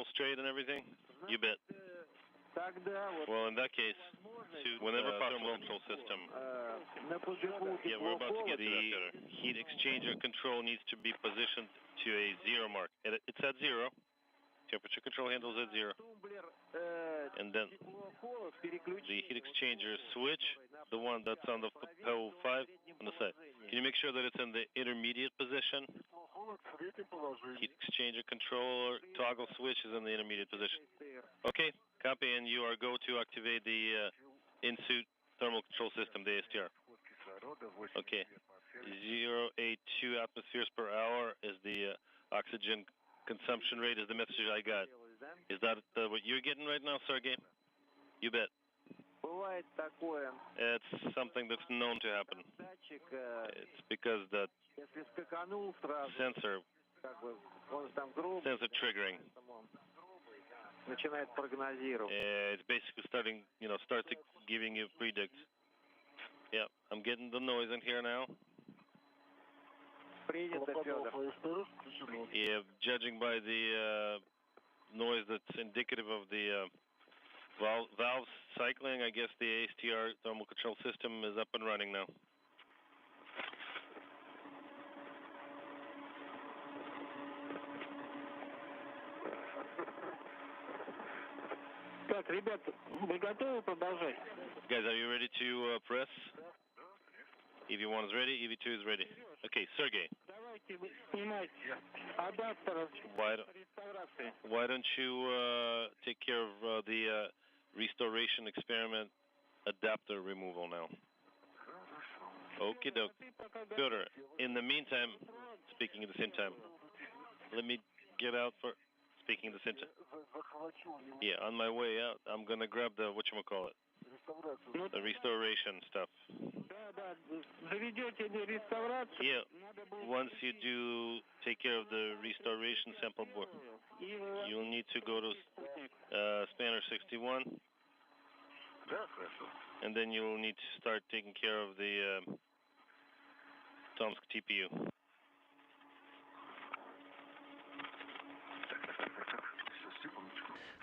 thermal straight and everything? You bet. Well, in that case, whenever possible, control system. Yeah, we're about to get the heat exchanger control needs to be positioned to a 0 mark. It's at 0. Temperature control handles at 0. And then the heat exchanger switch, the one that's on the PO5 on the side. Can you make sure that it's in the intermediate position? Heat exchanger controller toggle switch is in the intermediate position. Okay, copy, and you are go to activate the in-suit thermal control system, the ASTR. Okay, 082 atmospheres per hour is the oxygen consumption rate is the message I got. Is that what you're getting right now, Sergey? You bet. It's something that's known to happen. It's because that sensor triggering. It's basically starts giving you predicts. Yeah, I'm getting the noise in here now. Yeah, judging by the noise that's indicative of the valves cycling, I guess the ASTR thermal control system is up and running now. Так, ребят, вы готовы продолжать? Guys, are you ready to press? EV1 is ready, EV2 is ready. Okay, Sergey. Why don't you take care of the restoration experiment adapter removal now? Okie doke. Fyodur, in the meantime, speaking at the same time, let me get out for speaking at the same time. Yeah, on my way out, I'm going to grab the, whatchamacallit, the restoration stuff. Yeah, once you do take care of the restoration sample board, you'll need to go to Spanner 61, and then you'll need to start taking care of the Tomsk TPU.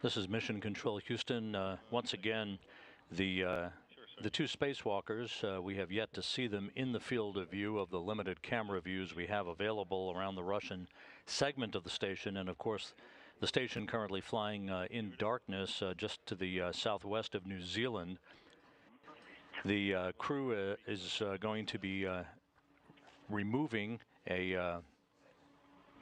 This is Mission Control Houston. Once again, the two spacewalkers, we have yet to see them in the field of view of the limited camera views we have available around the Russian segment of the station. And of course, the station currently flying in darkness just to the southwest of New Zealand. The crew is going to be removing a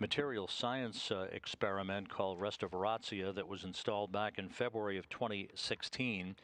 material science experiment called Restoratia that was installed back in February of 2016.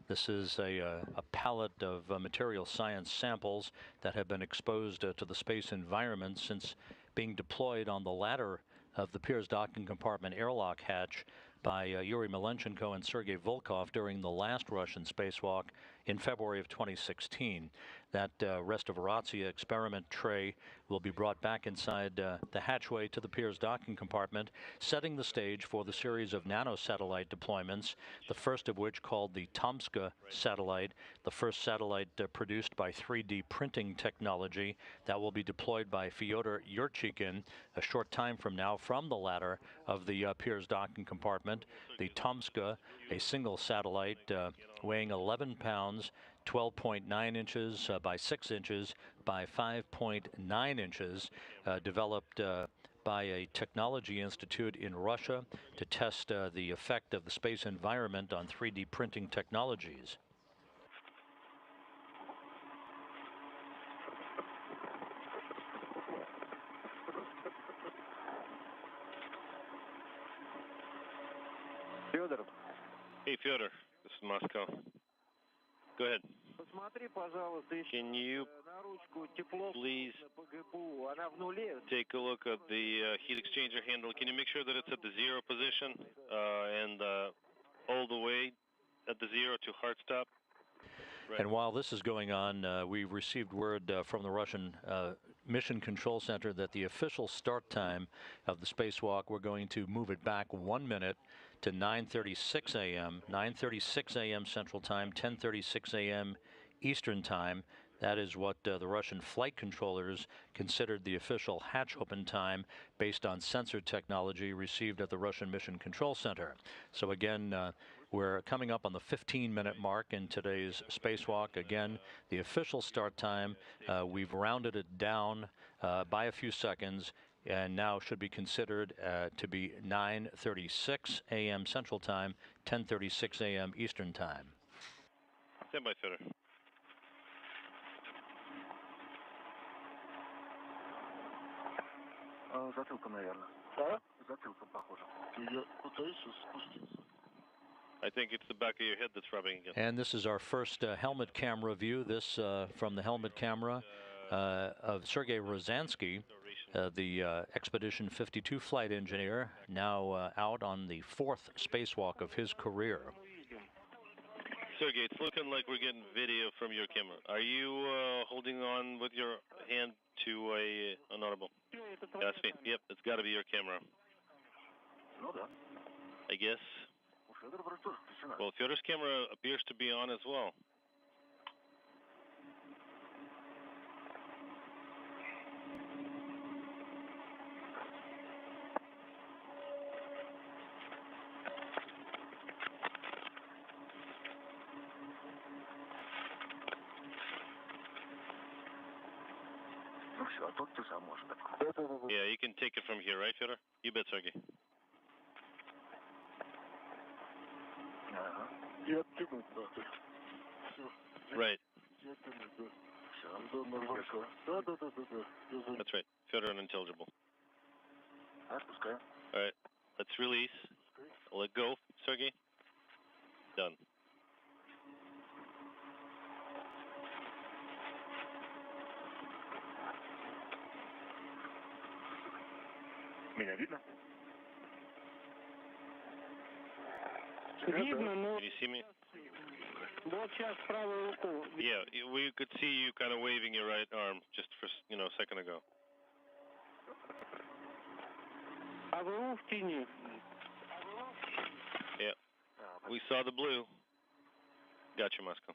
This is a palette of material science samples that have been exposed to the space environment since being deployed on the ladder of the Pirs docking compartment airlock hatch by Yuri Malenchenko and Sergei Volkov during the last Russian spacewalk in February of 2016. That Restoratia experiment tray will be brought back inside the hatchway to the Pirs docking compartment, setting the stage for the series of nanosatellite deployments, the first of which called the Tomska satellite, the first satellite produced by 3D printing technology that will be deployed by Fёdor Yurychkin a short time from now from the ladder of the Pirs docking compartment. The Tomska, a single satellite weighing 11 pounds, 12.9 inches by 6 inches by 5.9 inches, developed by a technology institute in Russia to test the effect of the space environment on 3D printing technologies. Фёдор. Hey, Fyodur, this is Moscow. Go ahead. Can you please take a look at the heat exchanger handle? Can you make sure that it's at the 0 position and all the way at the 0 to hard stop? Right. And while this is going on, we've received word from the Russian Mission Control Center that the official start time of the spacewalk, we're going to move it back 1 minute to 9:36 a.m., 9:36 a.m. Central Time, 10:36 a.m. Eastern Time. That is what the Russian flight controllers considered the official hatch open time based on sensor technology received at the Russian Mission Control Center. So again, we're coming up on the 15-minute mark in today's spacewalk. Again, the official start time, we've rounded it down by a few seconds, and now should be considered to be 9:36 a.m. Central Time, 10:36 a.m. Eastern Time. Stand by, Fёdor. Затылка, наверное. Да? Затылка, похоже. Я пытаюсь спуститься. I think it's the back of your head that's rubbing again. And this is our first helmet camera view. This from the helmet camera of Sergei Rязанский, the Expedition 52 flight engineer, now out on the 4th spacewalk of his career. Sergey, it's looking like we're getting video from your camera. Are you holding on with your hand to an audible? That's me. Yep, it's got to be your camera. I guess. Well, Fyodor's camera appears to be on as well. Yeah, you can take it from here, right, Fyodor? You bet, Sergey. Right. That's right. Fyodor unintelligible. All right. Let's release. Let go, Sergey. Done. Меня видно? Видно, но... Can you see me? Вот сейчас правую руку. Yeah, we could see you kind of waving your right arm just for, a second ago. А вы в тени? Yeah. We saw the blue. Gotcha, Moscow.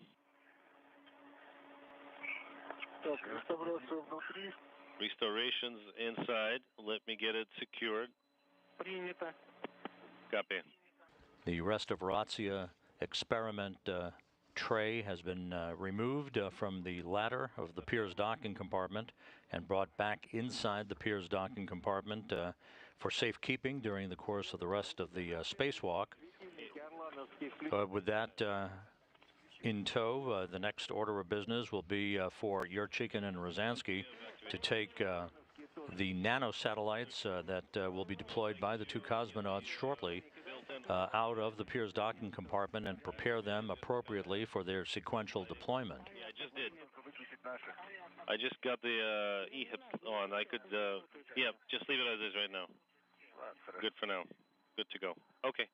Так, реставрация внутри. Restorations inside. Let me get it secured. Принято. Copy. The Restauratsia experiment tray has been removed from the ladder of the Piers docking compartment and brought back inside the Piers docking compartment for safekeeping during the course of the rest of the spacewalk. With that in tow, the next order of business will be for Yurчихin and Rязанский to take the nanosatellites that will be deployed by the two cosmonauts shortly out of the Piers docking compartment and prepare them appropriately for their sequential deployment. Yeah, I just did. I just got the E-hips on. I could, yeah, just leave it as is right now. Good for now. Good to go. Okay.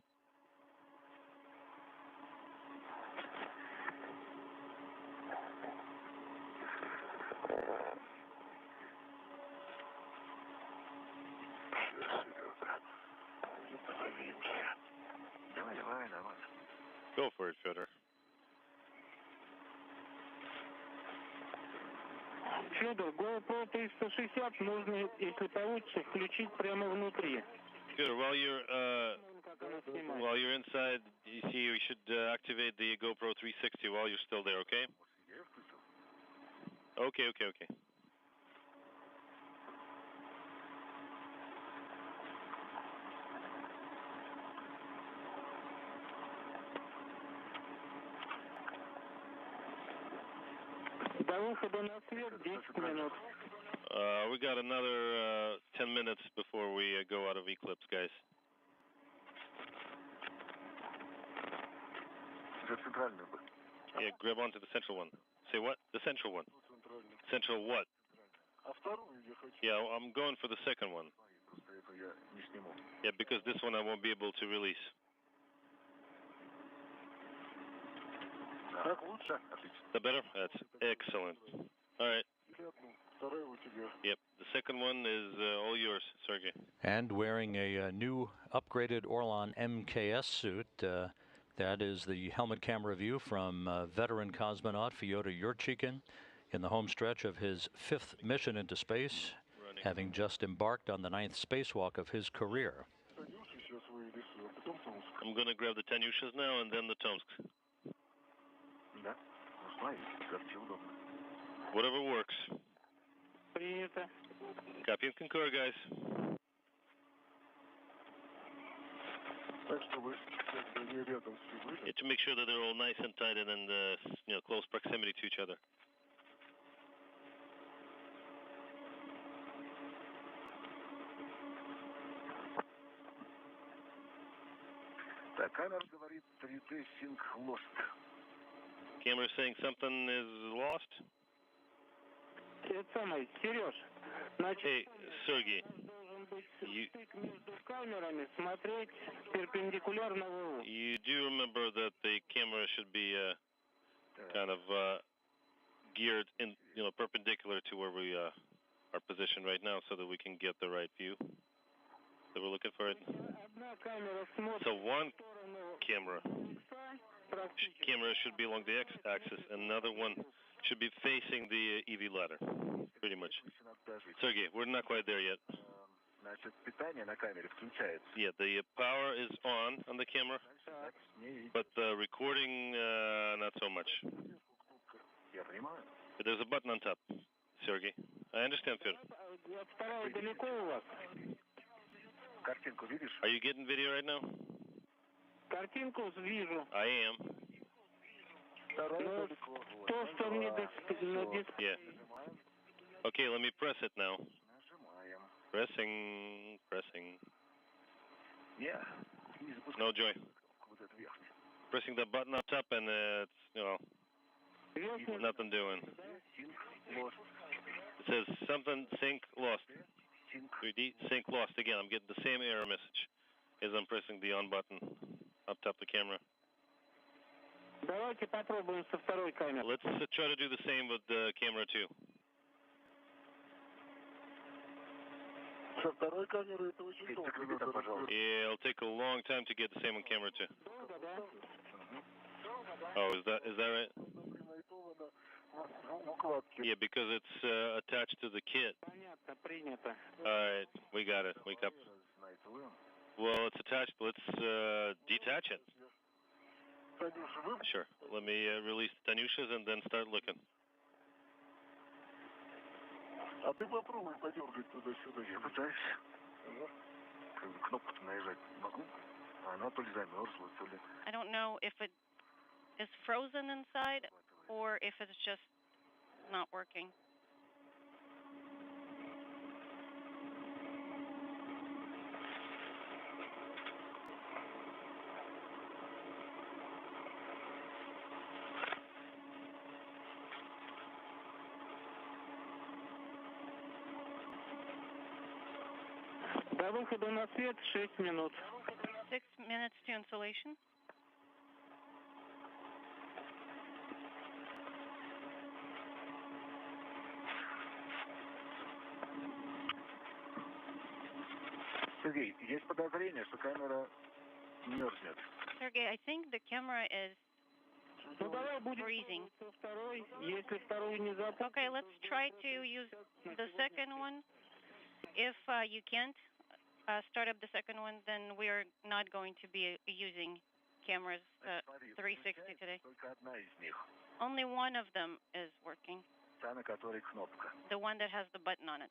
Go for it, Fёдор. Фёдор, GoPro 360 нужно, если получится, включить прямо внутри. Fёdor, while you're inside, you see, you should activate the GoPro 360 while you're still there, okay? Okay. До выхода на свет 10 минут. We got another 10 minutes before we go out of eclipse, guys. Yeah, grab onto the central one. Say what? The central one. Central what? Yeah, I'm going for the second one. Yeah, because this one I won't be able to release. The better? That's excellent. All right. Yep, the second one is all yours, Sergey. And wearing a new upgraded Orlan MKS suit, that is the helmet camera view from veteran cosmonaut Fёdor Юрчихин. in the home stretch of his 5th mission into space, having just embarked on the 9th spacewalk of his career. I'm going to grab the Tanyushas now and then the Tomsks. Whatever works. Принято. Copy and concur, guys. Yeah, to make sure that they're all nice and tight and in close proximity to each other. Камера говорит 3D sync lost. Camera saying something is lost? Это самое, Сереж. Значит, Hey, Sergey. Камерами смотреть перпендикулярно ВУ. You do remember that the camera should be kind of geared in, perpendicular to where we are positioned right now, so that we can get the right view that we're looking for. It. So one camera should be along the x-axis, and another one should be facing the EV ladder, pretty much. Sergey, we're not quite there yet. Yeah, the power is on the camera, but the recording, not so much. There's a button on top, Sergey. I understand, Fёdor. Are you getting video right now? Картинку вижу. I am. То, что мне на дисплее. Yeah. Okay, let me press it now. Pressing. No, Joy. Pressing the button up top and it's, nothing doing. It says something sync lost. 3D sync lost again. I'm getting the same error message as I'm pressing the on button up top of the camera. Давайте попробуем со второй камеры. Let's try to do the same with the camera 2. Со второй камеры это очень долго. Yeah, it'll take a long time to get the same on camera 2. Oh, is that right? Yeah, because it's attached to the kit. Понятно, принято. Alright, we got it. Wake up. Well, it's attached. Let's detach it. Sure. Let me release Tanyushas and then start looking. А ты попробуй подергать туда-сюда. Я пытаюсь. Кнопку-то наезжать не могу. Она то ли замерзла, то ли... I don't know if it is frozen inside or if it's just not working. До выхода на свет 6 минут. 6 minutes to installation. Сергей, есть подозрение, что камера мерзнет. Sergey, I think the camera is Ну давай будем freezing. со второй. Если вторую не запустим. Okay, let's try to use the second one. If you can't start up the second one, then we are not going to be using cameras 360 today. Только одна из них. Only one of them is working. Та, на которой кнопка. The one that has the button on it.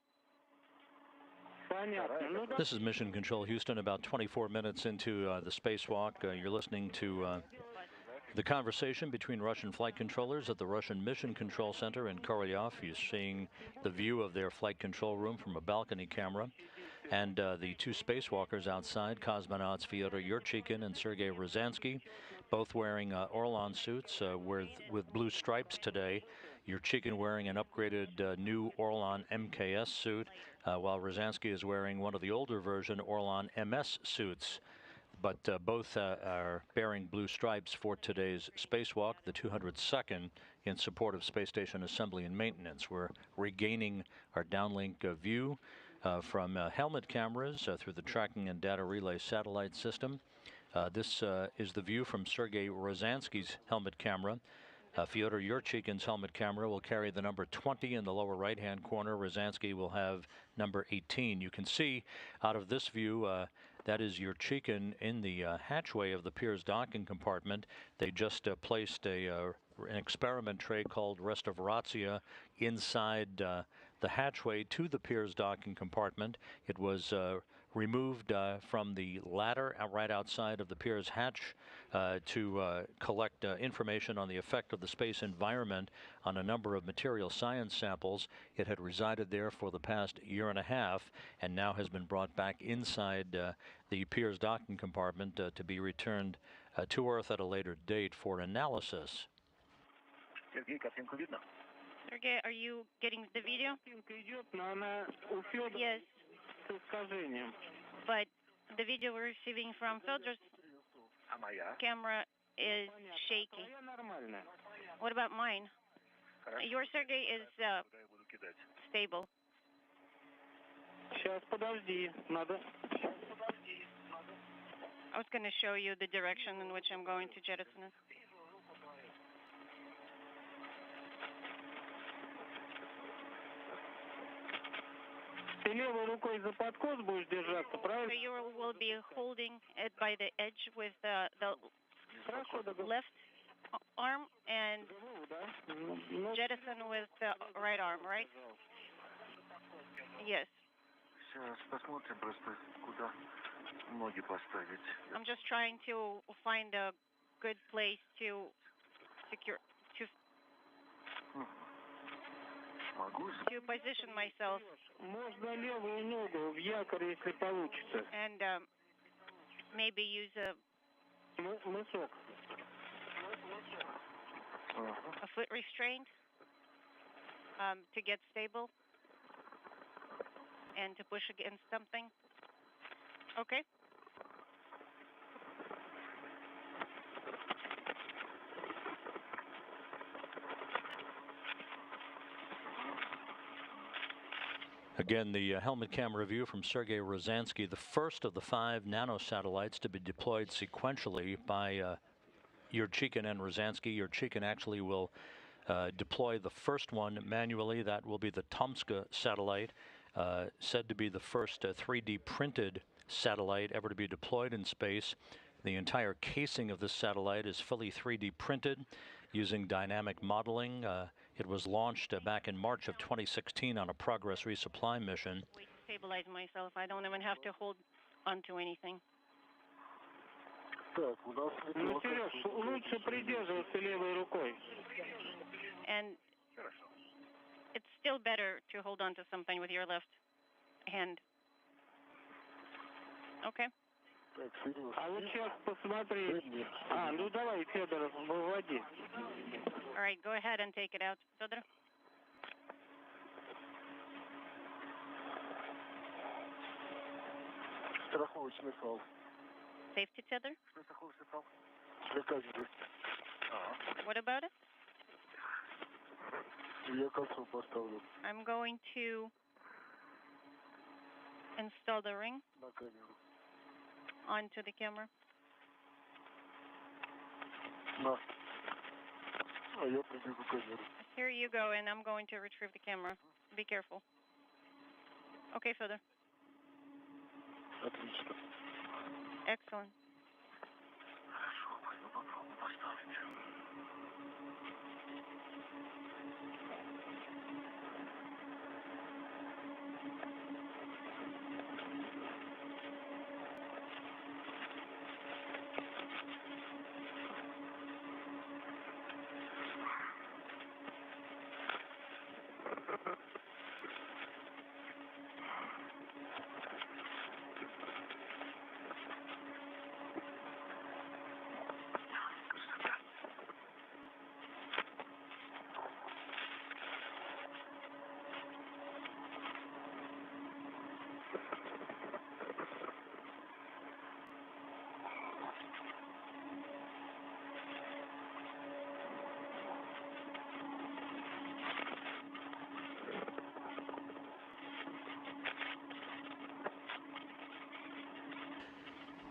Понятно. Ну да. This is Mission Control Houston, about 24 minutes into the spacewalk. You're listening to the conversation between Russian flight controllers at the Russian Mission Control Center in Korolyov. You're seeing the view of their flight control room from a balcony camera. And the two spacewalkers outside, cosmonauts Fёdor Yurychkin and Sergei Rязанский, both wearing Orlan suits with blue stripes today. Yurychkin wearing an upgraded new Orlan MKS suit, while Rязанский is wearing one of the older version Orlan MS suits. But both are bearing blue stripes for today's spacewalk, the 202nd in support of space station assembly and maintenance. We're regaining our downlink view from helmet cameras through the tracking and data relay satellite system. This is the view from Sergei Rязанskий's helmet camera. Fyodor Yurchikhin's helmet camera will carry the number 20 in the lower right-hand corner. Rязанский will have number 18. You can see out of this view, that is Yurchikhin in the hatchway of the Pirs docking compartment. They just placed an experiment tray called Restavratia inside the hatchway to the Pirs docking compartment. It was removed from the ladder right outside of the Pirs hatch to collect information on the effect of the space environment on a number of material science samples. It had resided there for the past year and a half and now has been brought back inside the Pirs docking compartment to be returned to Earth at a later date for analysis. Sergey, are you getting the video? Yes. But the video we're receiving from Fedor's camera is shaky. What about mine? Your, Sergey, is stable. Сейчас, подожди, надо... I was going to show you the direction in which I'm going to jettison it. Ты левой рукой за подкос будешь держаться, правильно? So you will be holding it by the edge with the left arm and jettison with the right arm, right? Yes. I'm just trying to find a good place to secure, to position myself. Можно левую ногу в якоре, если получится. And maybe use a мысок. A foot restraint to get stable and to push against something. Okay. Again, the helmet camera view from Sergei Rязанский, the first of the 5 nanosatellites to be deployed sequentially by Yurchikhin and Rязанский. Yurchikhin actually will deploy the first one manually. That will be the Tomska satellite, said to be the first 3D printed satellite ever to be deployed in space. The entire casing of this satellite is fully 3D printed using dynamic modeling. It was launched back in March of 2016 on a Progress resupply mission. Wait to stabilize myself. I don't even have to hold onto anything. Ну, Сереж, лучше придерживаться левой рукой. And it's still better to hold on to something with your left hand. Okay. А вот сейчас посмотри. Ну давай, Федор, выводи. All right, go ahead and take it out, Fedor. Страховочный фал. Safety tether? Заказывай. What about it? Я кольцо поставлю. I'm going to install the ring На камеру. onto the camera. На. А я прибегу камеру. Here you go, and I'm going to retrieve the camera. Be careful. Okay, Fedor. Отлично. Excellent. Хорошо, пойду попробую поставить.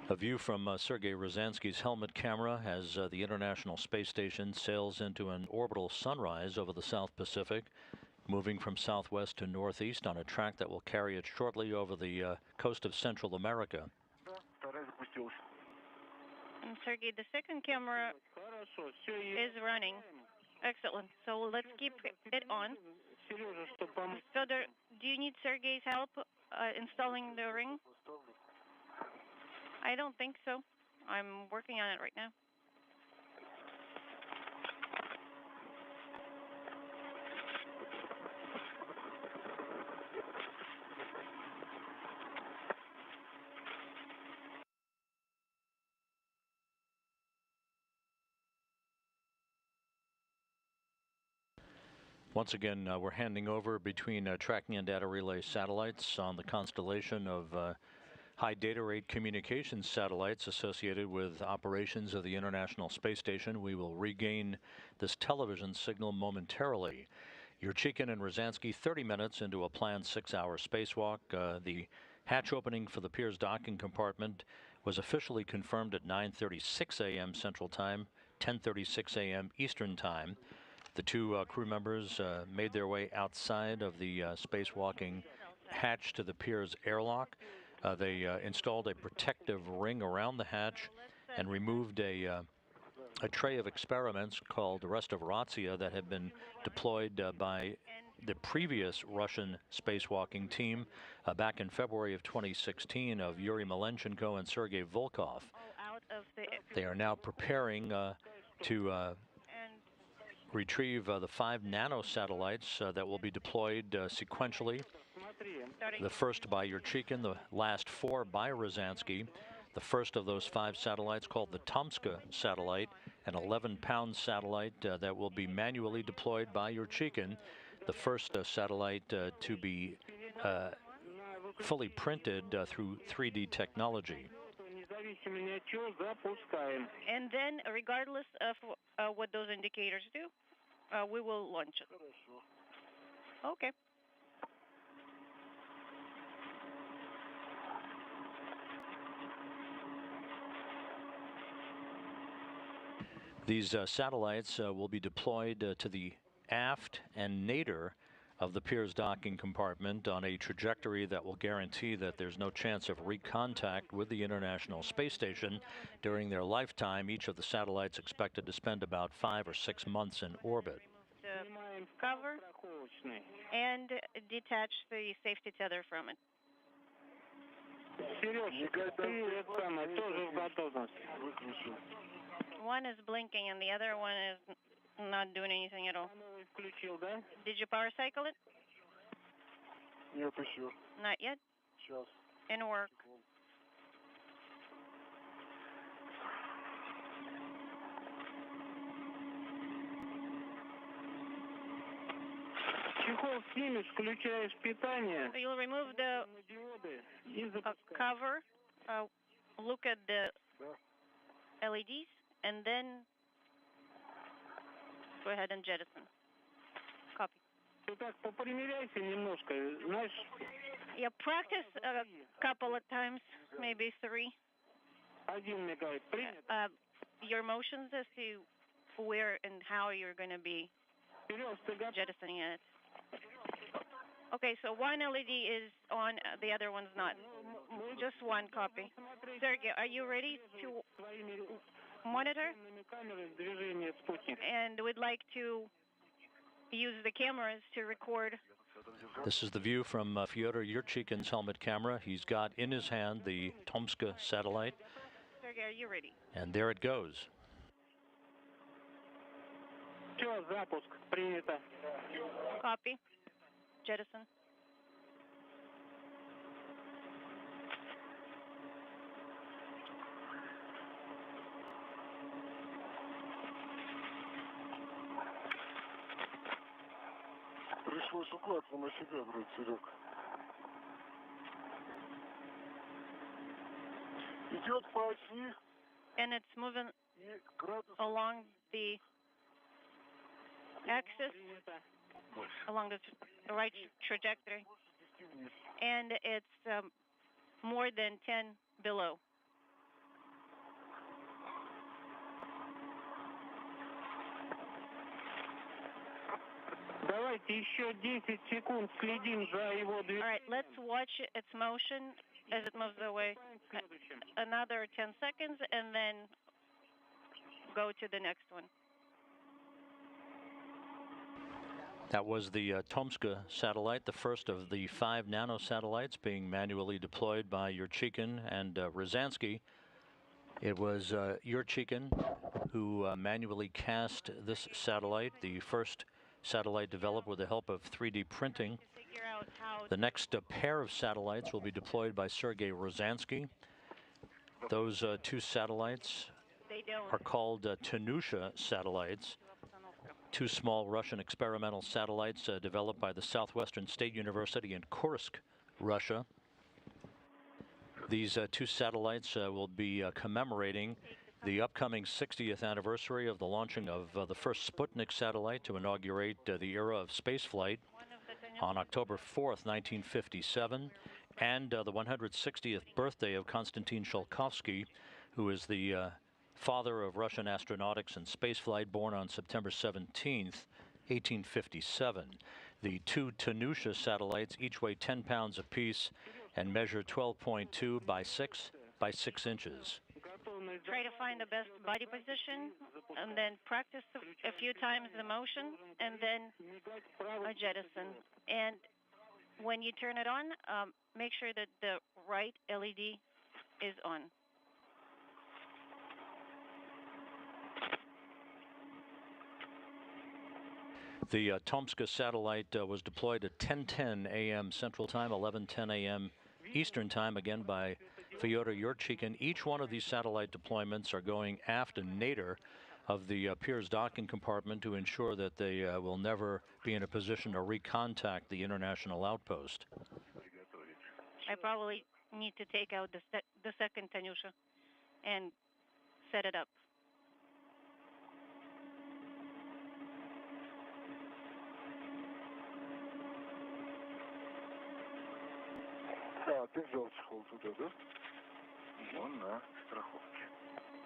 A view from Sergei Rязанski's helmet camera as the International Space Station sails into an orbital sunrise over the South Pacific, moving from southwest to northeast on a track that will carry it shortly over the coast of Central America. And Sergei, the second camera is running. Excellent. So let's keep it on. Fёdor, do you need Sergei's help installing the ring? I don't think so. I'm working on it right now. Once again, we're handing over between tracking and data relay satellites on the constellation of high data rate communications satellites associated with operations of the International Space Station. We will regain this television signal momentarily. Yurchikhin and Rязанский 30 minutes into a planned 6-hour spacewalk. The hatch opening for the Pirs docking compartment was officially confirmed at 9:36 a.m. Central Time, 10:36 a.m. Eastern Time. The two crew members made their way outside of the spacewalking hatch to the Pirs airlock. They installed a protective ring around the hatch and removed a tray of experiments called Restavratsiya that had been deployed by the previous Russian spacewalking team back in February of 2016 of Yuri Malenchenko and Sergei Volkov. They are now preparing to retrieve the 5 nanosatellites that will be deployed sequentially. The first by Yurchikhin, the last 4 by Rязанский. The first of those 5 satellites, called the Tomska satellite, an 11-pound satellite that will be manually deployed by Yurchikhin. The first satellite to be fully printed through 3D technology. And then, regardless of what those indicators do, we will launch it. Okay. These satellites will be deployed to the aft and nadir of the Pirs docking compartment on a trajectory that will guarantee that there's no chance of recontact with the International Space Station during their lifetime. Each of the satellites expected to spend about 5 or 6 months in orbit. The cover and detach the safety tether from it. One is blinking and the other one is not doing anything at all. Did you power cycle it? Нет еще. Not yet? Сейчас. In work. Чехол снимешь, включаешь питание. So you'll remove the cover, look at the LEDs, and then go ahead and jettison. Copy. Ты так попримеряйся немножко, знаешь. Yeah, practice a couple of times, maybe 3. Один мигает. Принято. Your motions as to where and how you're going to be jettisoning it. Okay, so one LED is on, the other one's not. Just one copy. Sergey, are you ready to monitor? And we'd like to use the cameras to record. This is the view from Fёdor Юрчихin's helmet camera. He's got in his hand the Tomska satellite. Sergey, are you ready? And there it goes. Все, запуск. Принято. Copy. Jettison. Пришлось укладываться на себя, брат Серег. Идет по оси. And it's moving along the axis, along the right trajectory, and it's more than 10 below. еще 10 секунд следим за его движением. All right, let's watch its motion as it moves away. Another 10 seconds, and then go to the next one. That was the Tomska satellite, the first of the 5 nanosatellites being manually deployed by Yurчихin and Rязанский. It was Yurчихin who manually cast this satellite, the first satellite developed with the help of 3D printing. The next pair of satellites will be deployed by Sergei Rязанский. Those 2 satellites are called Tanusha satellites. 2 small Russian experimental satellites developed by the Southwestern State University in Kursk, Russia. These 2 satellites will be commemorating the upcoming 60th anniversary of the launching of the first Sputnik satellite to inaugurate the era of spaceflight on October 4th, 1957, and the 160th birthday of Konstantin Tsiolkovsky, who is the father of Russian astronautics and spaceflight, born on September 17th, 1857. The 2 Tanusha satellites each weigh 10 pounds apiece and measure 12.2 by 6 by 6 inches. Try to find the best body position, and then practice a few times the motion, and then a jettison. And when you turn it on, make sure that the right LED is on. The Tomska satellite was deployed at 10:10 a.m. Central Time, 11:10 a.m. Eastern Time, again by Fёdor Юрчихин. Each one of these satellite deployments are going aft and nadir of the Pirs docking compartment to ensure that they will never be in a position to recontact the international outpost. I probably need to take out the second Tanusha and set it up.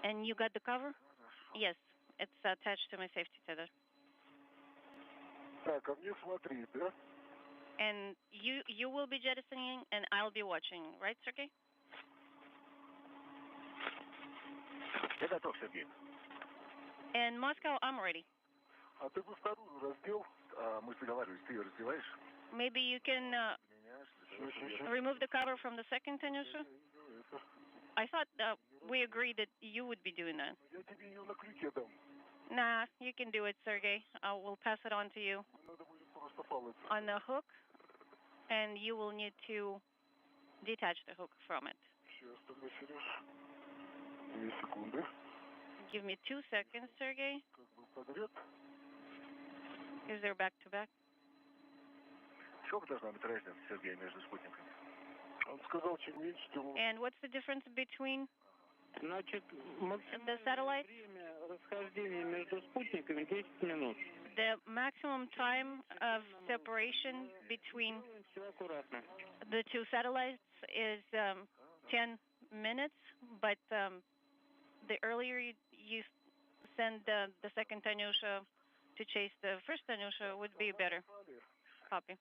And you got the cover? Yes, it's attached to my safety tether. And you will be jettisoning, and I'll be watching, right, Sergey? In Moscow, I'm ready. Maybe you can remove the cover from the second Tanusha? I thought we agreed that you would be doing that. Nah, you can do it, Sergey. I will pass it on to you on the hook, and you will need to detach the hook from it. Give me 2 seconds, Sergey. Is there back-to-back? And what's the difference between the satellites? The maximum time of separation between the 2 satellites is 10 minutes, but the earlier you send the second Tanusha to chase the first Tanusha would be better. Copy.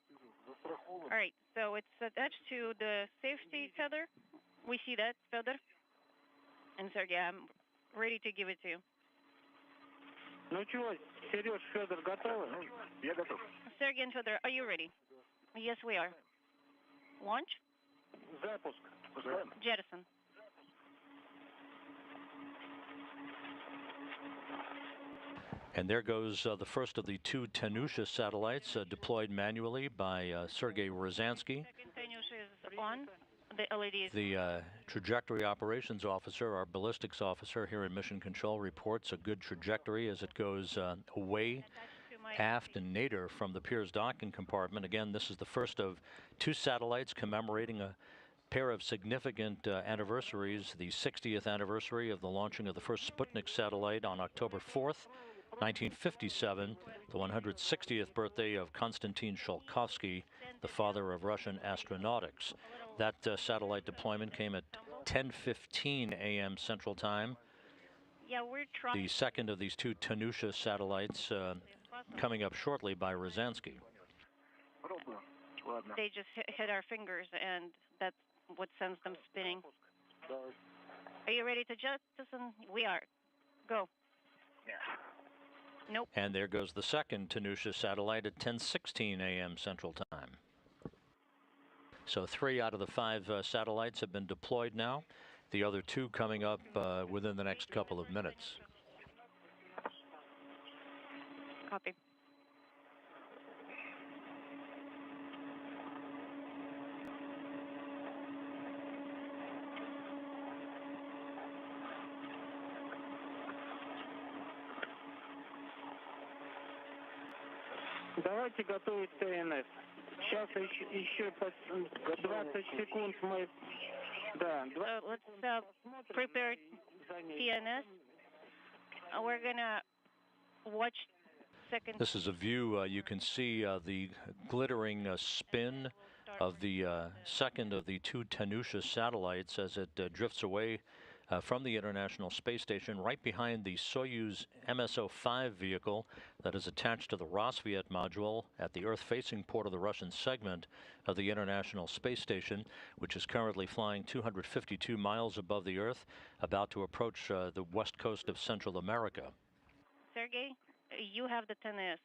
All right, so it's attached to the safety tether. We see that, Fёдор. And Sergey, I'm ready to give it to you. Ну чего, Сереж, Фёдор, готовы? Я готов. Sergey and Fёdor, are you ready? Yes, we are. Launch? Запуск. Jettison. And there goes the first of the 2 Tanusha satellites deployed manually by Sergei Rязанский. Second Tanusha is on. The LED is The trajectory operations officer, our ballistics officer here in Mission Control, reports a good trajectory as it goes away, aft, and nadir from the Pirs docking compartment. Again, this is the first of 2 satellites commemorating a pair of significant anniversaries, the 60th anniversary of the launching of the first Sputnik satellite on October 4th, 1957, the 160th birthday of Konstantin Tsiolkovsky, the father of Russian astronautics. That satellite deployment came at 10:15 a.m. Central Time. Yeah, we're trying. The second of these 2 Tanusha satellites coming up shortly by Rязанский. they just hit our fingers, and that's what sends them spinning. Are you ready to jettison? We are. Go. Nope. And there goes the second Tanusha satellite at 10:16 a.m. Central Time. So 3 out of the 5 satellites have been deployed now. The other 2 coming up within the next couple of minutes. Copy. Давайте готовить ТНС. Сейчас еще 20 секунд мы... Да, let's prepare TNS. We're gonna watch second. This is a view. You can see the glittering spin of the second of the 2 Tanusha satellites as it drifts away from the International Space Station, right behind the Soyuz MSO-5 vehicle that is attached to the Rosviet module at the Earth-facing port of the Russian segment of the International Space Station, which is currently flying 252 miles above the Earth, about to approach the west coast of Central America. Sergey, you have the 10S.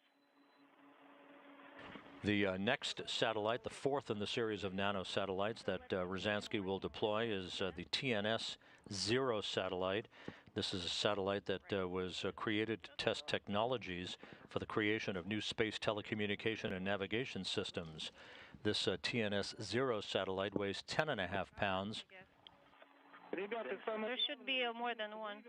The next satellite, the 4th in the series of nanosatellites that Rязанский will deploy, is the TNS-0 satellite. This is a satellite that was created to test technologies for the creation of new space telecommunication and navigation systems. This TNS-0 satellite weighs 10.5 pounds. There should be more than one.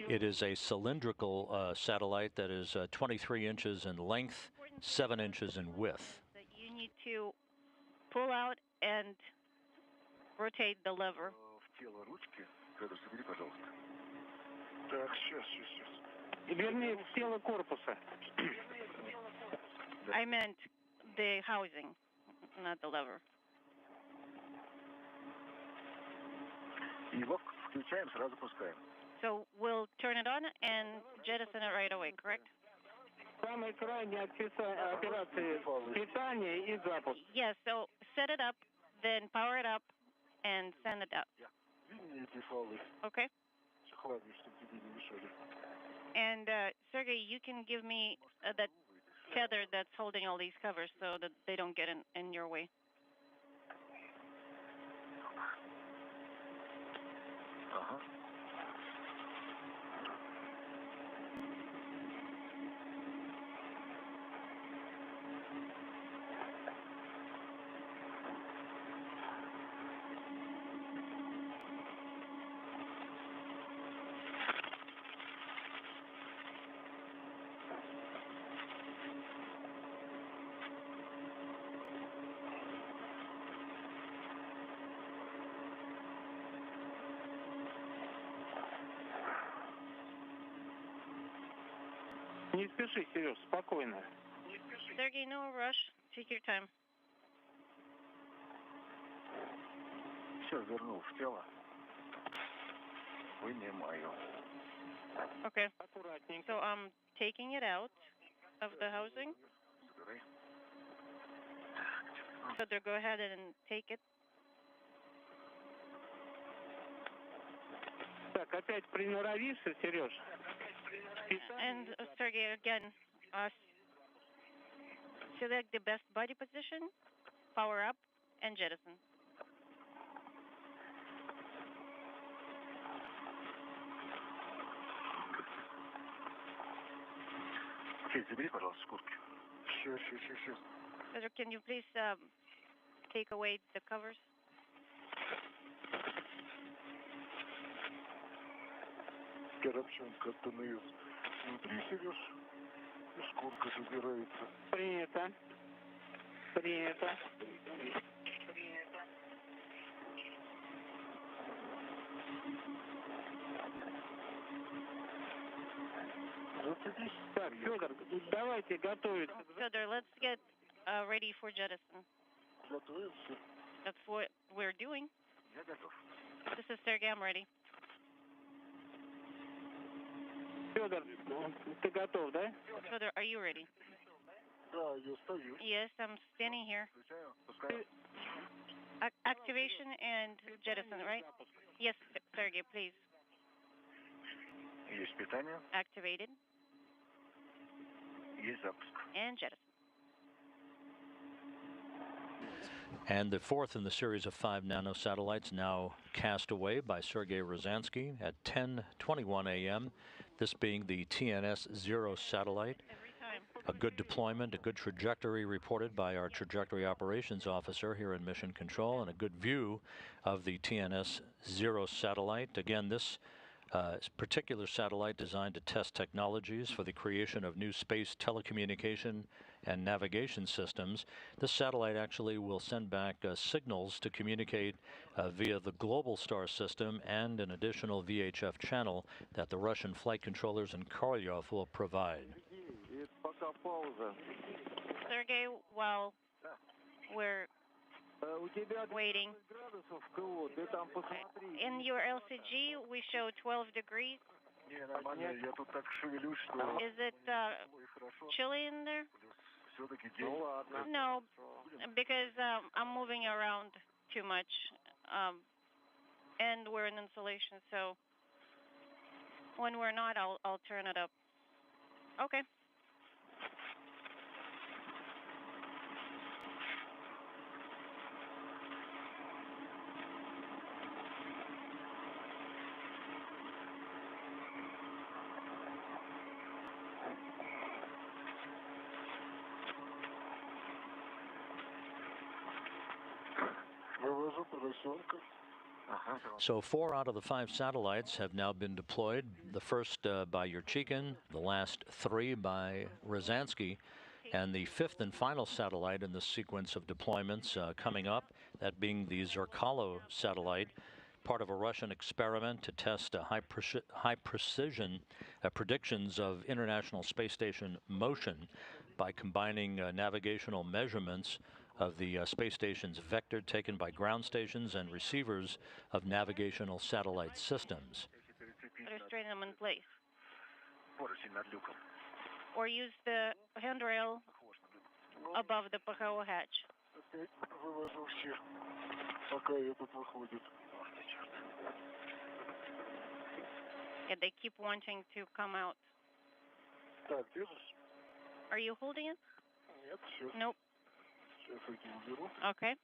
It is a cylindrical satellite that is 23 inches in length, 7 inches in width. You need to pull out and rotate the lever. Вернее, в тело корпуса. I meant the housing, not the lever. Его включаем, сразу пускаем. So we'll turn it on and jettison it right away, correct? Самое крайнее операции питания и запуск. Yes, so set it up, then power it up, and send it up. Okay? And Sergey, you can give me that tether that's holding all these covers so that they don't get in your way. Не спеши, Сереж, спокойно. Sergey, no rush. Take your time. Все, вернул в тело. Вынимаю. Okay. So I'm taking it out of the housing. Fedor, go ahead and take it. Так, опять приноровишься, Сереж. And Sergey, again, select the best body position, power up, and jettison. Забери, пожалуйста, с куртки. Сейчас. Fedor, can you please take away the covers? Коробчонка ТНС. Внутри, Сереж, и шкурка забирается. Принято. Так, Фёдор, давайте готовиться. Fedor, let's get ready for jettison. Готовимся. That's what we're doing. Я готов. This is Sergey, I'm ready. Фёдор, ты готов, да? Fedor, are you ready? Yes, I'm standing here. Activation and jettison, right? Yes, Sergey, please. Есть питание. Activated. Есть запуск. And jettison. And the fourth in the series of 5 nanosatellites now cast away by Sergei Rязанский at 10:21 a.m., this being the TNS-0 satellite. A good deployment, a good trajectory reported by our trajectory operations officer here in Mission Control, and a good view of the TNS-0 satellite. Again, this particular satellite designed to test technologies for the creation of new space telecommunication and navigation systems. This satellite actually will send back signals to communicate via the global star system and an additional VHF channel that the Russian flight controllers in Korolyov will provide. Sergey, while we're waiting, in your LCG we show 12 degrees. Is it chilly in there? No, because I'm moving around too much, and we're in insulation, so when we're not, I'll turn it up. Okay. So 4 out of the 5 satellites have now been deployed. The first by Yurychkin, the last 3 by Rязанский, and the 5th and final satellite in the sequence of deployments coming up, that being the Zerkalo satellite, part of a Russian experiment to test high precision predictions of International Space Station motion by combining navigational measurements of the space station's vector taken by ground stations and receivers of navigational satellite systems. Restrain them in place. Or use the handrail above the PHO hatch. Yeah, they keep wanting to come out. Are you holding it? Nope. Okay.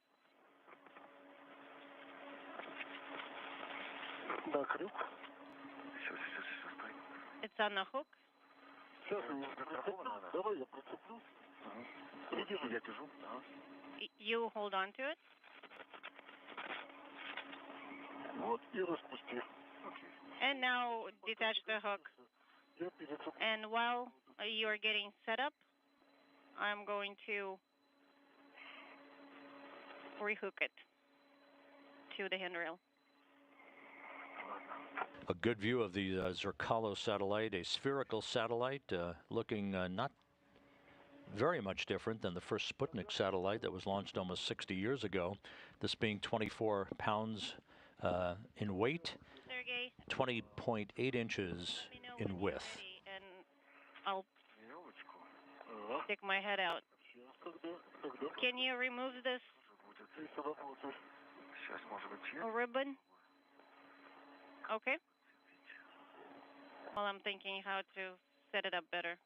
It's on the hook. You hold on to it. And now detach the hook. And while you're getting set up, I'm going to rehook it to the handrail. A good view of the Zerkalo satellite, a spherical satellite looking not very much different than the first Sputnik satellite that was launched almost 60 years ago. This being 24 pounds in weight, 20.8 inches in width. And I'll stick my head out. Can you remove this ribbon? Okay. Well, I'm thinking how to set it up better.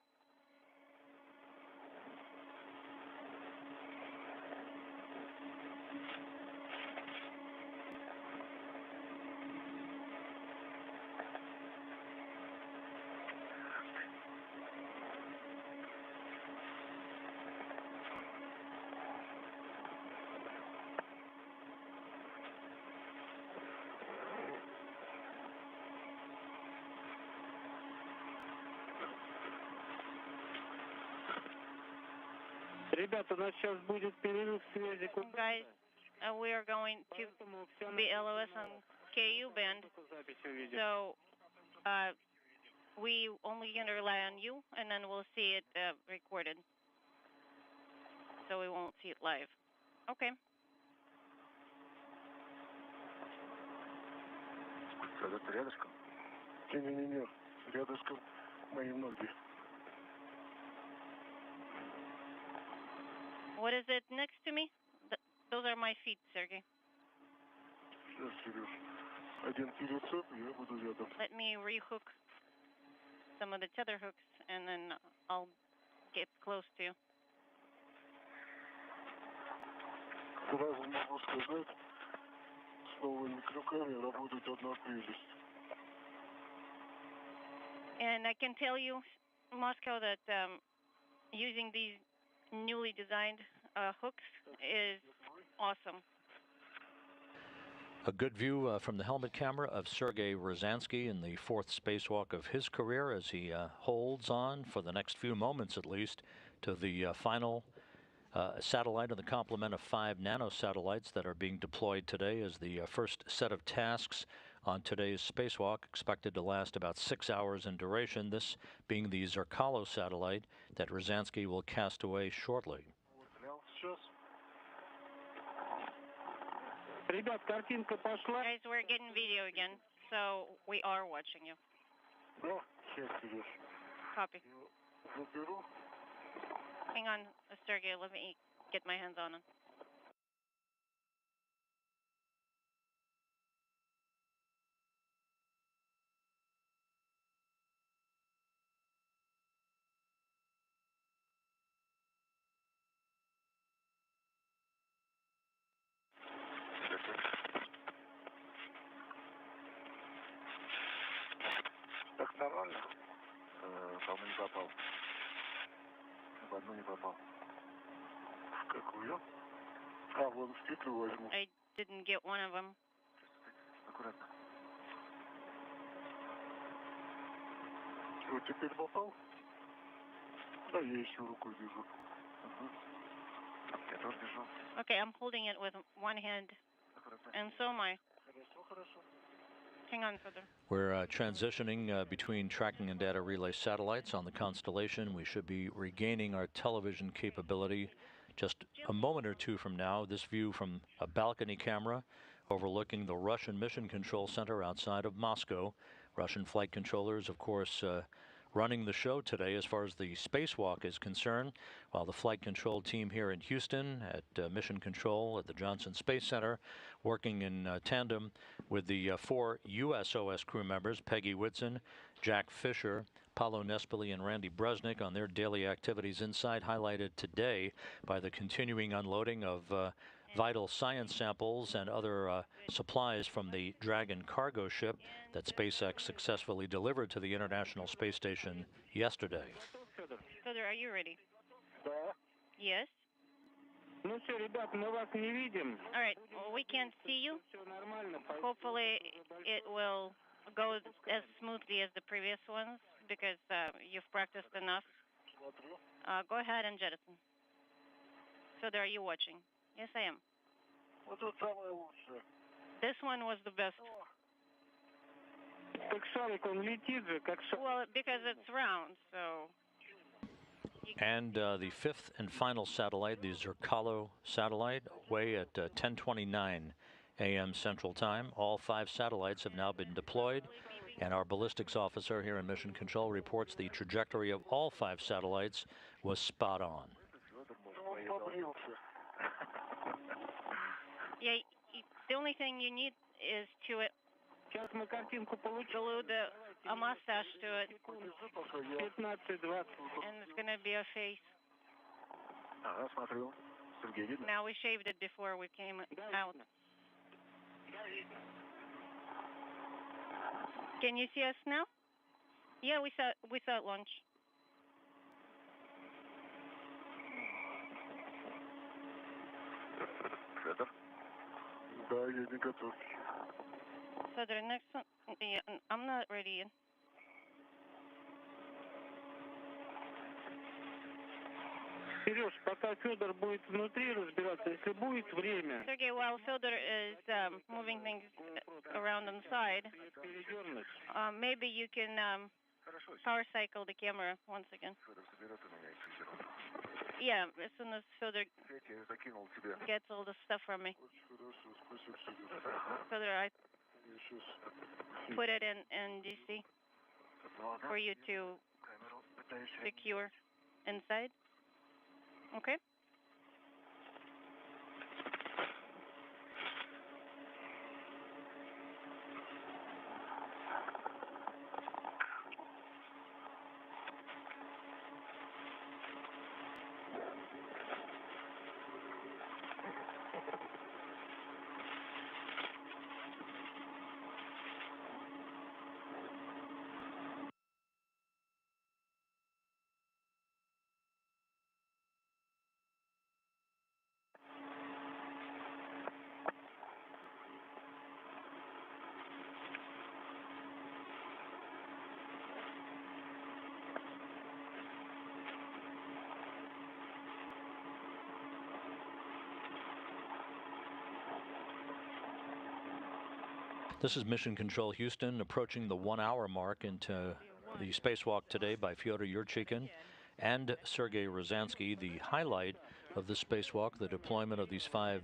Ребята, у нас сейчас будет перерыв связи. Guys, we are going to be LOS on KU band, so we only can rely on you, and then we'll see it recorded, so we won't see it live. Okay. Рядышком? Не, рядышком мои ноги. What is it next to me? Those are my feet, Sergey. Сейчас, Сереж. Один перецеп, и я буду рядом. Let me rehook some of the tether hooks, and then I'll get close to you. Сразу могу сказать, с новыми крюками работать одна прелесть. And I can tell you, Moscow, that using these newly designed hooks is awesome. A good view from the helmet camera of Sergei Rязанский in the fourth spacewalk of his career as he holds on for the next few moments at least to the final satellite of the complement of 5 nanosatellites that are being deployed today as the first set of tasks on today's spacewalk, expected to last about 6 hours in duration, this being the Zerkalo satellite that Rязанский will cast away shortly. Ребят, картинка пошла. Guys, we're getting video again, so we are watching you. Да, сейчас, Сереж. Copy. Заберу. Hang on, Sergey, let me get my hands on him. Так нормально? По-моему, не попал. В одну не попал. В какую? А, вон в петлю возьму. I didn't get one of them. Аккуратно. Вот теперь попал? Да, я еще рукой держу. Я тоже держу. Okay, I'm holding it with one hand, and so am I. Хорошо, хорошо. Hang on, Fёdor. We're transitioning between tracking and data relay satellites on the constellation. We should be regaining our television capability just a moment or two from now. This view from a balcony camera overlooking the Russian Mission Control Center outside of Moscow. Russian flight controllers, of course, running the show today as far as the spacewalk is concerned, while the flight control team here in Houston at Mission Control at the Johnson Space Center working in tandem with the 4 USOS crew members, Peggy Whitson, Jack Fisher, Paulo Nespoli, and Randy Bresnik on their daily activities inside, highlighted today by the continuing unloading of vital science samples and other supplies from the Dragon cargo ship that SpaceX successfully delivered to the International Space Station yesterday. Fёdor, are you ready? Да. Yes? Ну все, ребят, мы вас не видим. All right, well, we can't see you. Все нормально. Hopefully it will go as smoothly as the previous ones because you've practiced enough. Смотрю. Go ahead and jettison. Fёdor, are you watching? Yes, I am. Вот это самое лучшее. This one was the best. Так шарик, он летит же, как шарик. Well, because it's round, so... And the fifth and final satellite, the Zerkalo satellite, away at 10:29 a.m. Central Time. All 5 satellites have now been deployed, and our ballistics officer here in Mission Control reports the trajectory of all 5 satellites was spot on. Yeah, the only thing you need is to Сейчас мы картинку получим. glue a mustache to it, 15-20. and it's going to be a face. Ага, смотрю. Сергей, видно? Now, we shaved it before we came out. Can you see us now? Yeah, we saw it launch. Фёдор? Да, я не готов. Fёdor, next one. Yeah, I'm not ready yet. Сереж, пока Фёдор будет внутри разбираться, если будет время. Sergey, while Fёdor is moving things around on the side, Передернуть. maybe you can power cycle the camera once again. Фёдор, заберет у меня эти зеленые. Yeah, as soon as Fёdor Я закинул тебе. gets all the stuff from me. Очень хорошо, спасибо, Фёдор. Fёdor, I Я сейчас put it in DC for you to камеру пытаюсь. secure inside. Okay? This is Mission Control Houston, approaching the 1 hour mark into the spacewalk today by Fёdor Yuryчихin and Sergei Rязанский. The highlight of the spacewalk, the deployment of these 5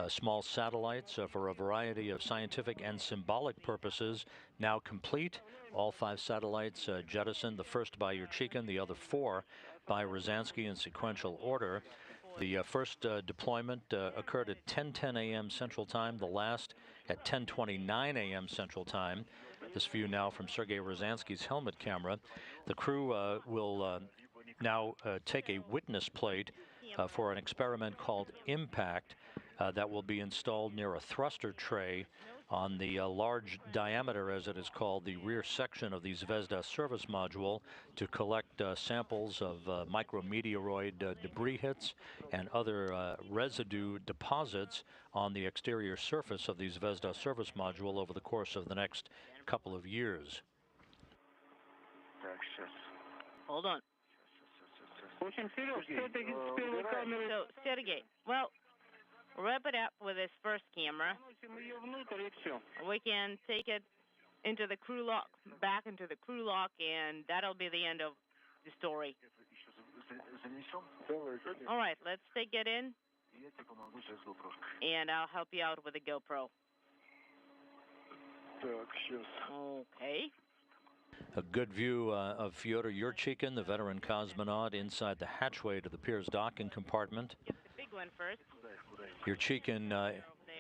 small satellites for a variety of scientific and symbolic purposes, now complete. All 5 satellites jettisoned, the first by Yuryчихin, the other 4 by Rязанский in sequential order. The first deployment occurred at 10:10 a.m. Central Time, the last at 10:29 a.m. Central Time. This view now from Sergei Rязанskий's helmet camera. The crew will now take a witness plate for an experiment called Impact that will be installed near a thruster tray on the large diameter, as it is called, the rear section of the Zvezda service module to collect samples of micrometeoroid debris hits and other residue deposits on the exterior surface of the Zvezda service module over the course of the next couple of years. Hold on. So, Sergey, well, wrap it up with this first camera. We can take it into the crew lock, back into the crew lock, and that'll be the end of the story. All right, let's take it in, and I'll help you out with the GoPro. Okay. A good view of Fёdor Yuryчихin, the veteran cosmonaut, inside the hatchway to the Piers docking compartment. Get the big one first. Yuryчихin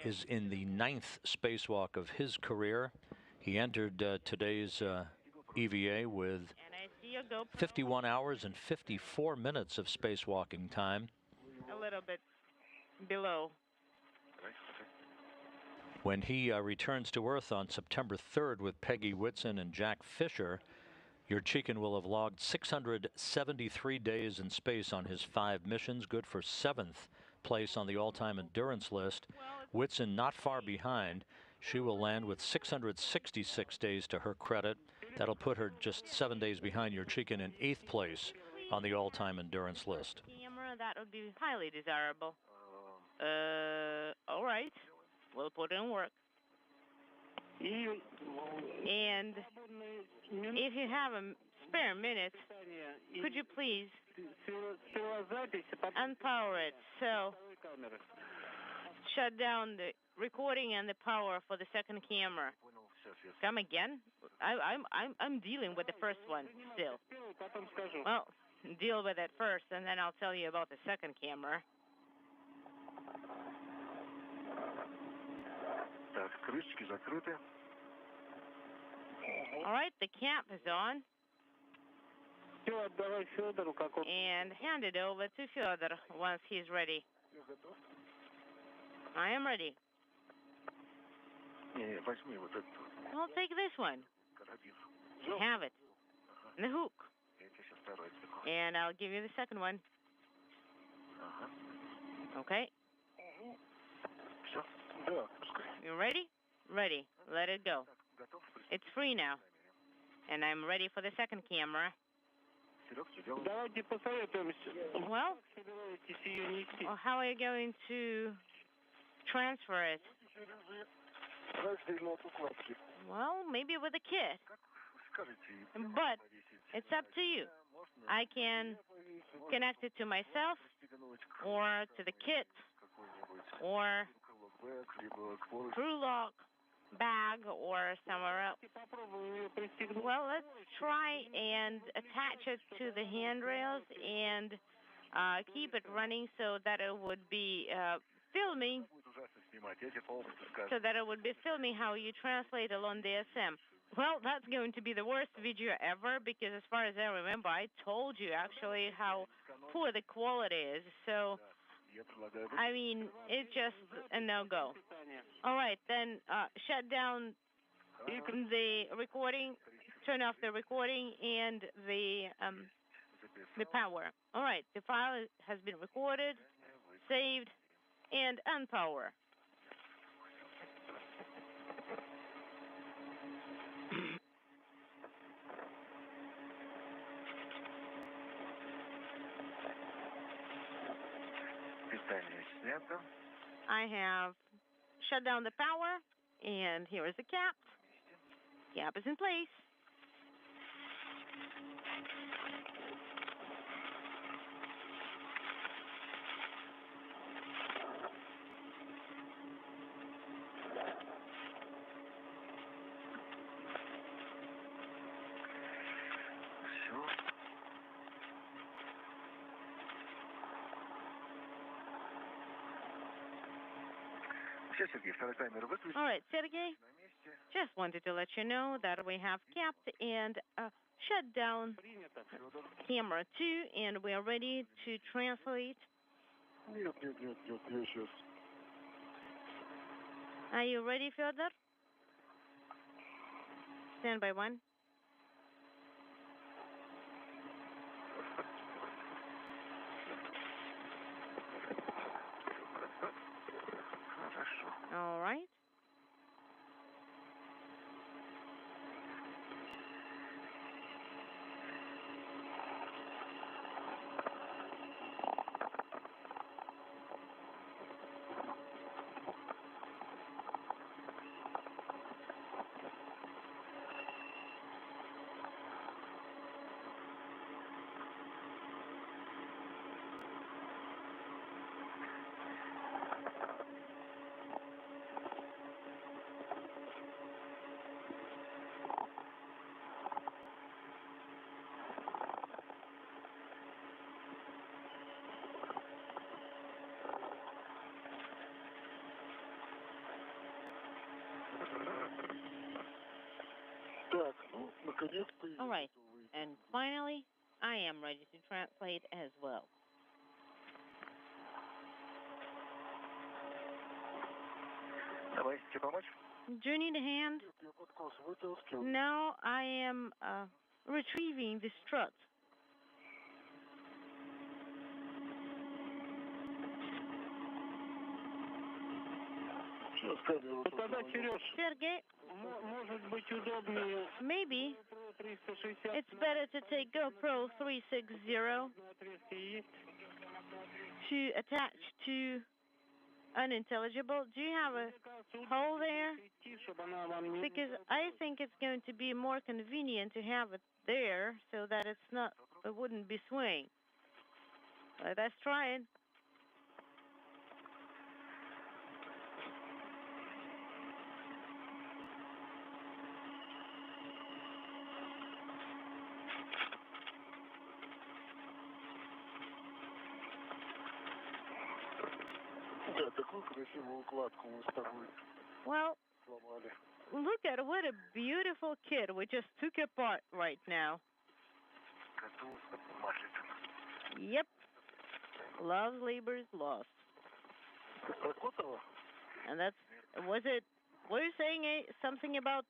is in the 9th spacewalk of his career. He entered today's EVA with 51 hours and 54 minutes of spacewalking time. A little bit below. When he returns to Earth on September 3rd with Peggy Whitson and Jack Fisher, Yuryчихin will have logged 673 days in space on his 5 missions, good for 7th place on the all-time endurance list. Whitson not far behind. She will land with 666 days to her credit. That'll put her just 7 days behind Yuryчихin in 8th place on the all-time endurance list. Camera, that would be highly desirable. All right. We'll put in work. And if you have a spare minute, could you please unpower it? So shut down the recording and the power for the second camera. Come again? I'm dealing with the first one still. Well, deal with it first, and then I'll tell you about the second camera. All right, the cap is on. And hand it over to Fёdor once he's ready. I am ready. I'll take this one. Have it. The hook. And I'll give you the second one. Okay. You ready? Ready. Let it go. It's free now. And I'm ready for the second camera. Well, how are you going to transfer it? Well, maybe with a kit. But it's up to you. I can connect it to myself, or to the kit, or crew lock, bag, or somewhere else. Well, let's try and attach it to the handrails and keep it running so that it would be filming. How you translate along the SM. Well, that's going to be the worst video ever, because as far as I remember, I told you actually how poor the quality is. So, I mean, it's just a no-go. All right, then shut down the recording, turn off the recording and the power. All right, the file has been recorded, saved, and unpower. I have shut down the power, And here is the cap. Cap is in place. All right, Sergey, just wanted to let you know that we have capped and shut down camera 2, and we are ready to translate. Нет, я сейчас. Are you ready, Fyodor? Stand by 1. All right. All right, and finally, I am ready to translate as well. Do you need a hand? No, I am retrieving the strut. Sergey, maybe it's better to take GoPro 360 to attach to unintelligible. Do you have a hole there? Because I think it's going to be more convenient to have it there so that it wouldn't be swaying. Let's try it. Well, look at what a beautiful kit we just took apart right now. Yep. Love's labor is lost. And were you saying something about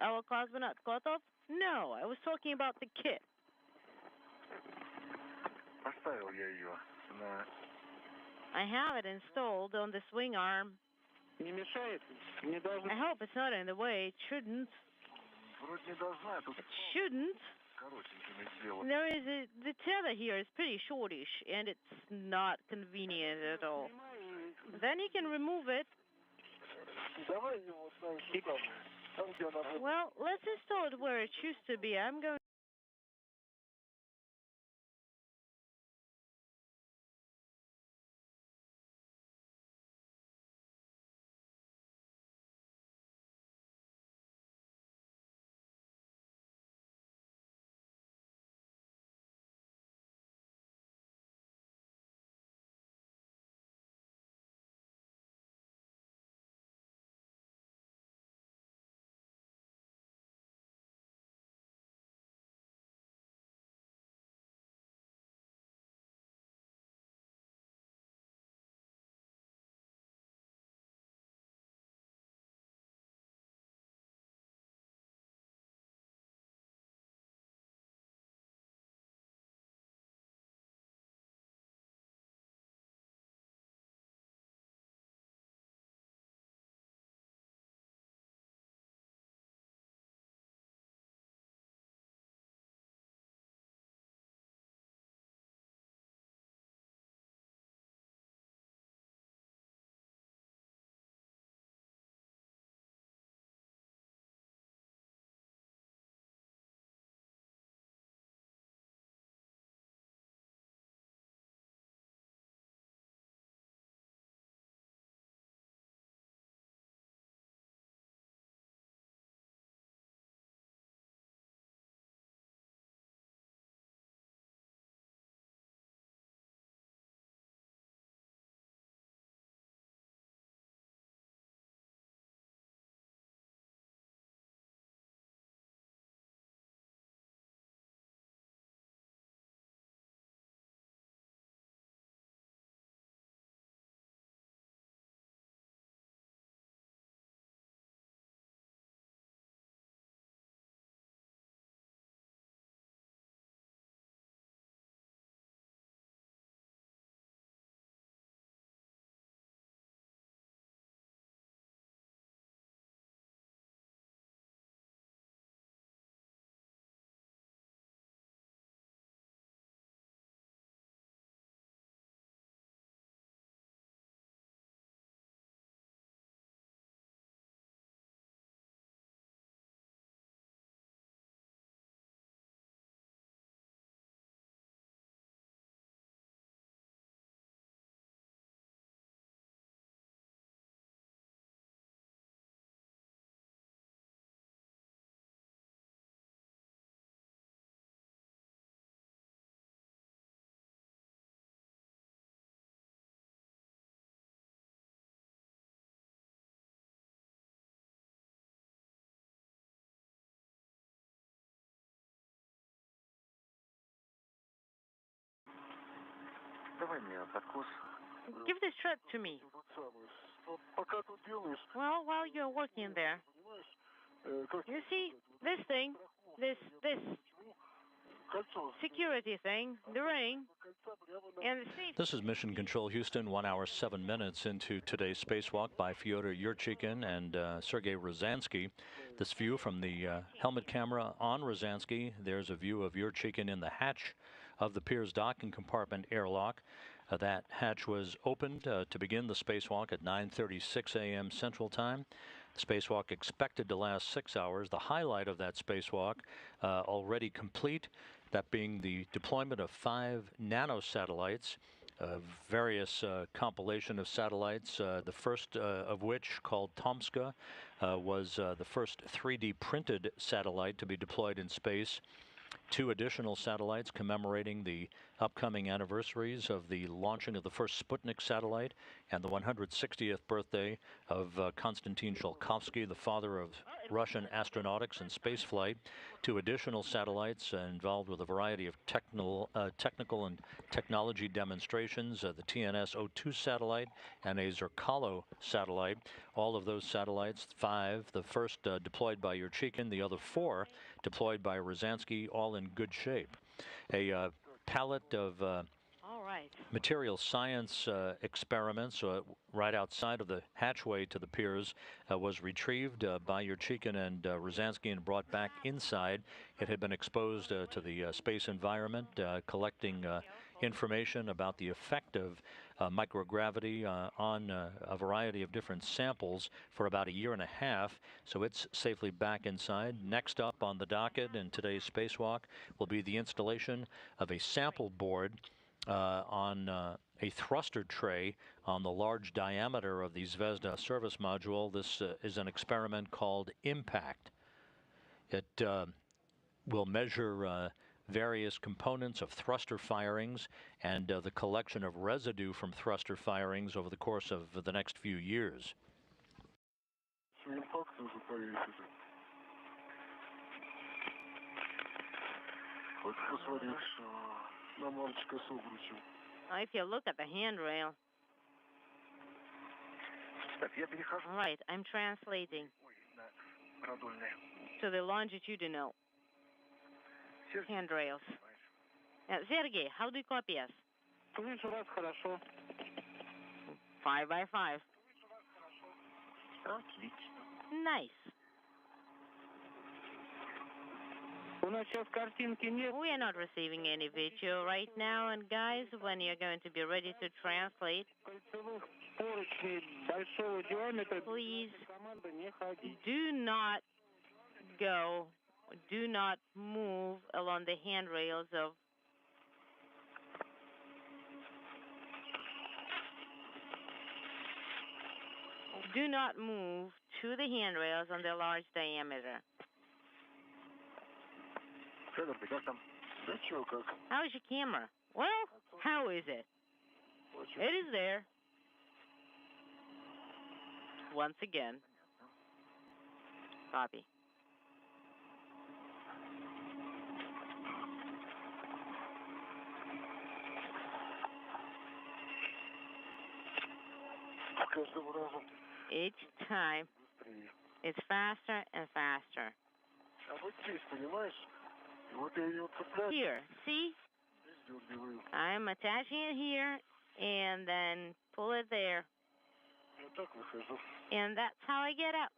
our cosmonaut Kotov? No, I was talking about the kit. I have it installed on the swing arm. I hope it's not in the way. It shouldn't. It shouldn't. The tether here is pretty shortish, and it's not convenient at all. Then you can remove it. Well, let's install it where it used to be. I'm going Give this strap to me. Well, while you're working there, you see this thing, this security thing, the ring, and the safety. This is Mission Control Houston, 1 hour, 7 minutes into today's spacewalk by Fёdor Yurschikin and Sergei Rязанский. This view from the helmet camera on Rязанский, there's a view of Yurschikin in the hatch of the Pirs docking compartment airlock. That hatch was opened to begin the spacewalk at 9:36 a.m. Central Time. The spacewalk expected to last 6 hours. The highlight of that spacewalk already complete, that being the deployment of 5 nanosatellites, various compilation of satellites, the first of which, called Tomska, was the first 3D printed satellite to be deployed in space. 2 additional satellites commemorating the upcoming anniversaries of the launching of the first Sputnik satellite and the 160th birthday of Konstantin Tsiolkovsky, the father of Russian astronautics and spaceflight. 2 additional satellites involved with a variety of technical and technology demonstrations, the TNS-02 satellite and a Zerkalo satellite. All of those satellites, 5, the first deployed by Yurschikin, the other 4 deployed by Rязанский, all in good shape. A palette of material science experiments right outside of the hatchway to the piers was retrieved by Yurschikin and Rязанский and brought back inside. It had been exposed to the space environment, collecting information about the effect of microgravity on a variety of different samples for about 1.5 years. So it's safely back inside. Next up on the docket in today's spacewalk will be the installation of a sample board on a thruster tray on the large diameter of the Zvezda service module. This is an experiment called Impact. It will measure various components of thruster firings and the collection of residue from thruster firings over the course of the next few years. If you look at the handrail. All right, I'm translating to the longitudinal handrails. Sergey, how do you copy us? 5 by 5. Nice. We are not receiving any video right now, and guys, when you're going to be ready to translate, please do not go, do not move along the handrails of do not move to the handrails on the large diameter. How is your camera? Well, how is it? It is there. Once again. Copy. Each time, it's faster and faster. Here, see? I'm attaching it here and then pull it there. And that's how I get up.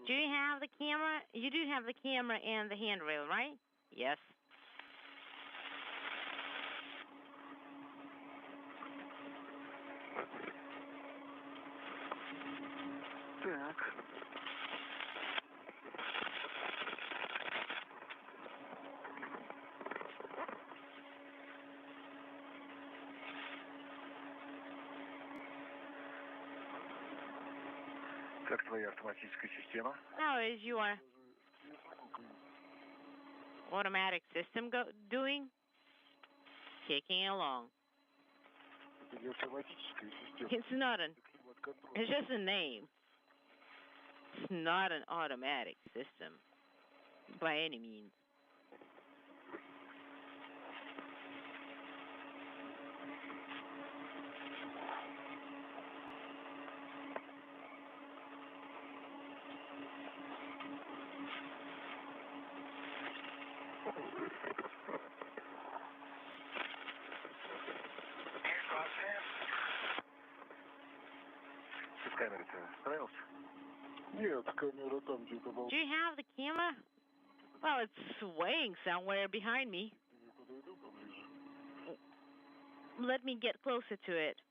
Do you have the camera? You do have the camera and the handrail, right? Yes. Как твоя автоматическая система? How is your automatic system doing? Kicking along. It's not it's just a name. It's not an automatic system. by any means. Нет, камера там где-то была. Do you have the camera? Well, it's swaying somewhere behind me. Подойду поближе. Let me get closer to it.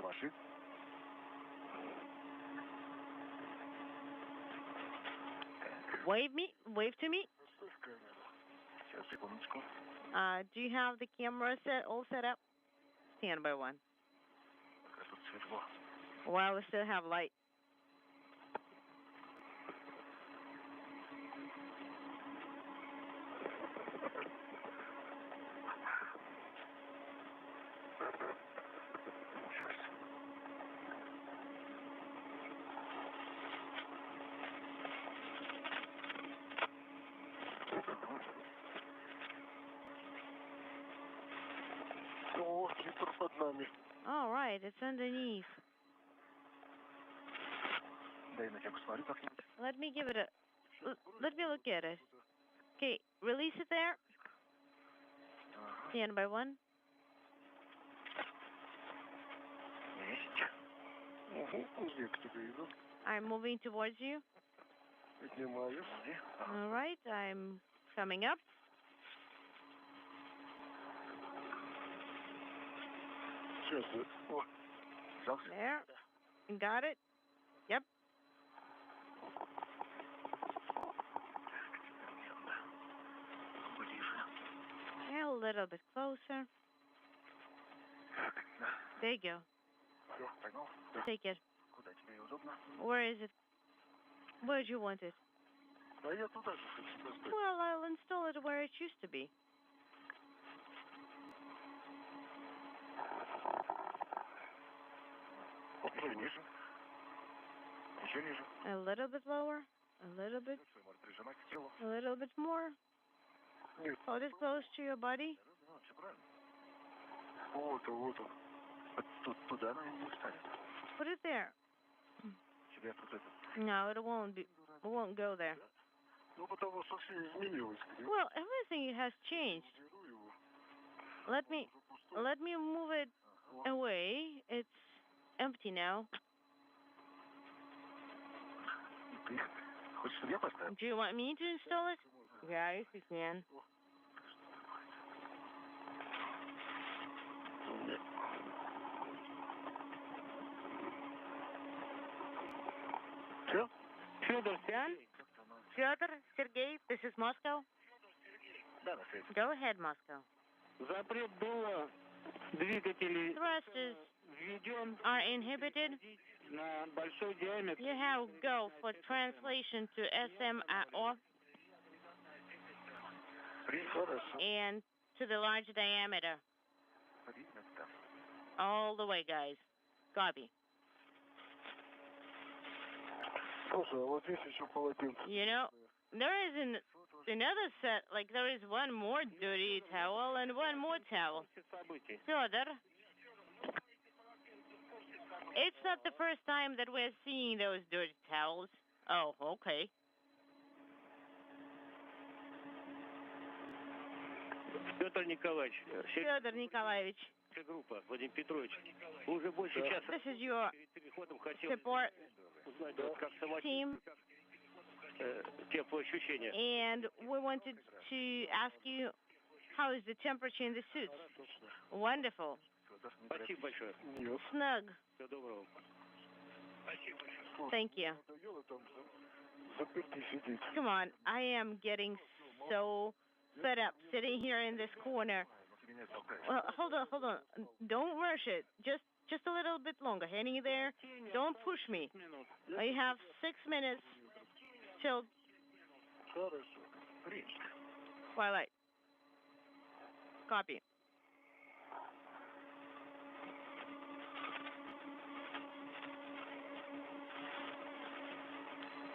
Машин? Wave to me. Поставь камеру. Сейчас, секундочку. Do you have the camera all set up? Stand by one. Пока тут светло. While we still have light. О, Виктор под нами. All right, it's underneath. Дай на тебя посмотрю как-нибудь. Let me give it a. Let me look at it. Okay, release it there. Stand by one. Есть. Я к тебе иду. I'm moving towards you. Поднимаю. All right, I'm coming up. Сейчас. О, взялся. There. Got it? Yep. Ближе. A little bit closer. There you go. Все, поймал? Take it. Куда тебе удобно? Where is it? Where do you want it? А я туда же хочу поставить. Well, I'll install it where it used to be. Еще ниже. Еще ниже. A little bit lower. A little bit. Может прижимать к телу. A little bit more. Нет. Hold it close to your body. Все правильно. Вот он, вот он. Тут туда она не встанет. Put it there. Тебя тут это. No, it won't be. It won't go there. Ну, потому что все изменилось. Well, everything has changed. Беру его. Let me move it away. It's empty now. Ты хочешь, чтобы я поставил? Do you want me to install it? Yeah, if you can. Все? Фёдор, Done? Фёдор, Сергей, this is Moscow. Да, на связи. Go ahead, Moscow. запрет дула двигателей Thrusters введен are inhibited. на большой диаметр. You have go for translation to SMRO Хорошо. and to the large diameter. Принято. All the way, guys. Copy. Слушай, а вот здесь еще полотенце. You know, there is another set, like there is one more dirty towel and one more towel. Событий. Фёдор, it's not the first time that we're seeing those dirty towels. Oh, okay. Фёдор Николаевич, Фёдор Николаевич, группа, Владимир Петрович, уже больше часа this is your перед переходом хотел support узнать, как team, теплоощущения. and we wanted to ask you, how is the temperature in the suits? Wonderful. Спасибо большое. Нет. Snug. Всего доброго. Спасибо большое. Thank you. Надоело там заперти сидеть. Come on, I am getting so fed up sitting here in this corner. Well, hold on. Don't rush it. Just a little bit longer. Hang there. Don't push me. You have 6 minutes till Хорошо. twilight. Copy.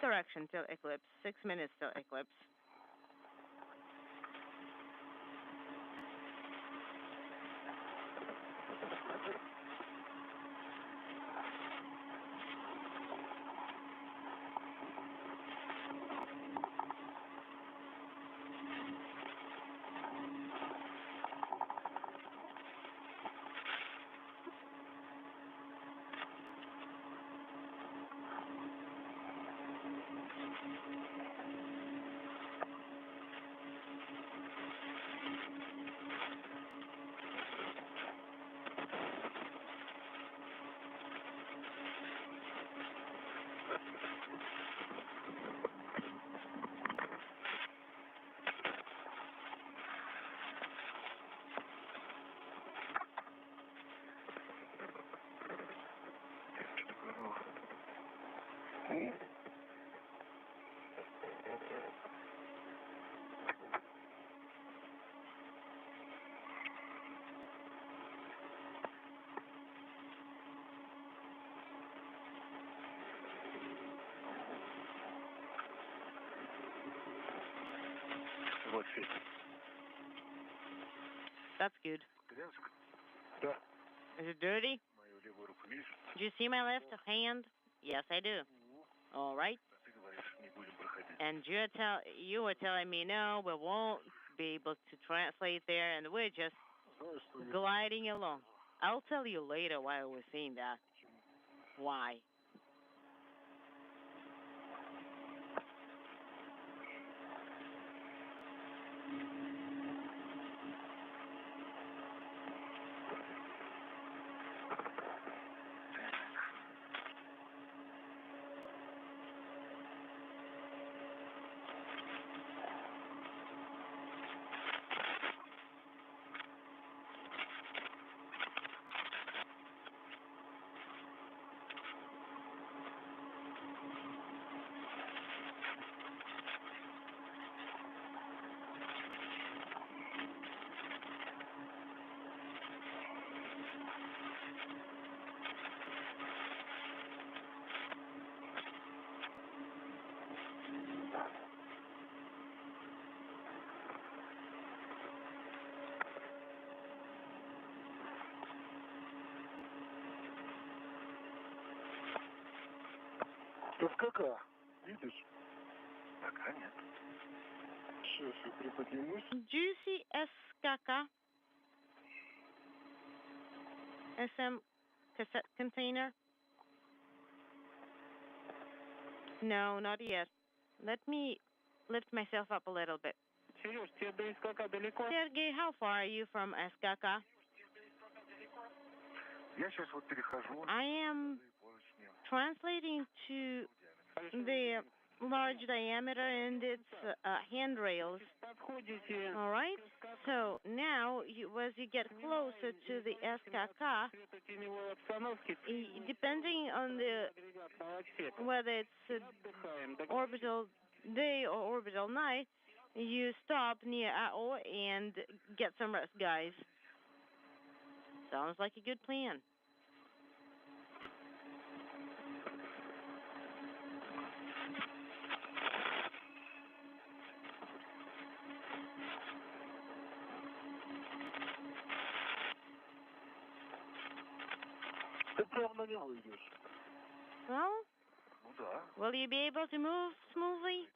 direction till eclipse, 6 minutes till eclipse. Вот здесь. That's good. Да. Is it dirty? Мою левую руку видишь? Do you see my left hand? Yes, I do. All right. Ты говоришь, не будем проходить. And you were telling me, no, we won't be able to translate there, and we're just gliding along. I'll tell you later why I was saying that. Why? Скака, видишь? Пока нет. Сейчас я приподнимусь. Juicy SKK SM cassette container? No, not yet. Let me lift myself up a little bit. Сереж, тебе до СКК далеко? Sergey, how far are you from SKK? Я сейчас вот перехожу. I am translating to the large diameter and its handrails. All right? So now, as you get closer to the SKK, depending on whether it's orbital day or orbital night, you stop near AO and get some rest, guys. Sounds like a good plan. Ты прямо на него идешь. Well, Ну да. will you be able to move smoothly?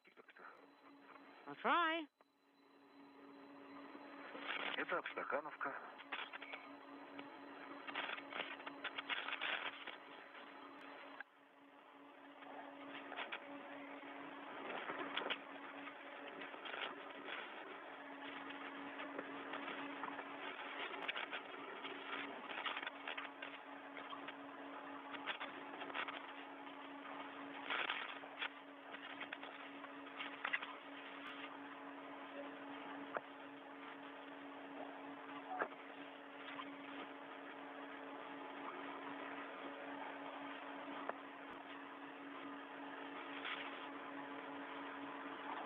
I'll try. Это Абстакановка.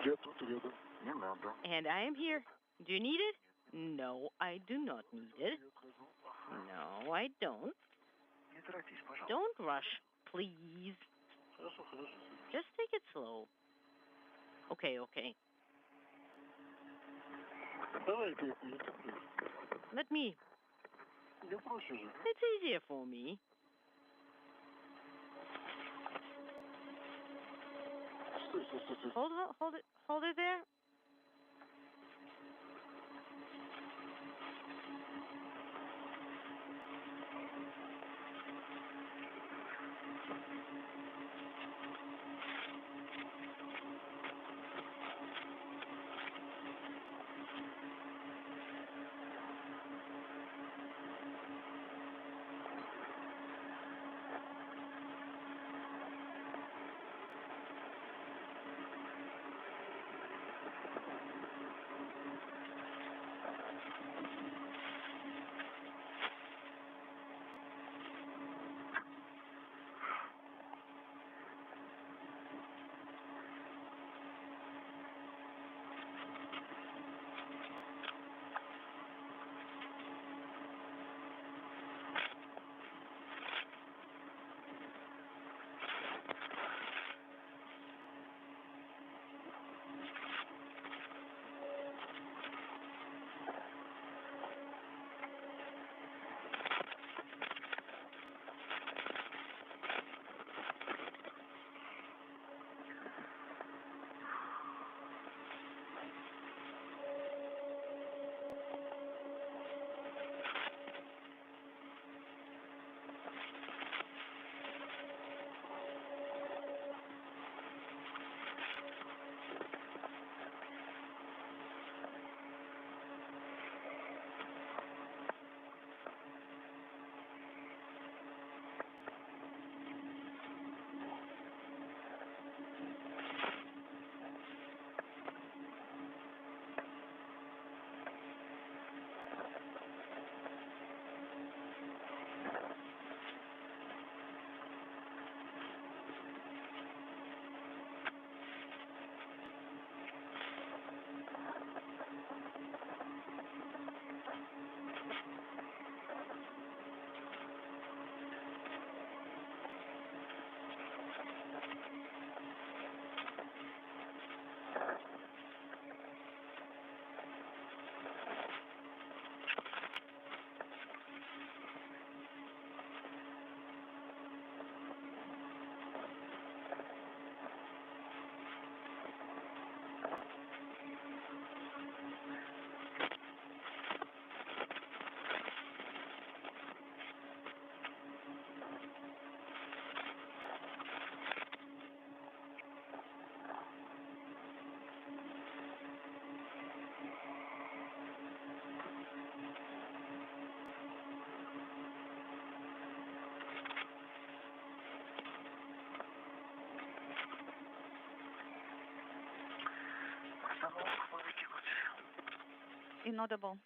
Я тут рядом. Не надо. And I am here. Do you need it? No, I do not need it. No, I don't. Не торопись, пожалуйста. Don't rush, please. Хорошо, хорошо. Just take it slow. Okay, okay. Давай-ка я перетоплю. Let me. Я проще же. It's easier for me. Стой, стой, стой, стой. Hold it there. Inaudible.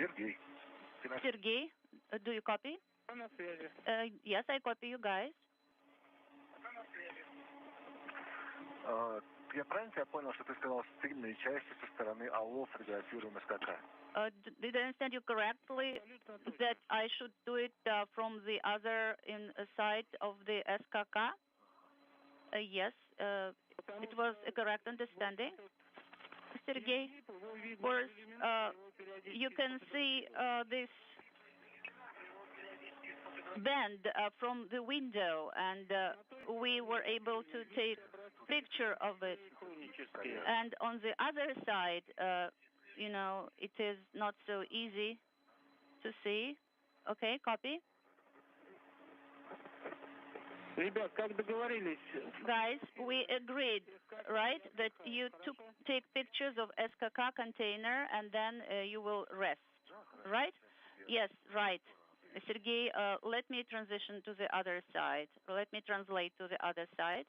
Сергей. Сергей, do you copy? На связи. Yes, I copy you guys. Я правильно тебя понял, что ты сказал стильные части со стороны АО фотографируем СКК? Did I understand you correctly that I should do it from the other side of the SKK? Yes, it was a correct understanding. Sergey, of course, you can see this bend from the window, and we were able to take picture of it. And on the other side, it is not so easy to see. Okay, copy. Ребят, как договорились? Guys, we agreed, right, that you take pictures of SKK container and then you will rest, right? Yes, right. Sergey, let me transition to the other side. Let me translate to the other side.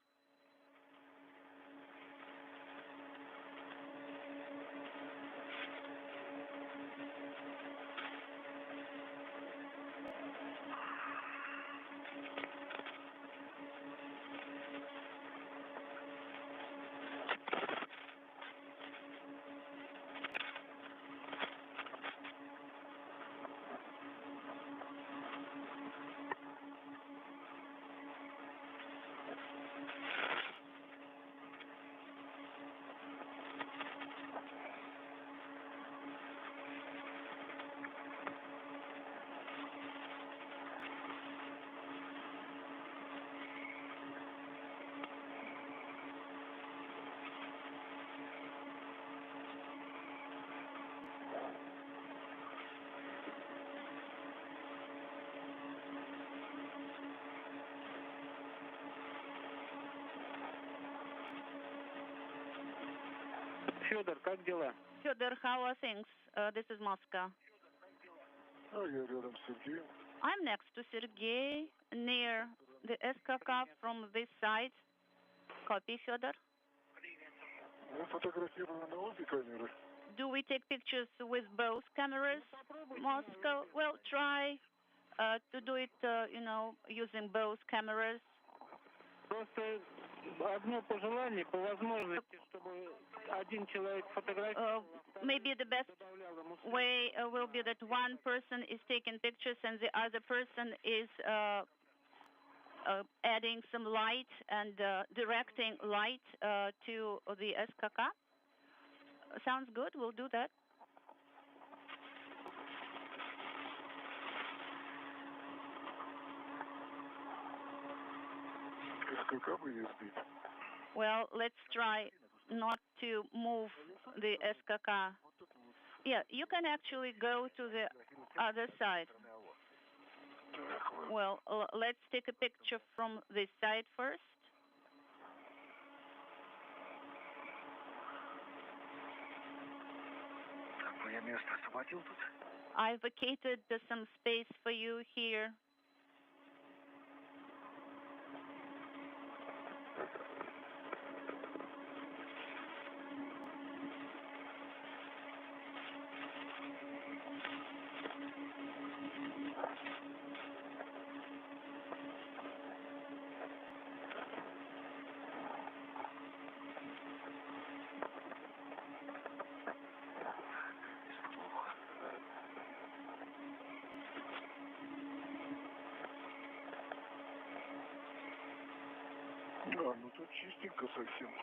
Фёдор, как дела? Фёдор, how are things? This is Moscow. Я рядом с Сергеем. I'm next to Sergey, near the SKK from this side. Copy, Фёдор. Мы фотографируем на обе камеры. Do we take pictures with both cameras, Moscow? Well, try to do it, using both cameras. Просто одно пожелание, по возможности, чтобы один человек фотографировал. Maybe the best way will be that one person is taking pictures and the other person is adding some light and directing light to the SKK. Sounds good. We'll do that. Well, let's try not to move the SKK. Yeah, you can actually go to the other side. Well, let's take a picture from this side first. I vacated some space for you here.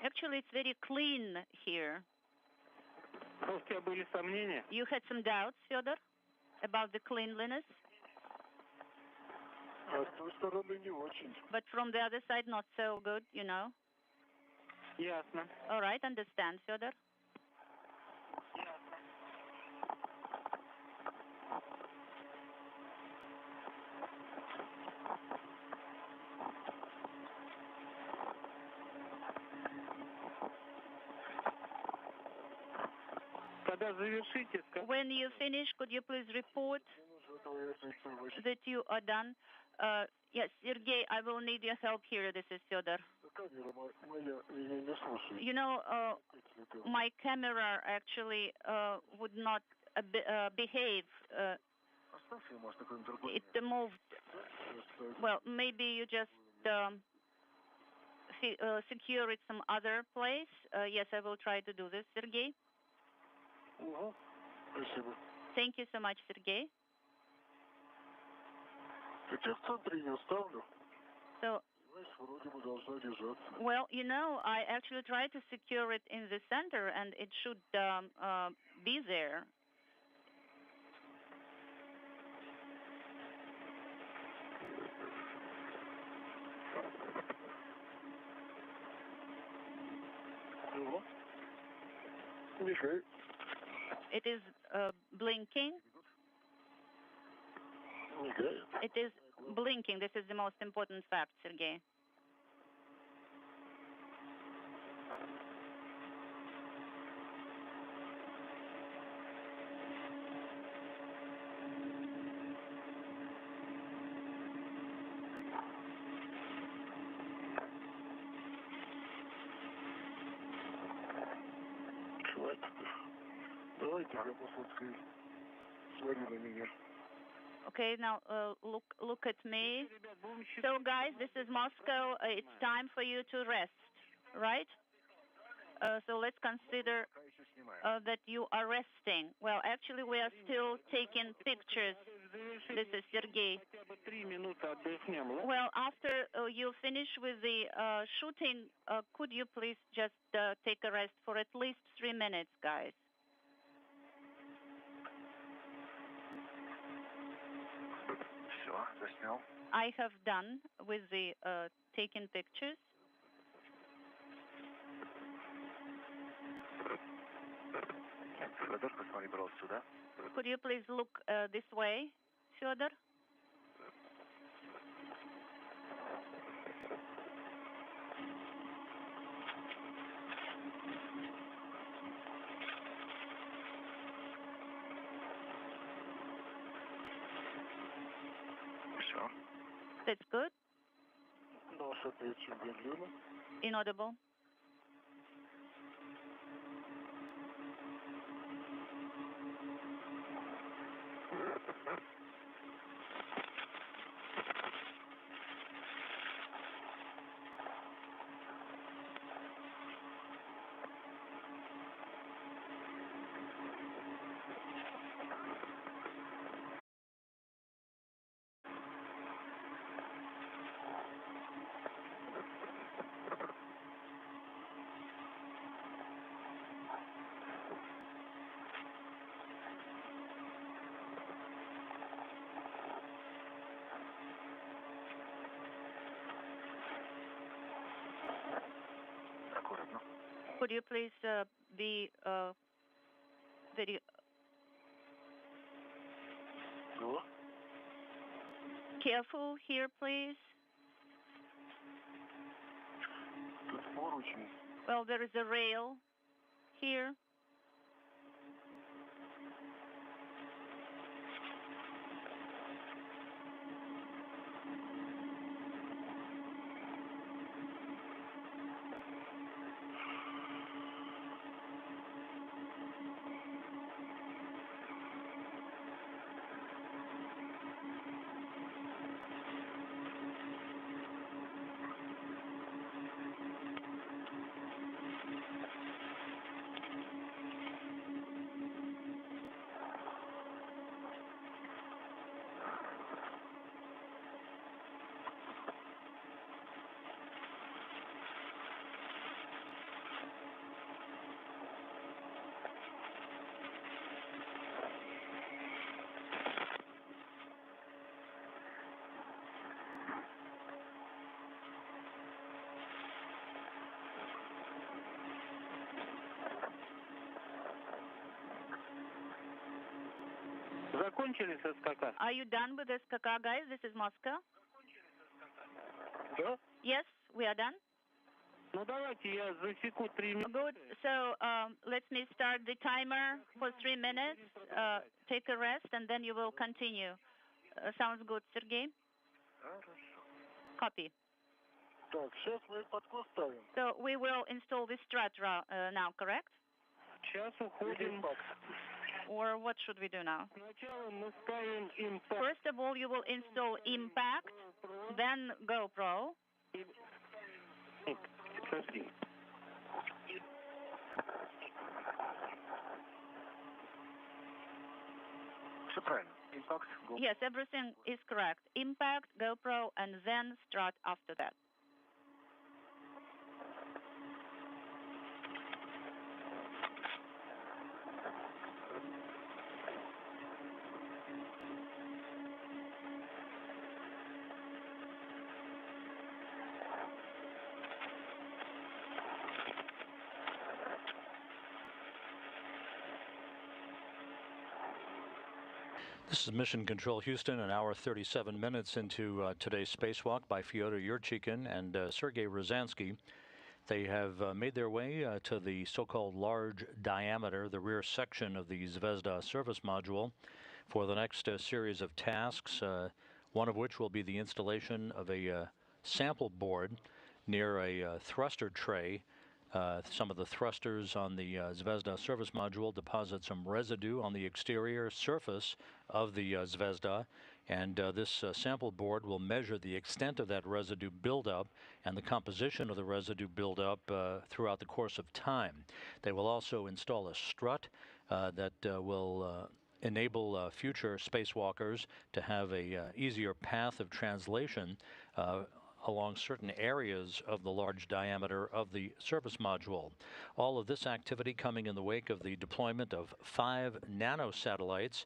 Actually, it's very clean here. У тебя были сомнения? You had some doubts, Фёдор, about the cleanliness? But from the other side, not so good, Ясно. All right, understand, Фёдор. Когда завершите, When you finish, could you please report that you are done? Yes, Sergey, I will need your help here. This is Fёdor. My camera actually would not behave. It moved. Well, maybe you just secure it some other place. Yes, I will try to do this, Sergey. Thank you so much, Sergey. So, well, I actually tried to secure it in the center, and it should be there. It is blinking. It is blinking. This is the most important fact, Sergey. Давайте, я посмотрю. Смотри на меня. Okay, now look at me. So, guys, this is Moscow. It's time for you to rest, right? So let's consider that you are resting. Well, actually, we are still taking pictures. This is Sergey. Well, after you finish with the shooting, could you please just take a rest for at least 3 minutes, guys? I have done with the taking pictures. Could you please look this way, Фёдор? That's good. Inaudible. Could you please be very careful here, please? Well, there is a rail here. Закончили со СКК? Are you done with the SKK, guys? This is Moscow. Да? Yes, we are done. Ну давайте я засеку 3 минуты. Good. So let me start the timer for 3 minutes. Take a rest, and then you will continue. Sounds good, Sergey? Copy. Так, сейчас мы подкос ставим. So we will install the strut now, correct? Сейчас уходим. Or what should we do now? Сначала мы ставим импакт. First of all, you will install Impact, then GoPro. Подожди. Все правильно. Impact, GoPro. Yes, everything is correct. Impact, GoPro, and then strut after that. This is Mission Control Houston, an hour 37 minutes into today's spacewalk by Fyodor Yurчихin and Sergei Rязанский. They have made their way to the so-called large diameter, the rear section of the Zvezda service module, for the next series of tasks, one of which will be the installation of a sample board near a thruster tray. Some of the thrusters on the Zvezda service module deposit some residue on the exterior surface of the Zvezda, and this sample board will measure the extent of that residue buildup and the composition of the residue buildup throughout the course of time. They will also install a strut that will enable future spacewalkers to have a easier path of translation along certain areas of the large diameter of the service module. All of this activity coming in the wake of the deployment of 5 nanosatellites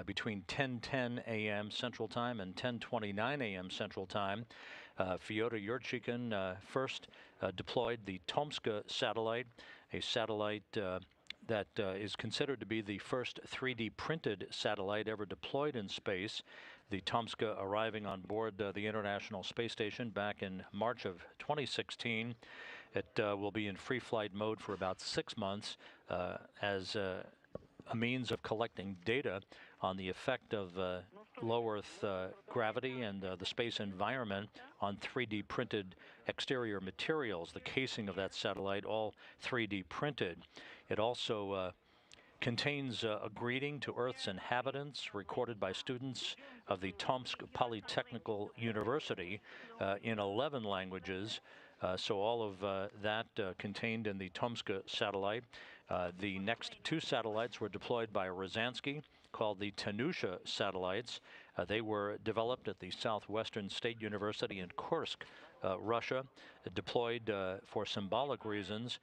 between 10:10 a.m. Central Time and 10:29 a.m. Central Time. Fёdor Yuryчихin first deployed the Tomska satellite, a satellite that is considered to be the first 3D printed satellite ever deployed in space. The Tomska arriving on board the International Space Station back in March of 2016. It will be in free flight mode for about 6 months as a means of collecting data on the effect of low Earth gravity and the space environment on 3D printed exterior materials. The casing of that satellite, all 3D printed. It also contains a greeting to Earth's inhabitants recorded by students of the Tomsk Polytechnical University in 11 languages. So all of that contained in the Tomska satellite. The next 2 satellites were deployed by Rязанский, called the Tanusha satellites. They were developed at the Southwestern State University in Kursk, Russia, deployed for symbolic reasons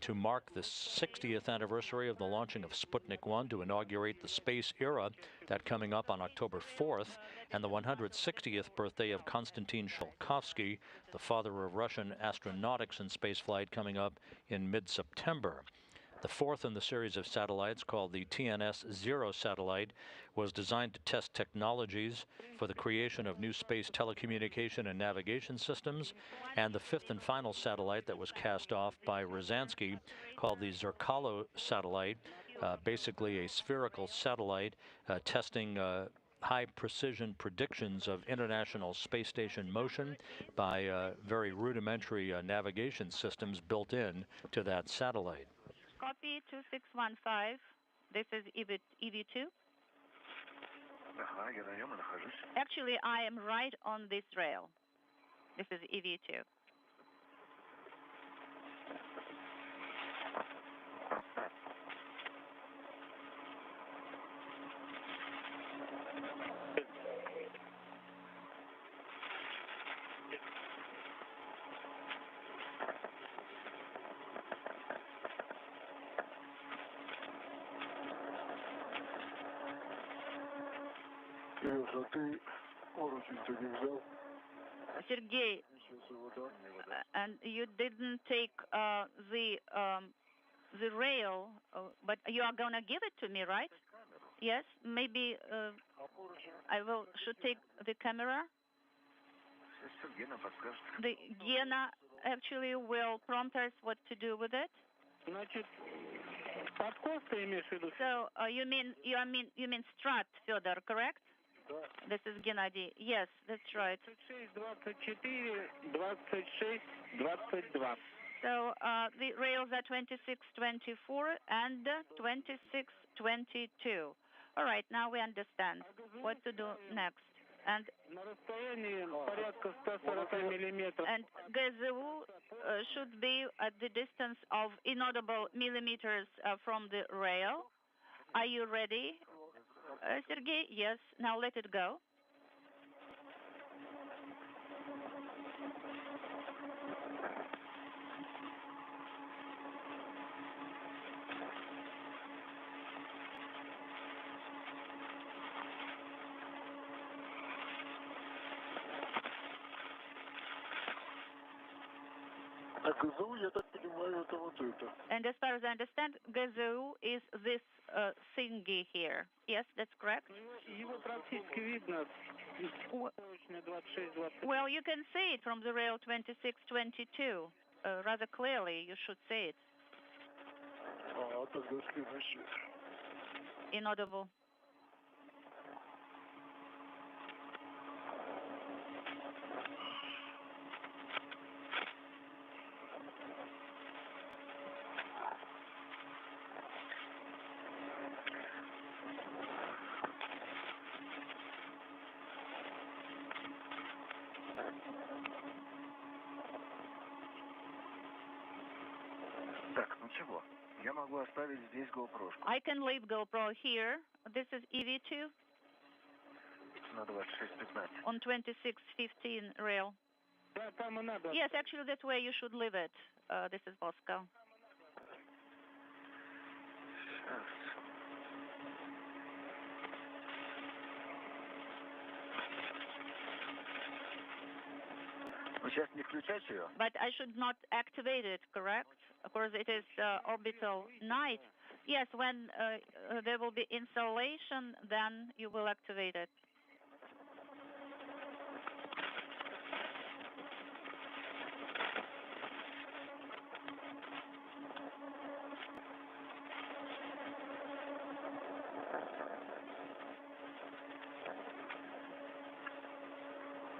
to mark the 60th anniversary of the launching of Sputnik 1 to inaugurate the space era, that coming up on October 4th, and the 160th birthday of Konstantin Tsiolkovsky, the father of Russian astronautics and spaceflight, coming up in mid-September. The 4th in the series of satellites, called the TNS-0 satellite, was designed to test technologies for the creation of new space telecommunication and navigation systems. And the 5th and final satellite that was cast off by Rязанский, called the Zerkalo satellite, basically a spherical satellite testing high-precision predictions of International Space Station motion by very rudimentary navigation systems built in to that satellite. Copy 2615. This is EV2. Actually, I am right on this rail. This is EV2. Sergey, and you didn't take the rail, but you are gonna give it to me, right? Yes, maybe I should take the camera. The Gena actually will prompt us what to do with it. So you mean strut, Fёdor, correct? This is Gennady. Yes, that's right. So the rails are 2624 and 2622. All right, now we understand what to do next. And GZU should be at the distance of inaudible millimeters from the rail. Are you ready, Sergey? Yes. Now let it go. And as far as I understand, GZU is this thingy here. Yes, that's correct. Well, you can see it from the rail 2622. rather clearly. You should say it. Тогда следующий. Inaudible. Так, ну чего? Я могу оставить здесь GoPro-шку. I can leave GoPro here. This is EV2 На 26:15. on 2615 rail. Да, там и надо. Yes, actually, that's where you should leave it. This is Moscow. Сейчас. Вы сейчас не включать ее? But I should not activate it, correct? Of course, it is orbital night. Yes, when there will be installation, then you will activate it.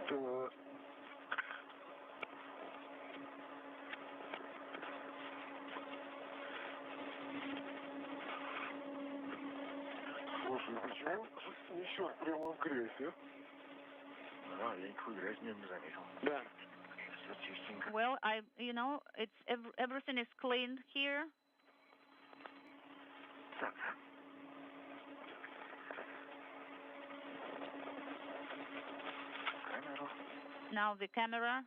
Так. Слушай, почему несет прямо в грязи? Да, я никакой грязи не заметил. Да. Все чистенько. Well, it's everything is cleaned here. Так. Камеру. Now the camera.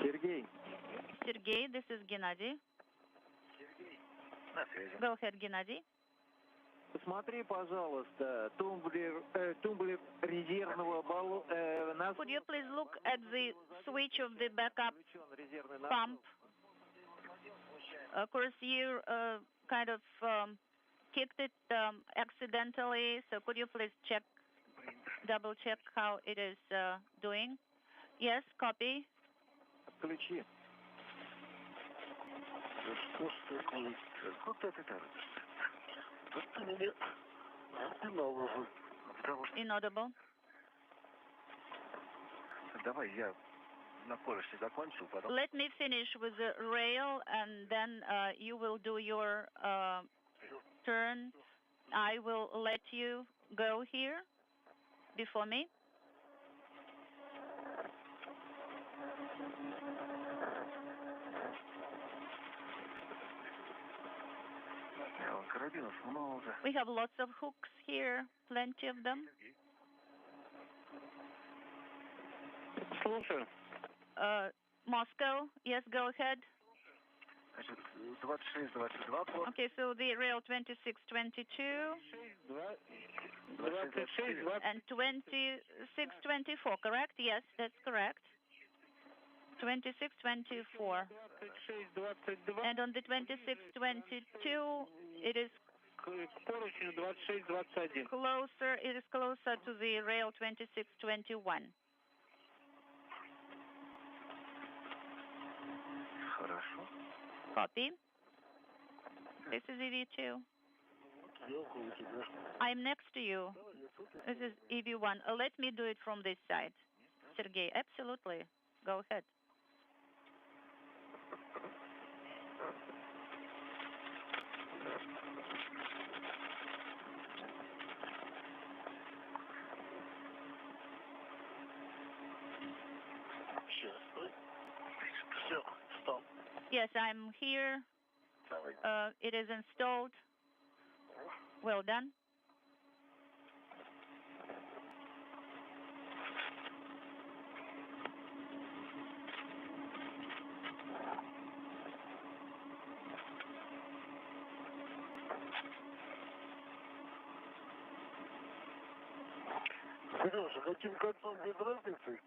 Сергей. Sergey, this is Gennady. На связи. Go ahead, Gennady. Посмотри, пожалуйста, тумблер резервного баллона. Could you please look at the switch of the backup pump? Of course, you kind of kicked it accidentally, so could you please double check how it is doing? Yes, copy. Включи. Что ж такое? Куда ты торопишься? Тут ты меня останавливай. Потому что... Inaudible. Давай я на полюсе закончу, потом... Let me finish with the rail, and then you will do your turn. I will let you go here before me. Карабинов много. We have lots of hooks here, plenty of them. Слушаю. Moscow, yes, go ahead. Значит, 26-22 порт. Okay, so the rail 2622 and 2624, correct? Yes, that's correct. 2624. And on the 2622, it is поручню 26-21. Closer, it is closer to the rail 2621. Хорошо. Copy. This is EV2. Я около тебя. I'm next to you. This is EV1. Let me do it from this side. Sergey, absolutely. Go ahead. Сейчас, стой. Все, стоп. Yes, I'm here. Давай. It is installed. Well done. Сережа, каким концом без разницы?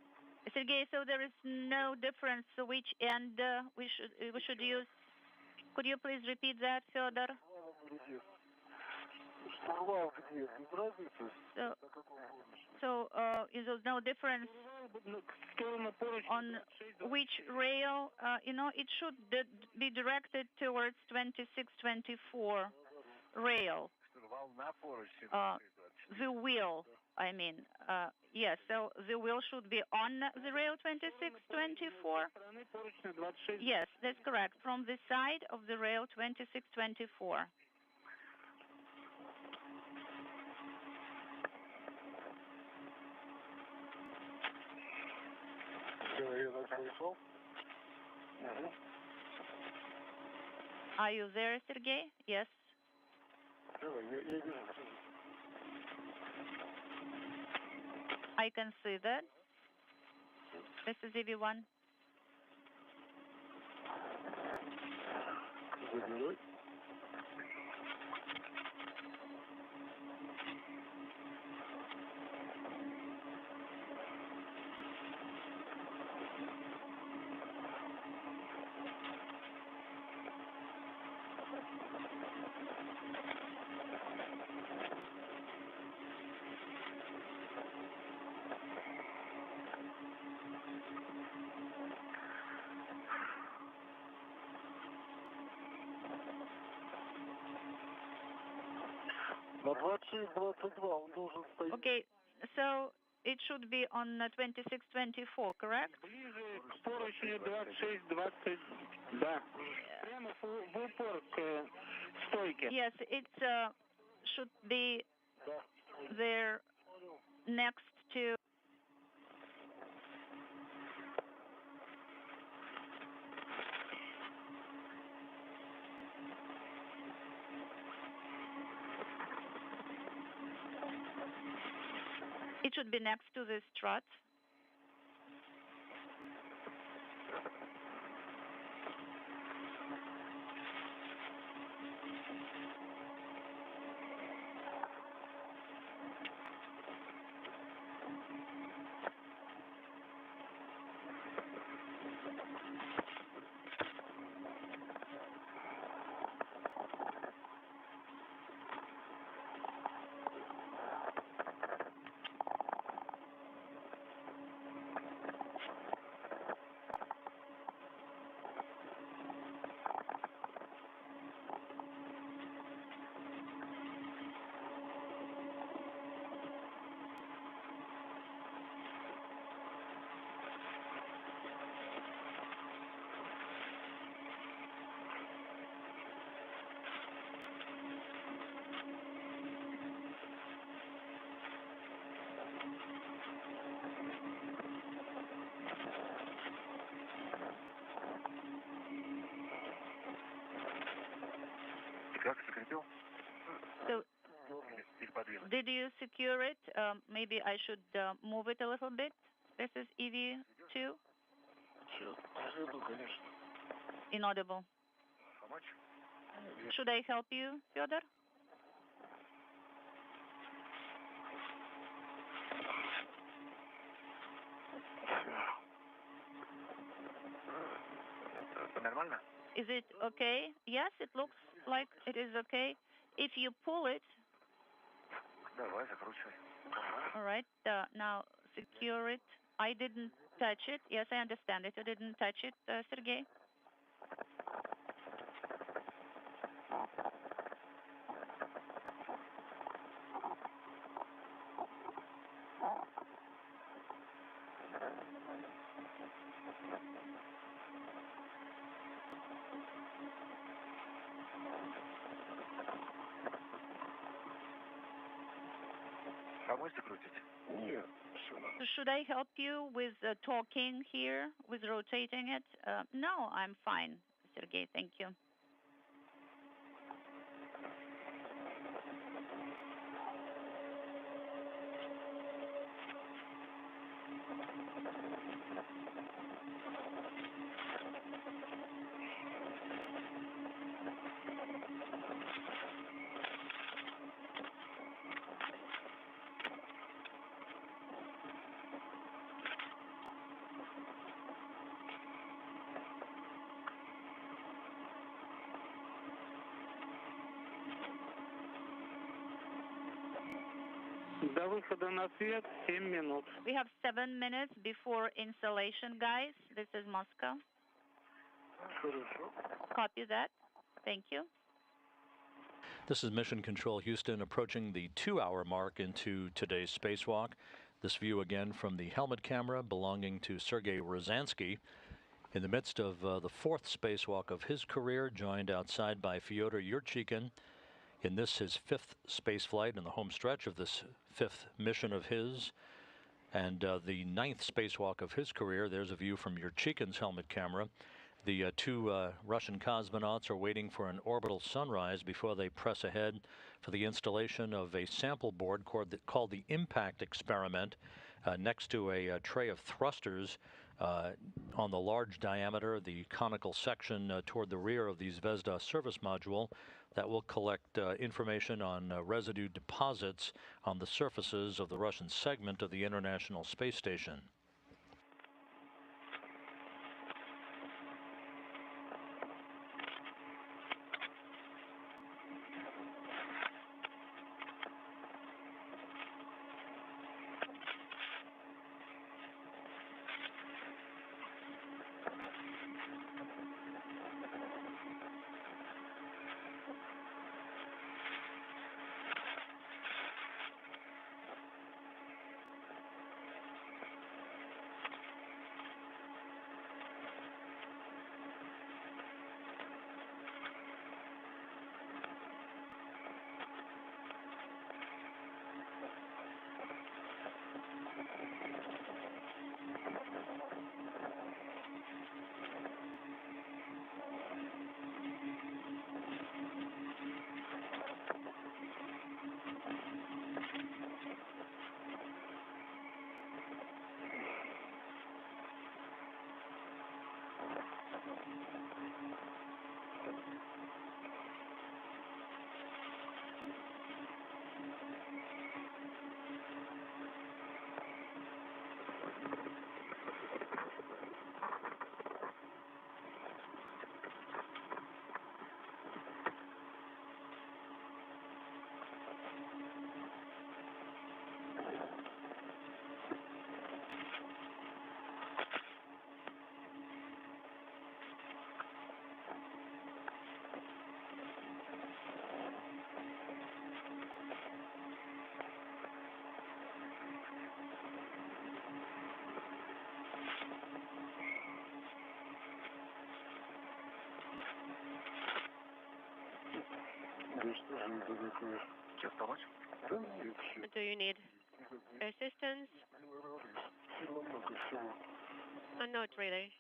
Sergey, so there is no difference which end we should use. Could you please repeat that, Fёdor? Штурвал где? Без разницы? So is there no difference on which rail? It should be directed towards 2624 rail. Штурвал на поручне. The wheel, I mean. Yes, so the wheel should be on the rail 2624. Yes, that's correct. From the side of the rail 2624. Are you there, Sergey? Yes. I can see that. This is EV1. Okay, so it should be on 2624, correct? Ближе к поручню 26-20. Да. Прямо в упор к стойке. Yes, it should be there next to. It should be next to the strut. So, did you secure it? Maybe I should move it a little bit. This is EV2. Inaudible. Should I help you, Fёdor? Is it okay? Yes, it looks like it is okay. If you pull it, Давай, закручивай. all right, now secure it. I didn't touch it. Yes, I understand it. You didn't touch it, Sergey. Поможете крутить? Нет, все. Should I help you with talking here, with rotating it? No, I'm fine, Sergey. Thank you. До выхода на свет 7 минут. We have 7 minutes before installation, guys. This is Moscow. Хорошо. Copy that. Thank you. This is Mission Control Houston approaching the 2-hour mark into today's spacewalk. This view again from the helmet camera belonging to Sergei Rязанский. In the midst of the 4th spacewalk of his career, joined outside by Fёdor Yuryчихin. In this, his 5th spaceflight in the home stretch of this 5th mission of his. And the 9th spacewalk of his career, there's a view from Yurchikhin's helmet camera. The 2 Russian cosmonauts are waiting for an orbital sunrise before they press ahead for the installation of a sample board called the Impact Experiment next to a tray of thrusters on the large diameter, the conical section toward the rear of the Zvezda service module that will collect information on residue deposits on the surfaces of the Russian segment of the International Space Station. Do you need assistance? Not really.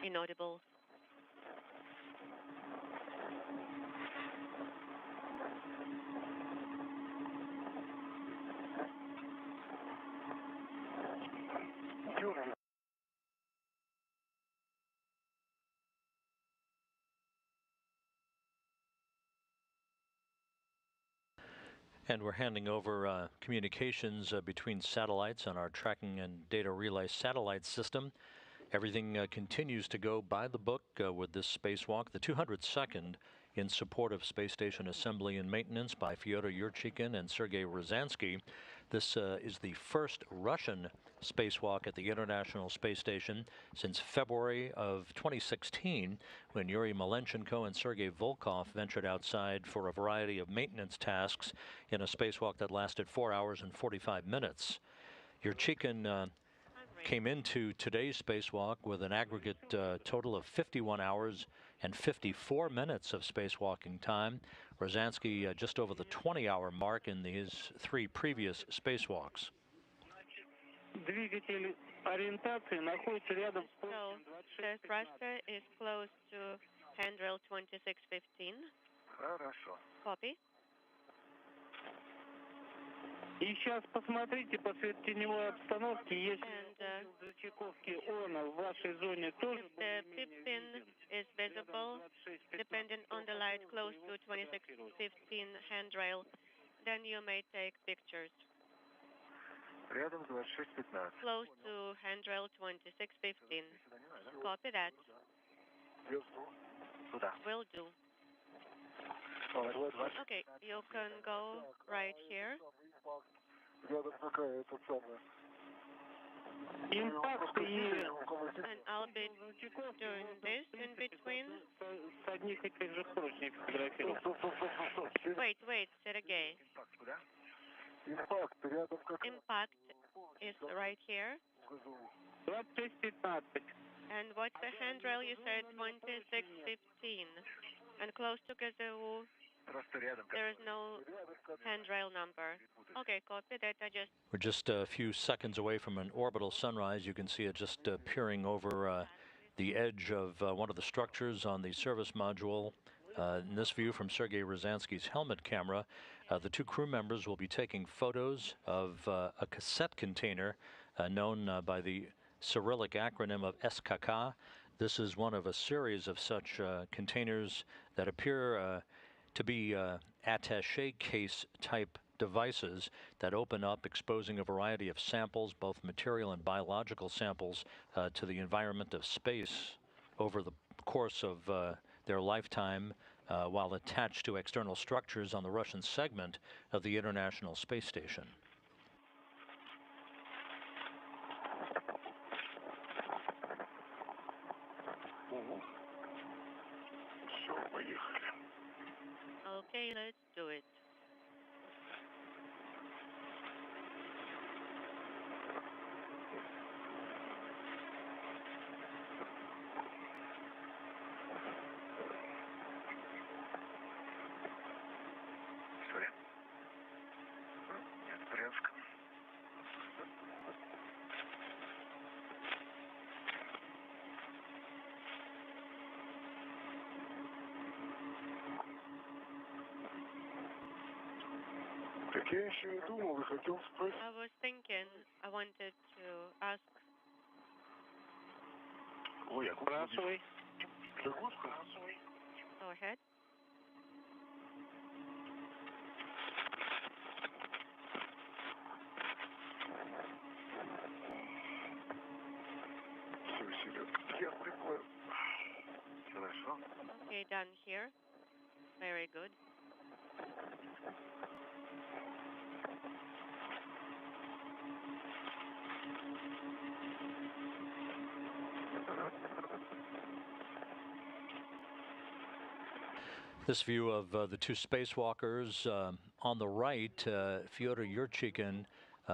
Inaudible. And we're handing over communications between satellites on our tracking and data relay satellite system. Everything continues to go by the book with this spacewalk, the 202nd in support of space station assembly and maintenance by Fёdor Yurychyn and Sergei Rязанский. This is the first Russian spacewalk at the International Space Station since February of 2016, when Yuri Malenchenko and Sergei Volkov ventured outside for a variety of maintenance tasks in a spacewalk that lasted 4 hours and 45 minutes. Yurychyn came into today's spacewalk with an aggregate total of 51 hours and 54 minutes of spacewalking time. Rязанский just over the 20-hour mark in his 3 previous spacewalks. Двигатель ориентации находится рядом с So, the thruster is close to handrail 2615. Хорошо. Copy. И сейчас посмотрите по светотеневой обстановке, если зачековки ОНА в вашей зоне тоже If the tip pin is visible, depending on the light close to 2615 handrail, then you may take pictures. Рядом с 2615. Close to handrail 2615. Copy that. Туда. Will do. Okay, you can go right here. Рядом какая это самая? импакт и And I'll be doing this in between. с одних и тех же поручней фотографировать. Wait, Sergei. Импакт рядом какая? Impact is right here. 2615. And what's the handrail? You said 2615. And close to KZU, Просто рядом. there is no handrail number. Okay, copy that. We're just a few seconds away from an orbital sunrise. You can see it just peering over the edge of one of the structures on the service module. In this view from Sergei Rязанskий's helmet camera, the 2 crew members will be taking photos of a cassette container known by the Cyrillic acronym of SKK. This is one of a series of such containers that appear to be attaché case type devices that open up, exposing a variety of samples, both material and biological samples, to the environment of space over the course of their lifetime, while attached to external structures on the Russian segment of the International Space Station. Okay, let's do it. Sorry. Нет, Брянск. Так я еще и думал и хотел спросить. I was thinking, I wanted to ask. Ой, я Спрашивай. Лягушка? Go ahead. Все, Серега, я прикольно. Хорошо. Okay, done here. Very good. This view of the 2 spacewalkers on the right, Fёdor Юрчихин,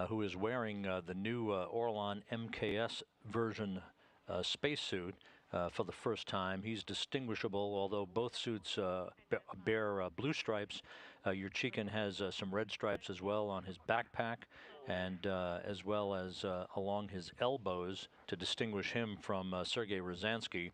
who is wearing the new Orlan MKS version spacesuit for the first time. He's distinguishable, although both suits bear blue stripes. Yurychyn has some red stripes as well on his backpack, and as well as along his elbows to distinguish him from Sergei Rязанский.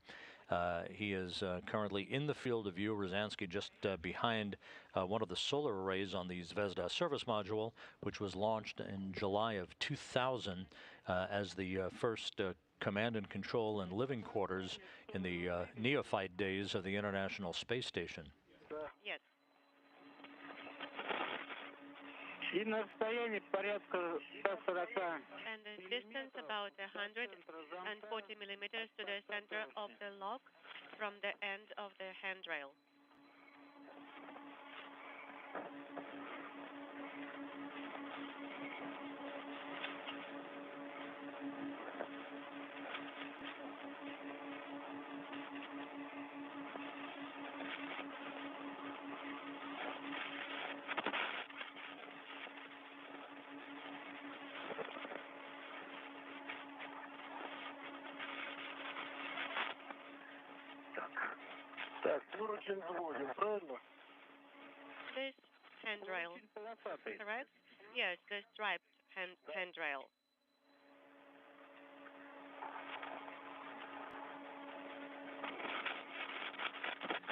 He is currently in the field of view, Rязанский just behind one of the solar arrays on the Zvezda service module, which was launched in July of 2000 as the first command and control and living quarters in the neophyte days of the International Space Station. Yes. И на расстоянии порядка 140. And the distance about 140 millimeters to the center of the lock from the end of the handrail. Так, руки взводим, правильно? This handrail, correct? Yes, the striped handrail.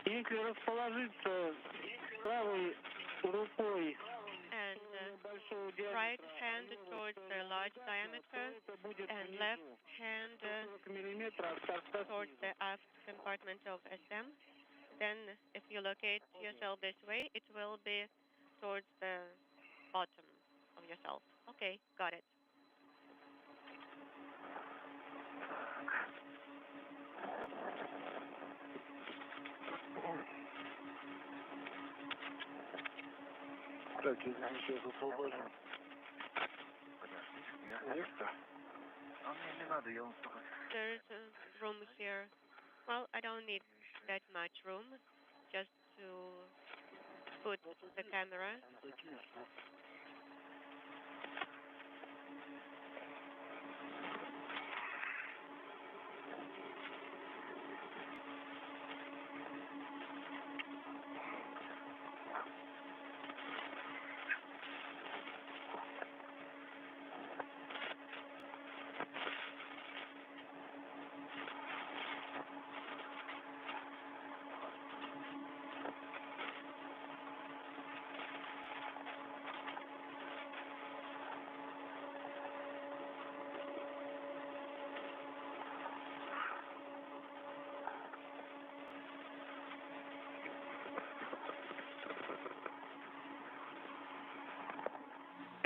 Если расположиться правой рукой And right hand towards the large diameter and left hand towards the aft compartment of SM. Then if you locate yourself this way, it will be towards the bottom of yourself. Okay, got it. Так, я сейчас освободим. Место? There's a room here. Well, I don't need that much room, just to put the camera.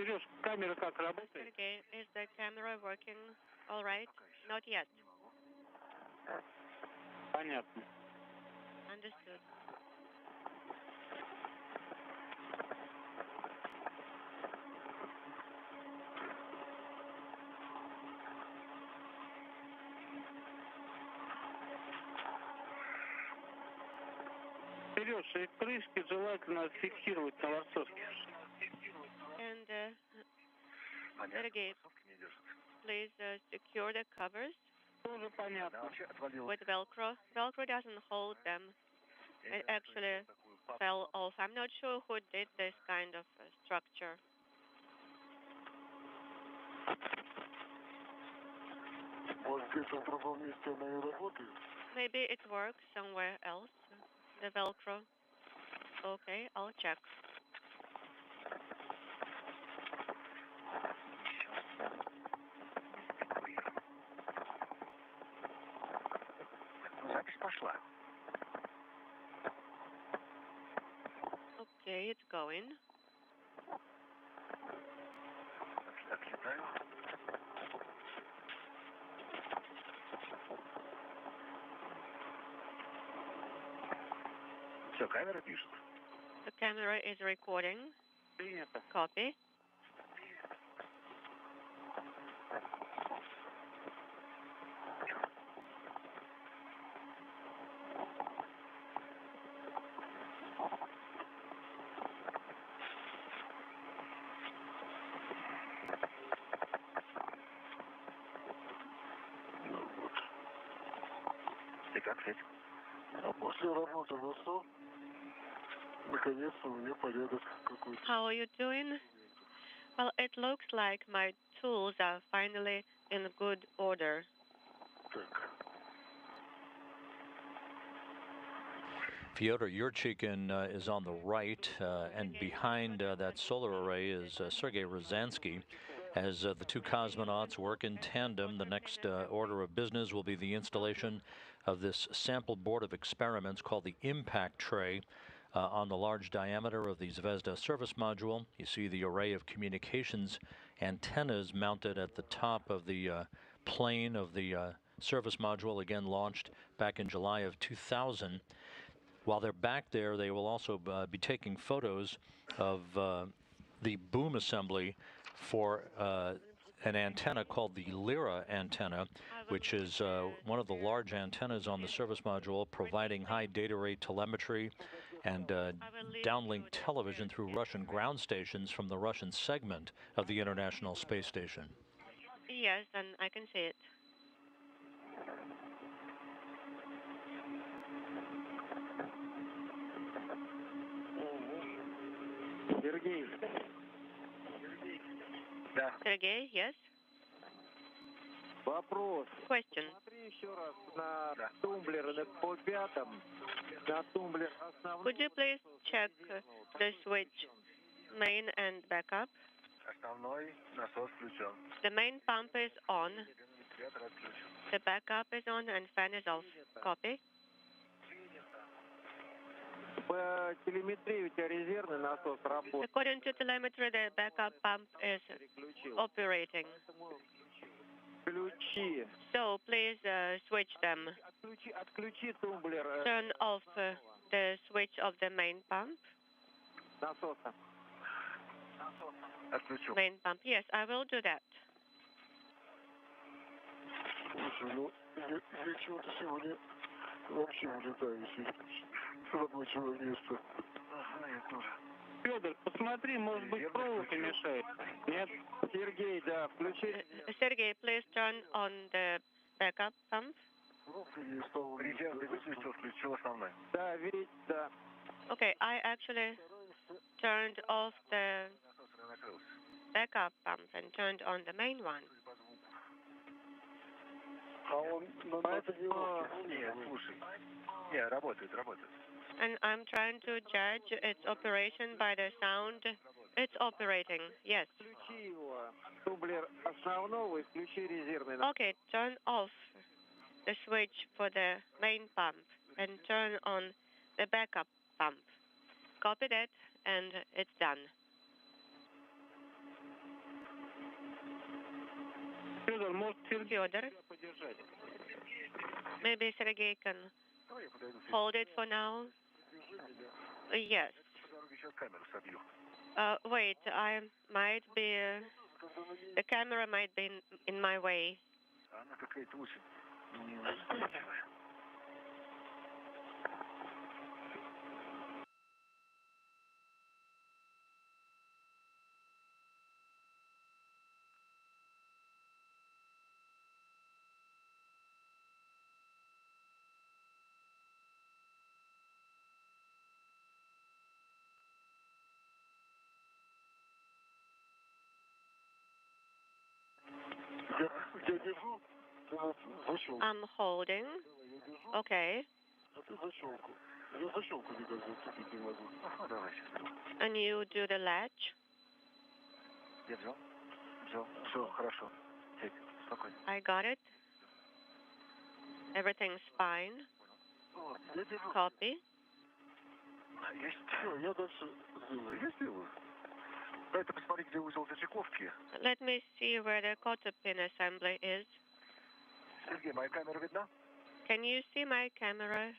Сереж, камера как работает? Okay, is the camera working all right? Not yet. Понятно. Understood. Сереж, и крышки желательно фиксировать на лососке. And Sergey, please secure the covers Тоже понятно. with Velcro. Velcro doesn't hold them. It actually fell off. I'm not sure who did this kind of structure. Вот где-то в другом месте она и работает. Maybe it works somewhere else, the Velcro. Okay, I'll check. Запись пошла. Okay, it's going. Отлетаю. Все, камера пишет. The camera is recording. Принято. Copy. Ты как с этим? А после работы носу, наконец-то у меня порядок какой-то. How are you doing? Well, it looks like my tools are finally in good order. Так. Fёdor Yurschikin is on the right, and behind that solar array is Sergei Rязанский. As the two cosmonauts work in tandem, the next order of business will be the installation of this sample board of experiments called the impact tray On the large diameter of the Zvezda service module, you see the array of communications antennas mounted at the top of the plane of the service module, again launched back in July of 2000. While they're back there, they will also be taking photos of the boom assembly for an antenna called the Lyra antenna, which is one of the large antennas on the service module, providing high data rate telemetry and downlink television through Russian ground stations from the Russian segment of the International Space Station. Yes, and I can see it. Сергей. Да. Sergey, yes? Вопрос. Question. Смотри еще раз на тумблер по пятом, на тумблер основной. Could you please check the switch main and backup? Основной насос включен. The main pump is on, Вентилятор отключен. the backup is on, and fan is off. Copy. По телеметрии у тебя резервный насос работает. According to telemetry, the backup pump is operating. Включи. So please switch them. Отключи тумблер Turn off the switch of the main pump. насоса. Отключу. Main pump. Yes, I will do that. Слушай, ну, я чего-то сегодня вообще улетаю с рабочего места. Ага, я тоже. Фёдор, посмотри, может быть, проволока мешает. Нет? Сергей, да, включи. Sergey, please turn on the backup pump. Резервный выключил, включил основной. Да, видите, да. Okay, I actually turned off the backup pump and turned on the main one. А он на тренировке. Нет, слушай. Не, работает. And I'm trying to judge its operation by the sound. It's operating, yes. Включи его, тумблер основного, и включи резервный насос. Okay, turn off the switch for the main pump and turn on the backup pump. Copy that, and it's done. Фёдор, может, Сергей Фёдор, подержать? maybe Sergey can hold it for now. Yes. Сейчас камеру собью. Wait, I might be. The camera might be in my way. Она какая-то очень неустойчивая. Я держу, ты вот защелку. I'm holding. Okay. А ты защелку. Я защелку никак зацепить не могу. Ага, давай сейчас. And you do the latch. Я взял. Все, хорошо. Сядь, спокойно. I got it. Everything's fine. Вот, я держу. Copy. Есть. Все, я дальше сделаю. Я сделаю. Дай-то посмотри, где узел зачековки. Let me see where the cotter pin assembly is. Сергей, моя камера видна? Can you see my camera,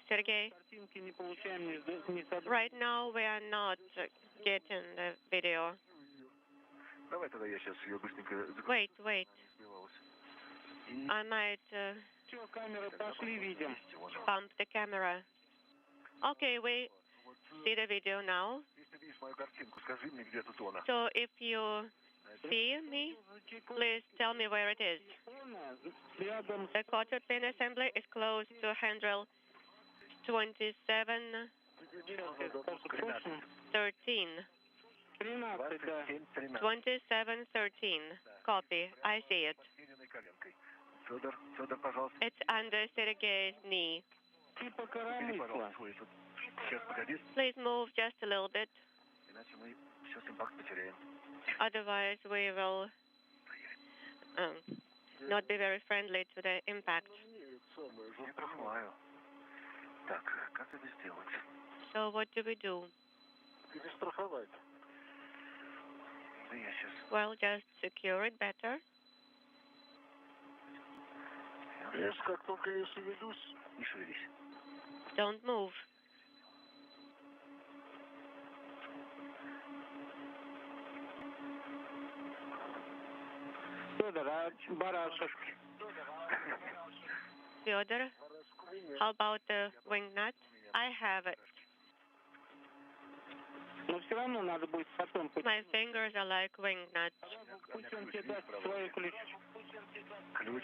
Sergey? Картинки не получаем ни с одной. Right now we are not getting the video. Давай тогда я сейчас ее быстренько Wait. сбивалась. I might Все, камеры пошли, видим. bump the camera. Okay, we see the video now. Если видишь мою картинку, скажи мне, где тут она. So if you see me, please tell me where it is. Рядом The cotter pin assembly is close to handrail 2713. 13, да. 27-13. 2713. Copy. I see it. Подведенной коленкой. Фёдор, пожалуйста. It's under Sergey's knee. Типа Бери, коромысла. пожалуйста, свой тут. Сейчас, погоди, Please move just a little bit. иначе мы сейчас импакт потеряем. Otherwise, we will not be very friendly to the impact. Не понимаю. Так, как это сделать? So what do we do? Перестраховать. Well, just secure it better. Видишь, как только я шевелюсь, не шевелись. Don't move. Фёдор, а барашек? Fyodor, how about the wing nut? I have it. Но все равно надо будет потом... My fingers are like wing nuts. Пусть он тебе даст свой ключ.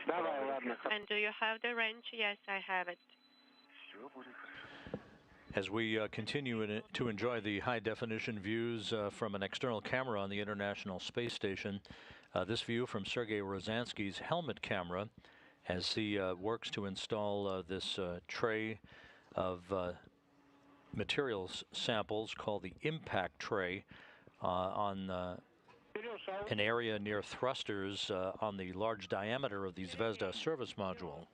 Давай, ладно. And do you have the wrench? Yes, I have it. As we continue to enjoy the high-definition views from an external camera on the International Space Station, this view from Sergei Ryazansky's helmet camera as he works to install this tray of materials samples called the impact tray on an area near thrusters on the large diameter of the Zvezda service module.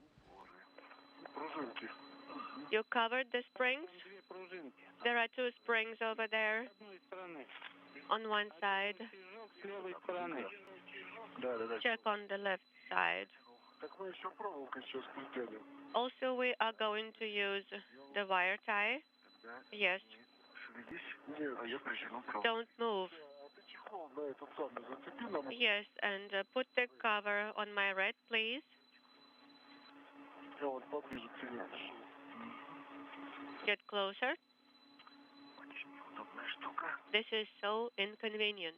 You covered the springs? There are two springs over there on one side. Check on the left side. Also, we are going to use the wire tie. Yes. Don't move. Yes, and put the cover on my red, please. Get closer. This is so inconvenient.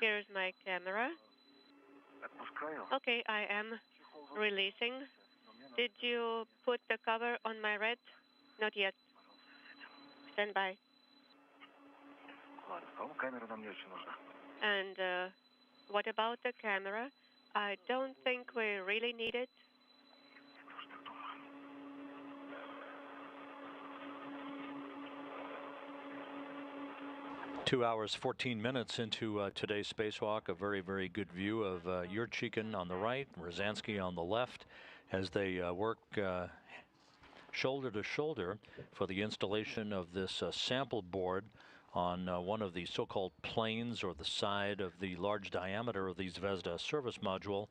Here's my camera. Okay, I am releasing. Did you put the cover on my red? Not yet. Stand by. And what about the camera? I don't think we really need it. 2 hours, 14 minutes into today's spacewalk, a very, very good view of Yurчихin on the right, Ryazansky on the left, as they work shoulder to shoulder for the installation of this sample board on one of the so-called planes or the side of the large diameter of the Zvezda service module.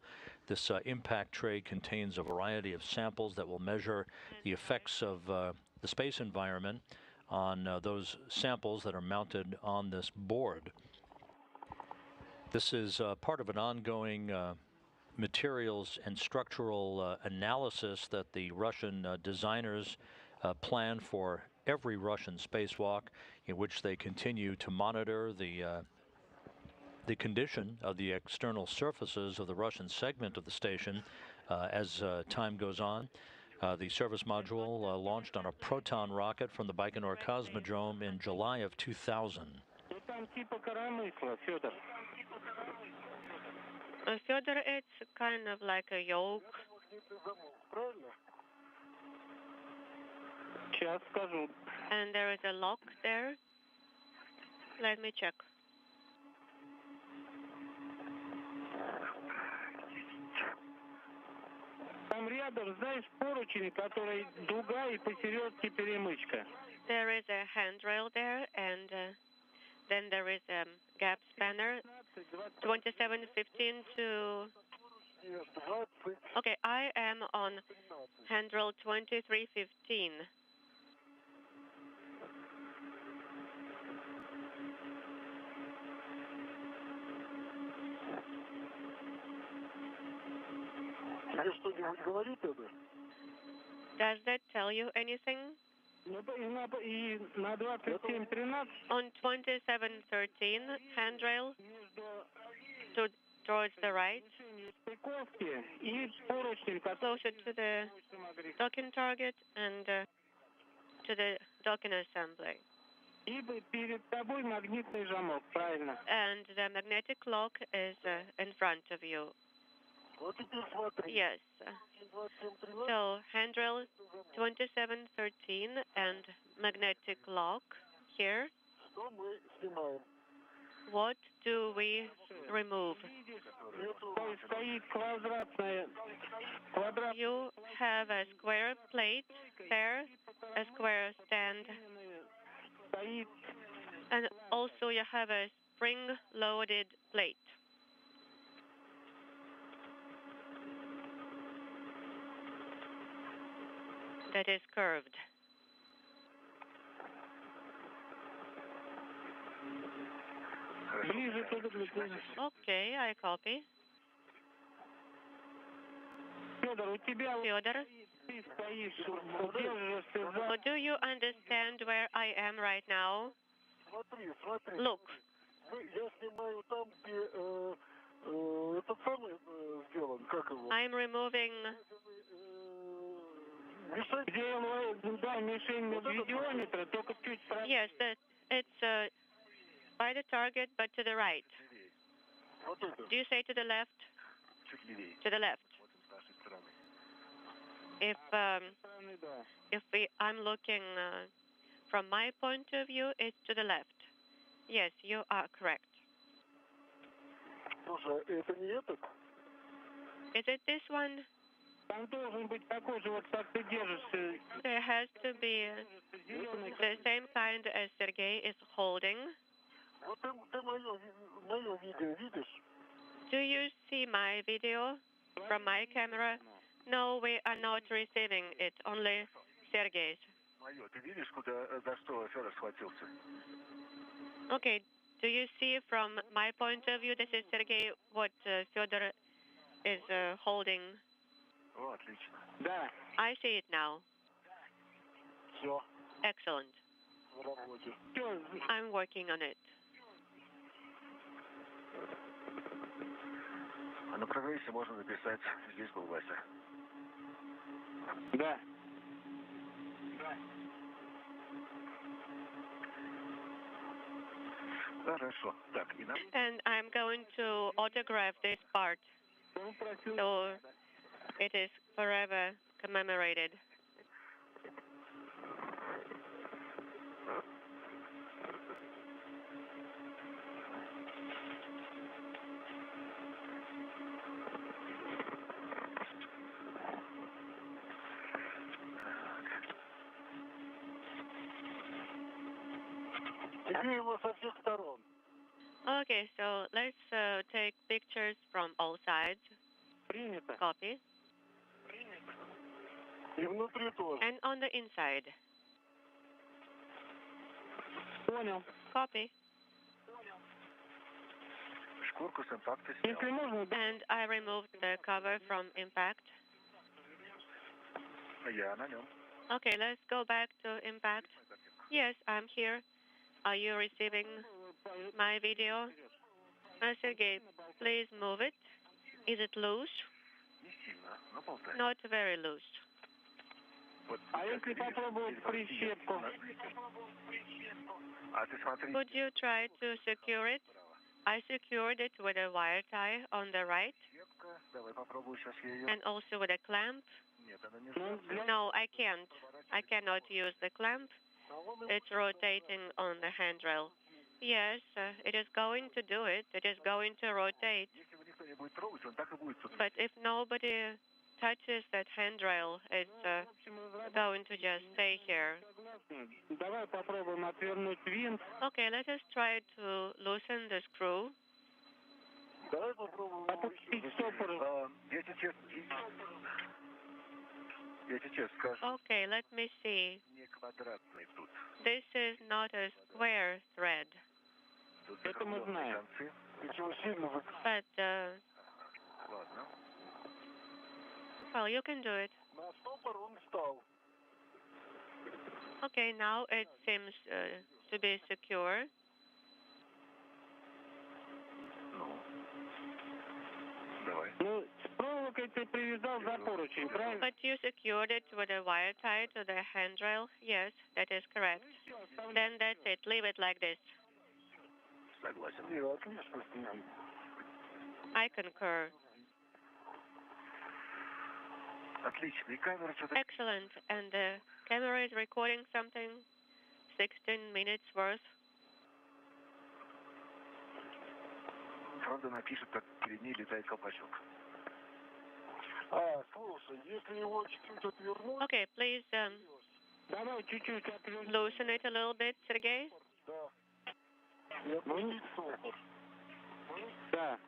This impact tray contains a variety of samples that will measure the effects of the space environment on those samples that are mounted on this board. This is part of an ongoing materials and structural analysis that the Russian designers plan for every Russian spacewalk, in which they continue to monitor the condition of the external surfaces of the Russian segment of the station as time goes on. The service module launched on a Proton rocket from the Baikonur Cosmodrome in July of 2000. Fyodor, it's kind of like a yoke. And there is a lock there. Let me check. Там рядом, знаешь, поручень, который дуга и посередке перемычка. There is a handrail there, and then there is a gap spanner, 2715 to... Okay, I am on handrail 2315. Does that tell you anything? On 2713, handrail towards the right, closer to the docking target and to the docking assembly. And the magnetic lock is in front of you. Yes. So handrail 2713 and magnetic lock here. What do we remove. You have a square plate there, a square stand, and also you have a spring-loaded plate. That is curved. Okay, I copy. Фёдор, do you understand where I am right now? Look. I'm removing. Yes, it's by the target, but to the right. Do you say to the left? To the left. I'm looking from my point of view, it's to the left. Yes, you are correct. Is it this one? There has to be the same kind as Sergei is holding. Do you see my video from my camera? No, we are not receiving it, only Sergei's. Okay, do you see from my point of view, this is Sergei, what Fёdor is holding? I see it now. Excellent. I'm working on it. На прогрессе можно написать «Здесь был Вася». Да. Хорошо. Так, и нам... And I'm going to autograph this part, so it is forever commemorated. Okay, so let's take pictures from all sides. Copy. And on the inside. Copy. And I removed the cover from impact. Okay, let's go back to impact. Yes, I'm here. Are you receiving my video? Sergey, please move it. Is it loose? Not very loose. Could you try to secure it? I secured it with a wire tie on the right and also with a clamp. No, I can't. I cannot use the clamp. It's rotating on the handrail. Yes, it is going to do it. It is going to rotate. But if nobody touches that handrail, it's going to just stay here. Okay, let us try to loosen the screw. Okay, let me see. This is not a square thread. But, well, you can do it. Okay, now it seems to be secure. But you secured it with a wire tie to the handrail? Yes, that is correct. Then that's it. Leave it like this. I concur. Excellent. And the camera is recording something? 16 minutes worth? Правда, напишет, как перед ней летает колпачок. Слушай, если его чуть-чуть отвернуть... Okay, please Давай чуть-чуть отвернем. loosen it a little bit, Sergey. Да. И отпустить стопор. Да.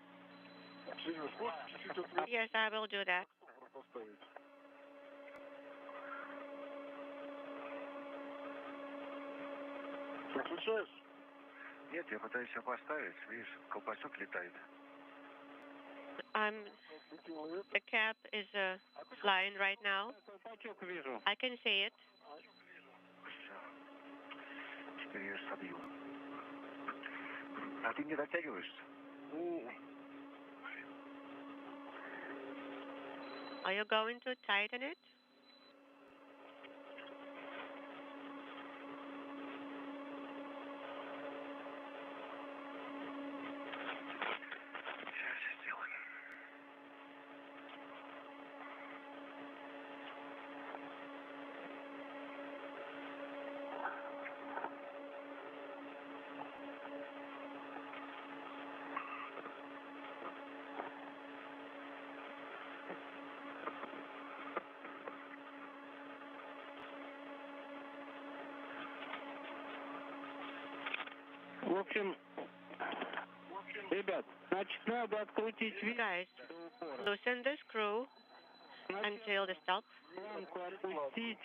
Сереж, можешь чуть-чуть отвернуть? Yes, I will do that. Стопор поставить. Выключаешь? Нет, я пытаюсь все поставить. Видишь, колпачок летает. The cap is flying right now. Колпачок вижу. I can see it. Все. Теперь я собью. А ты не дотягиваешься? Are you going to tighten it? Сейчас сделаем. В общем, ребят, значит, надо открутить Guys, loosen the screw until the stop. планку, отпустить,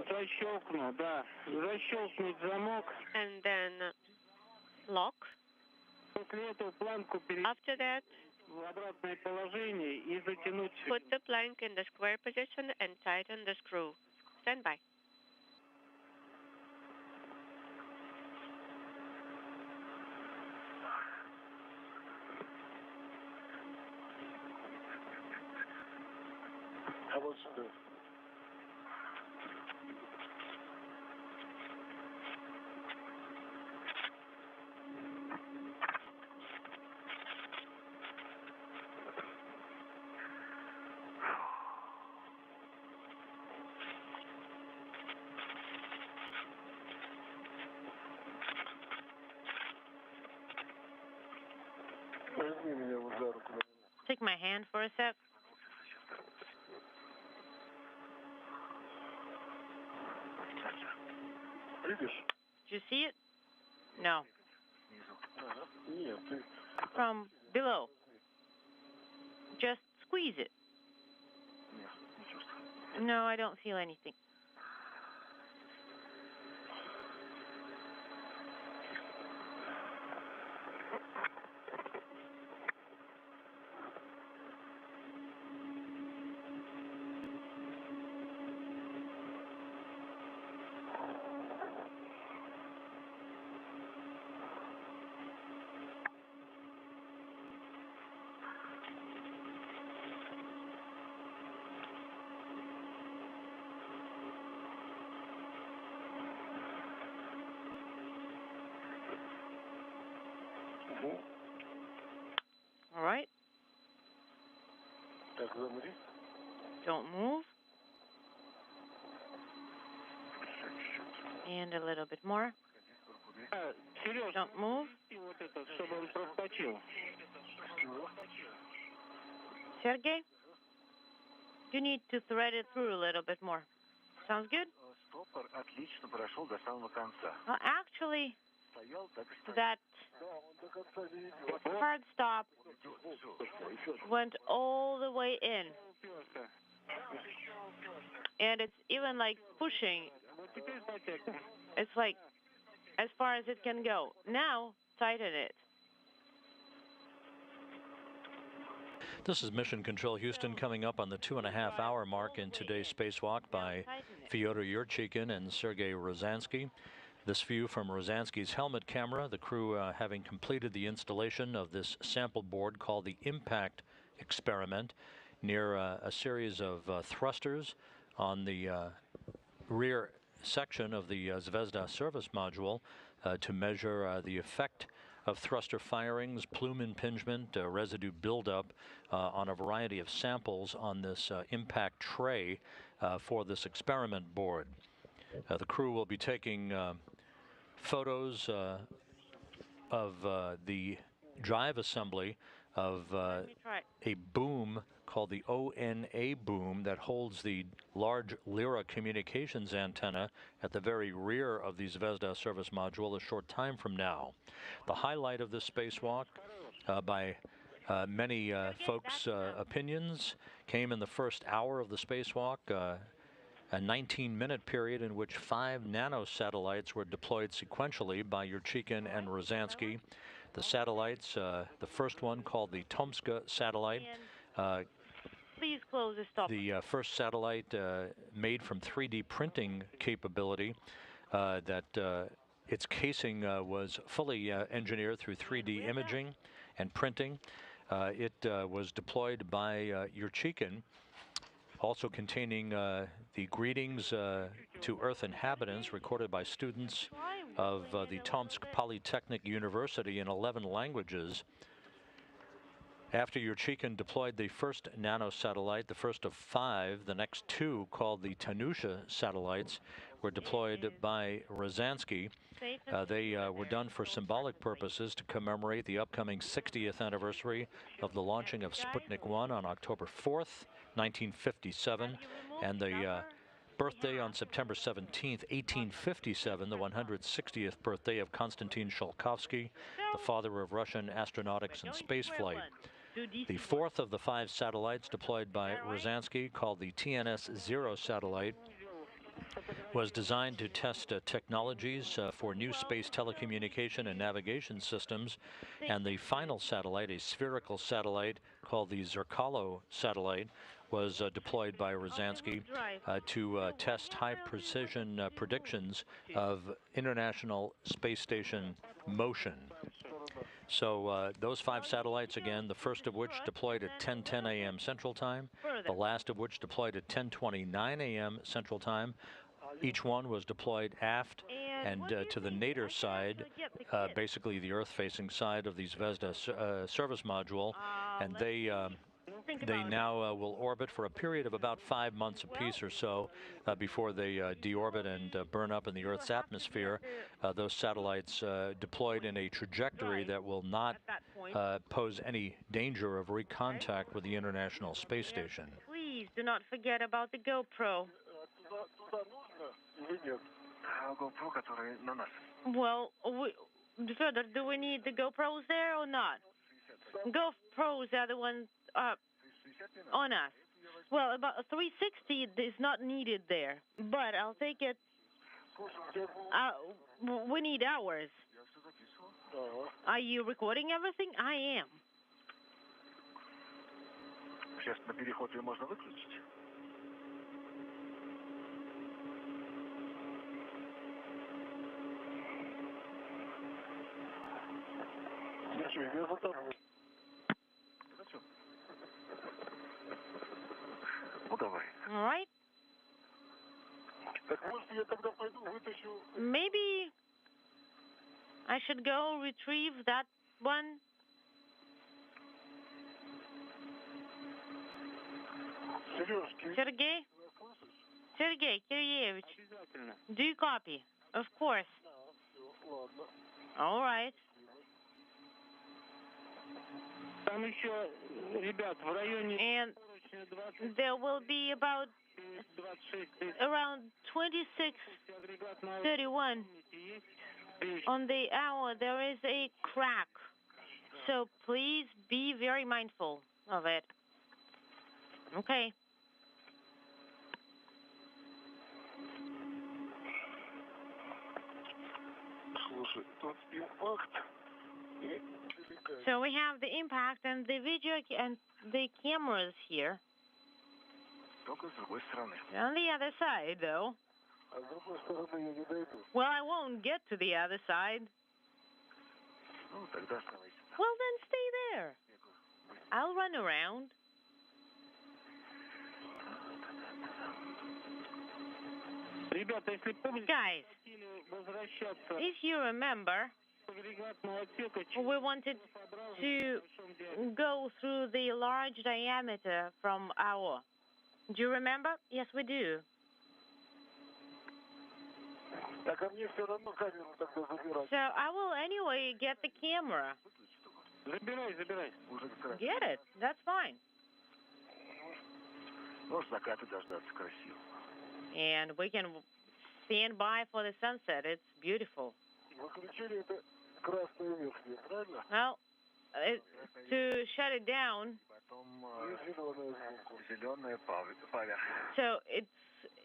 защелкну, да, защелкнуть замок. And then lock. После этого планку After that, в обратное положение и затянуть. put the plank in the square position and tighten the screw. Stand by. А вот сюда. Возьми меня вот за руку. Take my hand for a sec. Видишь? Did you see it? No. Нет, ты... From below. Just squeeze it. No, I don't feel anything. All right. Так, замри. Don't move. And a little bit more. Сереж, Don't move. вот это, чтобы он проскочил. Sergey, you need to thread it through a little bit more. Sounds good? Стопор отлично прошел до самого конца. Well, actually, Стоял, так и стоял. that Да, он до конца не идет. hard stop went all the way in. And it's even like pushing. Вот теперь затягивай. It's like as far as it can go. Now, tighten it. This is Mission Control Houston, coming up on the 2.5-hour mark in today's spacewalk by Fёdor Yuryчихin and Sergei Rязанский. This view from Rязанskий's helmet camera, the crew having completed the installation of this sample board called the Impact Experiment near a series of thrusters on the rear section of the Zvezda service module to measure the effect of thruster firings, plume impingement, residue buildup on a variety of samples on this impact tray for this experiment board. The crew will be taking photos of the drive assembly of a boom called the ONA boom that holds the large Lyra communications antenna at the very rear of the Zvezda service module a short time from now. The highlight of this spacewalk, by many folks' opinions, came in the first hour of the spacewalk, a 19-minute period in which 5 nanosatellites were deployed sequentially by Yurчихin and Rязанский. The satellites, the first one called the Tomska satellite. Please close the stop. The first satellite made from 3D printing capability that its casing was fully engineered through 3D imaging and printing. It was deployed by Yurчихin, also containing the greetings to Earth inhabitants recorded by students of the Tomsk Polytechnic University in 11 languages. After Yurчихin deployed the first nanosatellite, the first of 5, the next 2, called the Tanusha satellites, were deployed by Rязанский. They were done for symbolic purposes to commemorate the upcoming 60th anniversary of the launching of Sputnik 1 on October 4th, 1957, and the birthday on September 17th, 1857, the 160th birthday of Konstantin Tsiolkovsky, the father of Russian astronautics and spaceflight. The fourth of the 5 satellites deployed by Rязанский, called the TNS-0 satellite, was designed to test technologies for new space telecommunication and navigation systems. And the final satellite, a spherical satellite called the Zerkalo satellite, was deployed by Rязанский to test high-precision predictions of International Space Station motion. So those 5 satellites, again, the first of which deployed at 10:10 a.m. Central Time, the last of which deployed at 10:29 a.m. Central Time. Each one was deployed aft and to the nadir side, basically the Earth-facing side of the Zvezda service module, and they now will orbit for a period of about 5 months apiece or so before they deorbit and burn up in the Earth's atmosphere. Those satellites deployed in a trajectory that will not pose any danger of recontact with the International Space Station. Please do not forget about the GoPro. Well, Fёdor, do we need the GoPros there or not? GoPros are the ones on us. Well, about a 360 is not needed there, but I'll take it. We need ours. Are you recording everything? I am. Сейчас на переход ее можно выключить. Ну давай. All right. Так может я тогда пойду вытащу. Maybe I should go retrieve that one. Sergey Kiryevich, do you copy? Of course. All right. And there will be about around 26:31 on the hour. There is a crack, so please be very mindful of it. Okay. So we have the impact and the video and the cameras here. On the other side, though. Well, I won't get to the other side. Well, then stay there. I'll run around. Guys, if you remember, we wanted to go through the large diameter from our. Do you remember? Yes, we do. So I will anyway get the camera. Забирай. Уже как раз. Get it. That's fine. Может, закаты дождаться красиво. And we can stand by for the sunset. It's beautiful. Выключили это красное верхнее, правильно? Well, to shut it down. Потом зеленое поверх. So it's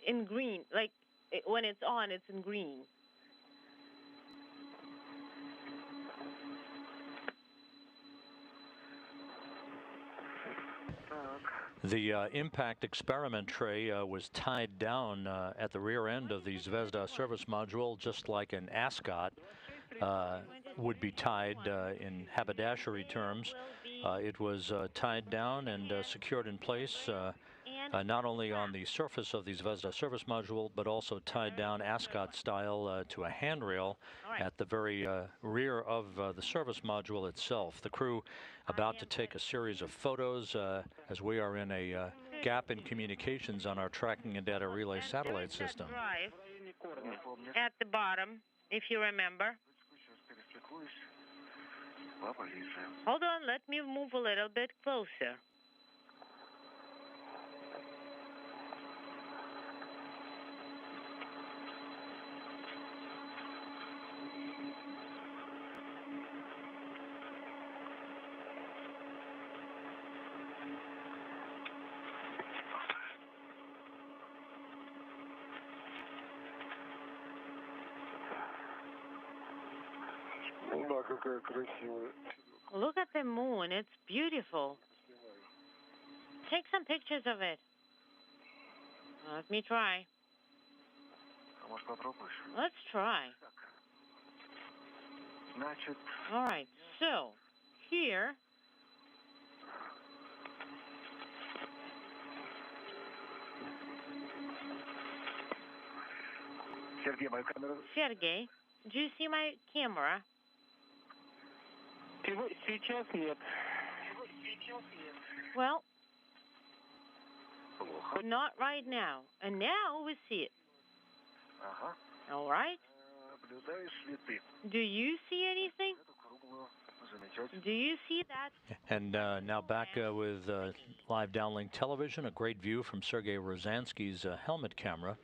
in green. Like when it's on, it's in green. The impact experiment tray was tied down at the rear end of the Zvezda service module, just like an ascot would be tied in haberdashery terms. It was tied down and secured in place not only on the surface of the Zvezda service module, but also tied down ascot style to a handrail at the very rear of the service module itself. The crew about to take a series of photos as we are in a gap in communications on our tracking and data relay satellite system. At the bottom, if you remember. Hold on, let me move a little bit closer. Луна какая красивая. Look at the moon. It's beautiful. Take some pictures of it. Let me try. А может попробуешь? Let's try. Значит. All right. So here. Сергей, мою камеру. Sergey, do you see my camera? Сейчас нет. Well, not right now. And now we see it. Ага. All right. Наблюдаешь ли ты? Do you see anything? Do you see that? And now back with live downlink television, a great view from Sergei Ryazansky's helmet camera.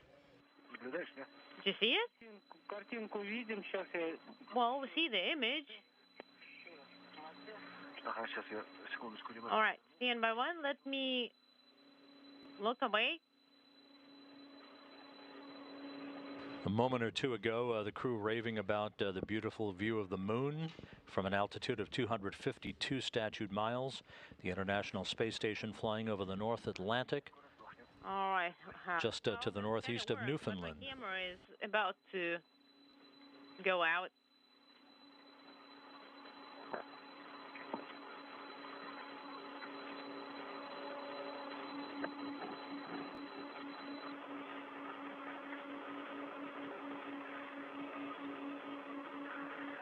Наблюдаешь, нет? Do you see it? Картинку видим, сейчас я... Well, we see the image. Ага, сейчас я секундочку немного. All right, stand by one. Let me look away. A moment or two ago, the crew raving about the beautiful view of the moon from an altitude of 252 statute miles. The International Space Station flying over the North Atlantic. All right. Just to the northeast of Newfoundland. My camera is about to go out.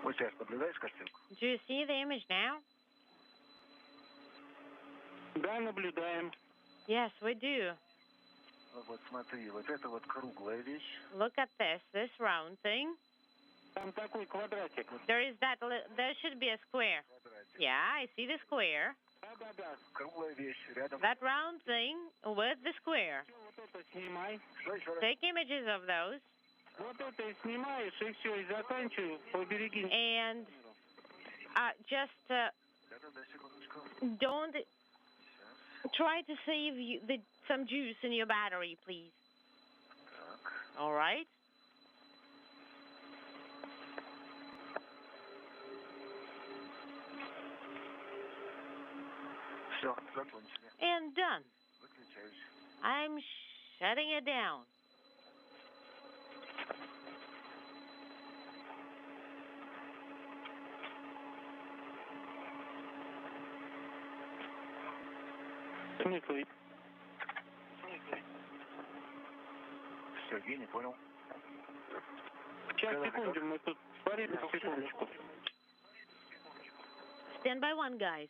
Вот сейчас наблюдаешь картинку? Do you see the image now? Да, наблюдаем. Yes, we do. Вот смотри, вот это вот круглая вещь. Look at this round thing. Там такой квадратик. There should be a square. Yeah, I see the square. Да. Круглая вещь рядом. That round thing with the square. Вот это снимай. Take images of those. Вот это и снимаешь, и все, и заканчиваю, побереги. And just don't try to save some juice in your battery, please. All right? Все, закончили. And done. Выключаюсь. I'm shutting it down. Смысл? Сергей, не понял. Сейчас, секунду, мы тут порежем, секундочку. Stand by one, guys.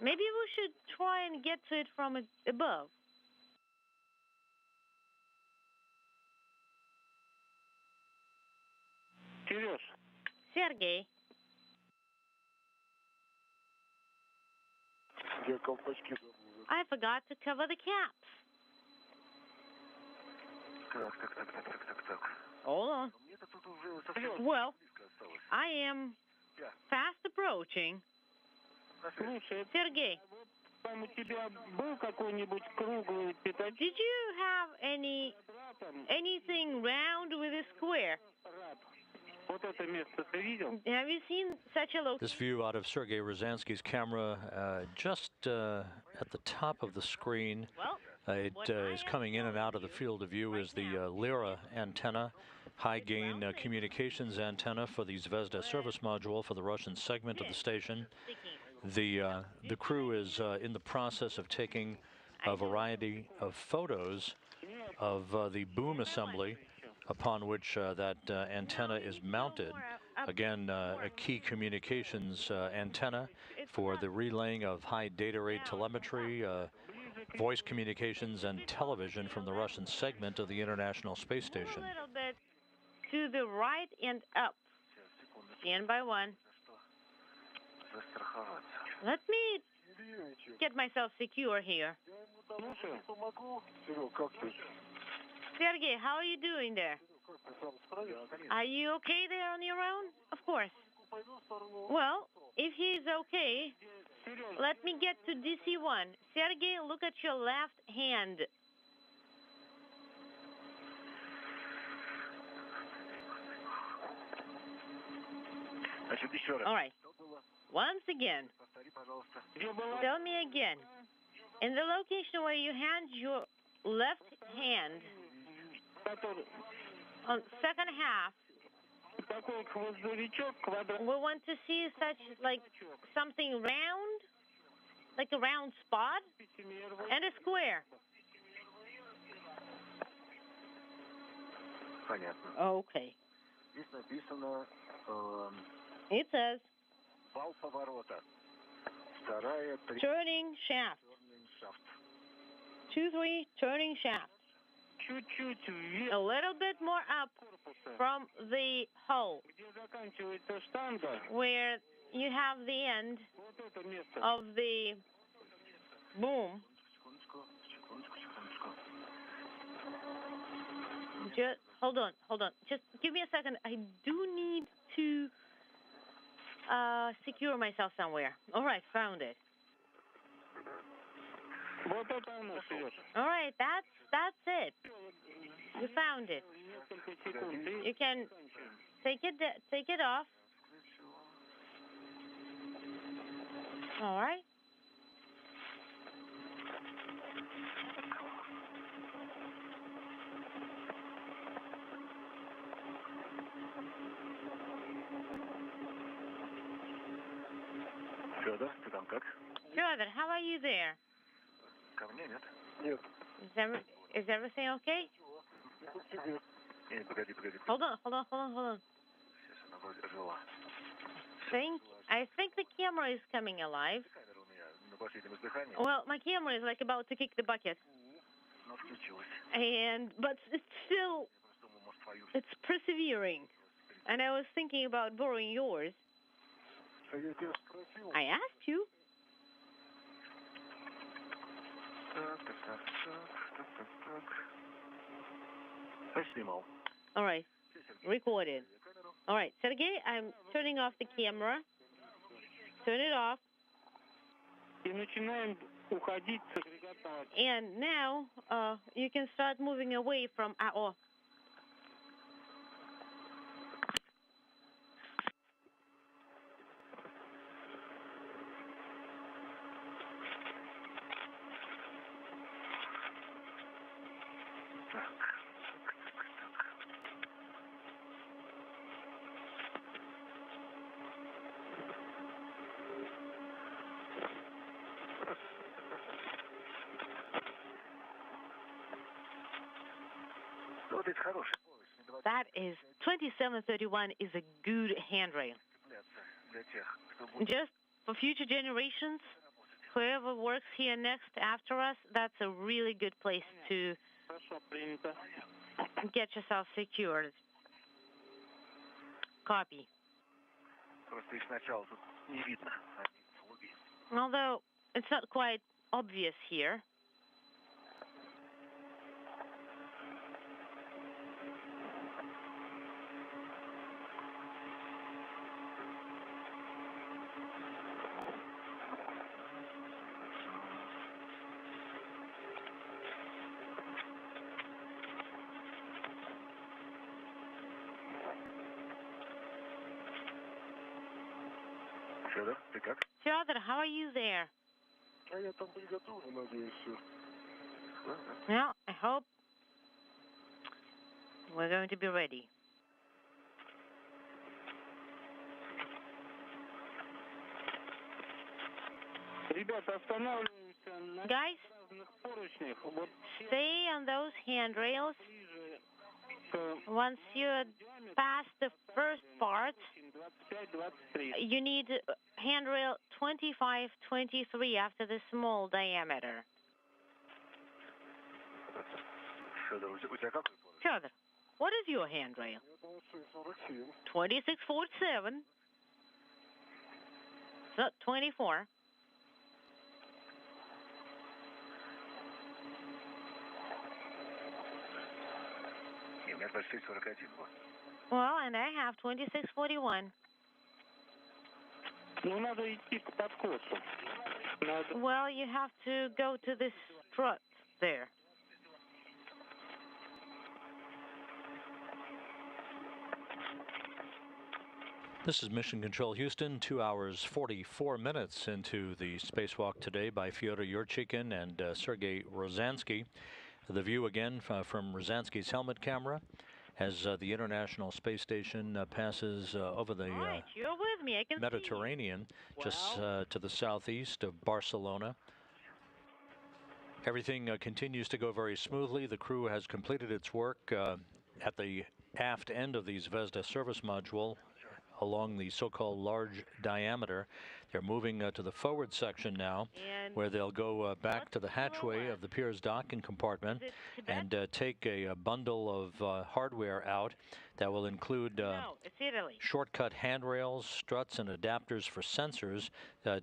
Maybe we should try and get to it from above. Sergey. I forgot to cover the caps. Hold on. Well, I am fast approaching. Sergey, did you have anything round with a square? Have you seen such a location? This view out of Sergei Ryazansky's camera, just at the top of the screen, it is coming in and out of the field of view is the Lyra antenna, high-gain communications antenna for the Zvezda service module for the Russian segment of the station. The crew is in the process of taking a variety of photos of the boom assembly upon which that antenna is mounted. Again, a key communications antenna for the relaying of high data rate telemetry, voice communications, and television from the Russian segment of the International Space Station. A little bit to the right and up. Stand by one. Let me get myself secure here. Sergey, how are you doing there? Are you okay there on your own? Of course. Well, if he's okay, let me get to DC-1. Sergey, look at your left hand. All right. Once again. Tell me again. In the location where you hand your left hand, on second half, we want to see such like something round, like a round spot, and a square. Okay. It says turning shaft. 2-3 turning shaft. A little bit more up from the hull, where you have the end of the boom. Just hold on. Just give me a second. I do need to secure myself somewhere. All right, found it. All right, that's it. You found it. You can take it off. All right. Фёдор, ты там как? Фёдор, how are you there? Ко мне нет. Нет. Is everything okay? Нет, погоди. Hold on. Сейчас она вроде ожила. I think the camera is coming alive. Камера у меня на последнем издыхании. Well, my camera is like about to kick the bucket. Но включилась. But it's still, it's persevering. And I was thinking about borrowing yours. I asked you. All right. Recorded. All right, Sergey, I'm turning off the camera. Turn it off. And now you can start moving away from AO. That is 2731 is a good handrail. Just for future generations, whoever works here next after us, that's a really good place to get yourself secured. Copy. Просто их сначала тут не видно. Although it's not quite obvious here. Фёдор, ты как? Fёdor, how are you there? А я там приготовлю, надеюсь, все. Well, I hope we're going to be ready. Ребята, останавливаемся на Guys, разных поручнях. Вот stay on those handrails. Once you pass the first part, 25-23. you need handrail 25, 23 after the small diameter. Фёдор, у тебя какой поручень? Fёdor, what is your handrail? Это 647. 2647. So 24. Не, у меня 26-41. Вот. Well, and I have 2641. Ну, надо идти к подкосу. Надо... Well, you have to go to this strut there. This is Mission Control Houston, 2 hours 44 minutes into the spacewalk today by Fёdor Yurychkin and Sergei Rязанский. The view again from Rязанskий's helmet camera as the International Space Station passes over the Right, you're with me. I can Mediterranean, just to the southeast of Barcelona. Everything continues to go very smoothly. The crew has completed its work at the aft end of the Zvezda service module along the so-called large diameter. They're moving to the forward section now, where they'll go back to the hatchway of the Piers docking compartment and take a bundle of hardware out that will include shortcut handrails, struts, and adapters for sensors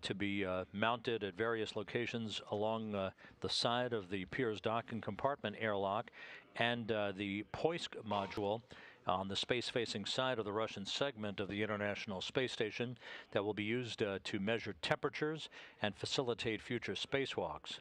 to be mounted at various locations along the side of the Piers docking compartment airlock, and the Poisk module on the space-facing side of the Russian segment of the International Space Station that will be used to measure temperatures and facilitate future spacewalks.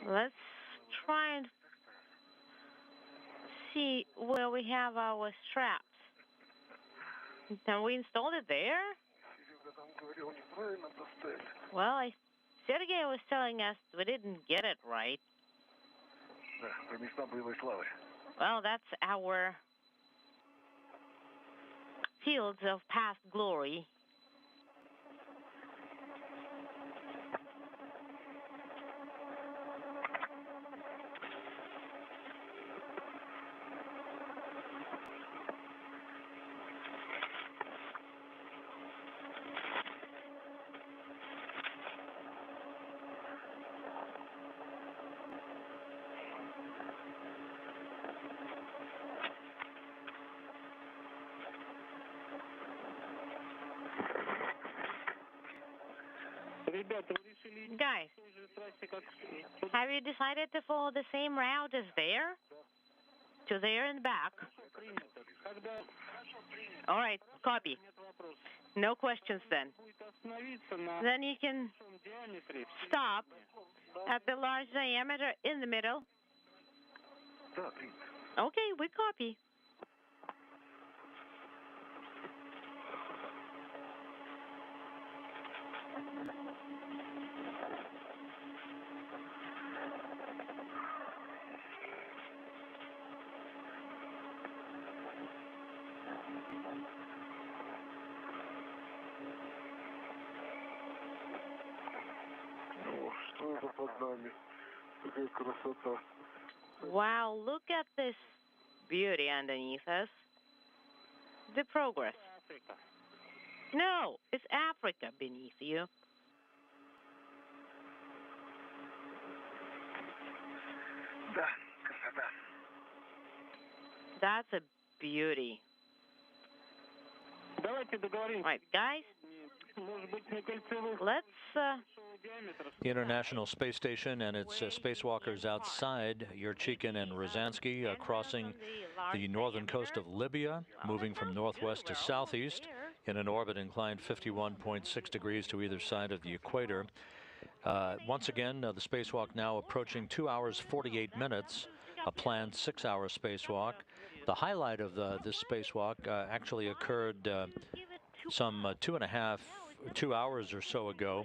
Let's try and see where we have our straps. Can we install it there? Well, Sergei was telling us we didn't get it right. Well, that's our fields of past glory. Guys, have you decided to follow the same route as there? To there and back? All right, copy. No questions then. Then you can stop at the large diameter in the middle. Okay, we copy. Wow, look at this beauty underneath us. The progress. No, it's Africa beneath you. That's a beauty. Right, guys, let's... The International Space Station and its spacewalkers outside, Yurschikin and Rязанский, crossing the northern coast of Libya, moving from northwest to southeast in an orbit inclined 51.6 degrees to either side of the equator. Once again, the spacewalk now approaching 2 hours 48 minutes, a planned 6-hour spacewalk. The highlight of this spacewalk actually occurred some 2 hours or so ago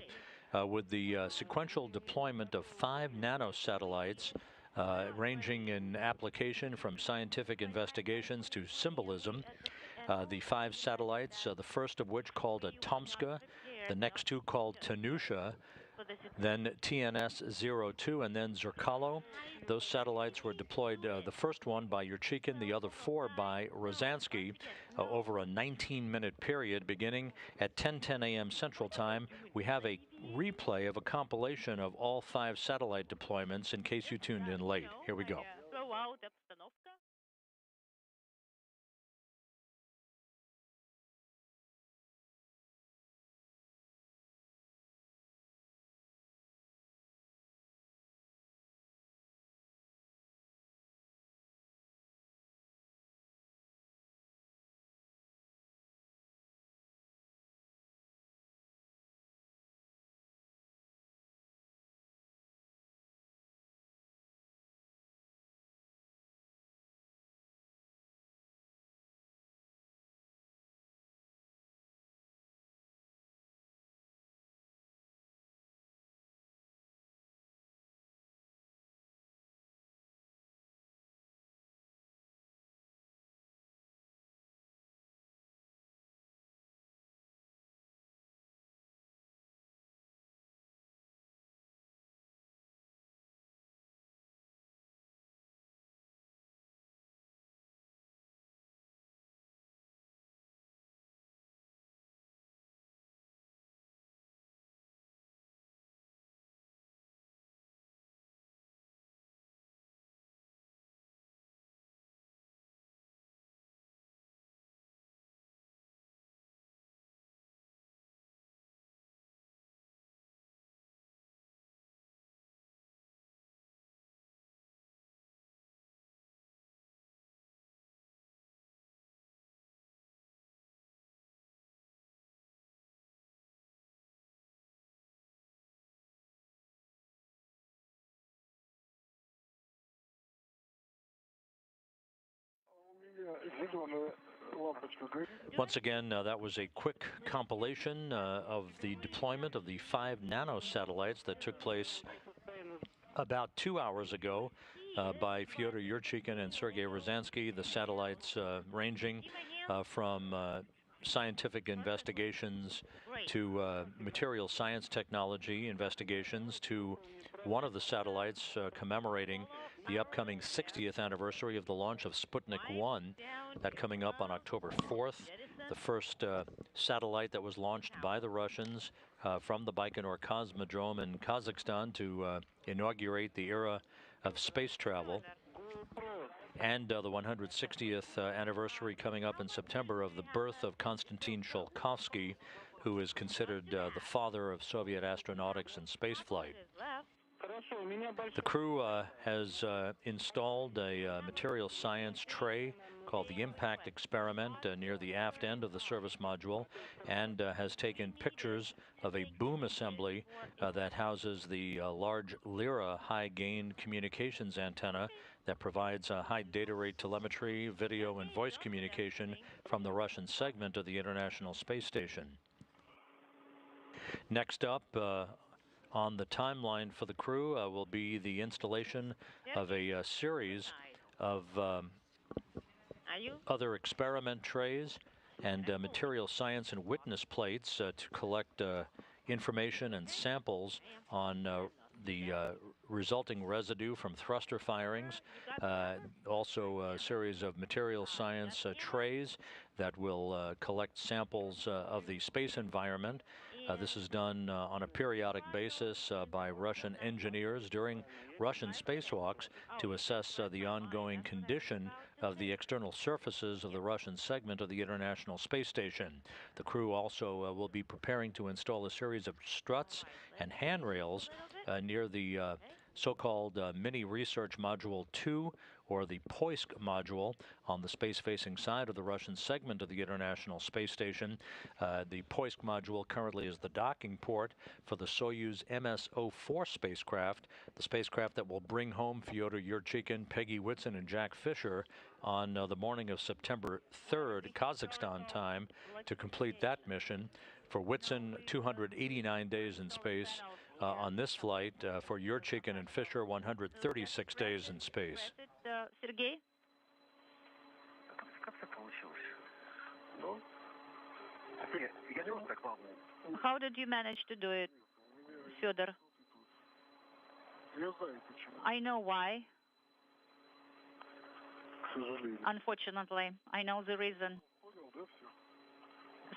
with the sequential deployment of 5 nanosatellites ranging in application from scientific investigations to symbolism. The 5 satellites, the first of which called Tomska, the next 2 called Tanusha, then TNS-02, and then Zerkalo. Those satellites were deployed, the first one by Yurschikin, the other 4 by Rязанский, over a 19-minute period beginning at 10:10 a.m. Central Time. We have a replay of a compilation of all 5 satellite deployments in case you tuned in late. Here we go. Once again, that was a quick compilation of the deployment of the 5 nanosatellites that took place about 2 hours ago by Fёdor Юрчихин and Sергei Rязанский. The satellites ranging from scientific investigations to material science technology investigations to one of the satellites commemorating the upcoming 60th anniversary of the launch of Sputnik 1, that coming up on October 4th, the first satellite that was launched by the Russians from the Baikonur Cosmodrome in Kazakhstan to inaugurate the era of space travel, and the 160th anniversary coming up in September of the birth of Konstantin Tsiolkovsky, who is considered the father of Soviet astronautics and spaceflight. The crew has installed a material science tray called the Impact Experiment near the aft end of the service module, and has taken pictures of a boom assembly that houses the large Lyra high-gain communications antenna that provides high data rate telemetry, video, and voice communication from the Russian segment of the International Space Station. Next up, on the timeline for the crew will be the installation of a series of other experiment trays and material science and witness plates to collect information and samples on the resulting residue from thruster firings, also a series of material science trays that will collect samples of the space environment. This is done on a periodic basis by Russian engineers during Russian spacewalks to assess the ongoing condition of the external surfaces of the Russian segment of the International Space Station. The crew also will be preparing to install a series of struts and handrails near the so-called Mini Research Module 2, or the POISK module, on the space-facing side of the Russian segment of the International Space Station. The POISK module currently is the docking port for the Soyuz MS-04 spacecraft, the spacecraft that will bring home Fyodor Yurchikhin, Peggy Whitson, and Jack Fisher on the morning of September 3rd, Kazakhstan time, to complete that mission. For Whitson, 289 days in space on this flight. For Yurchikhin and Fisher, 136 days in space. Sergey? How did you manage to do it, Fyodor? I know why. Unfortunately, I know the reason.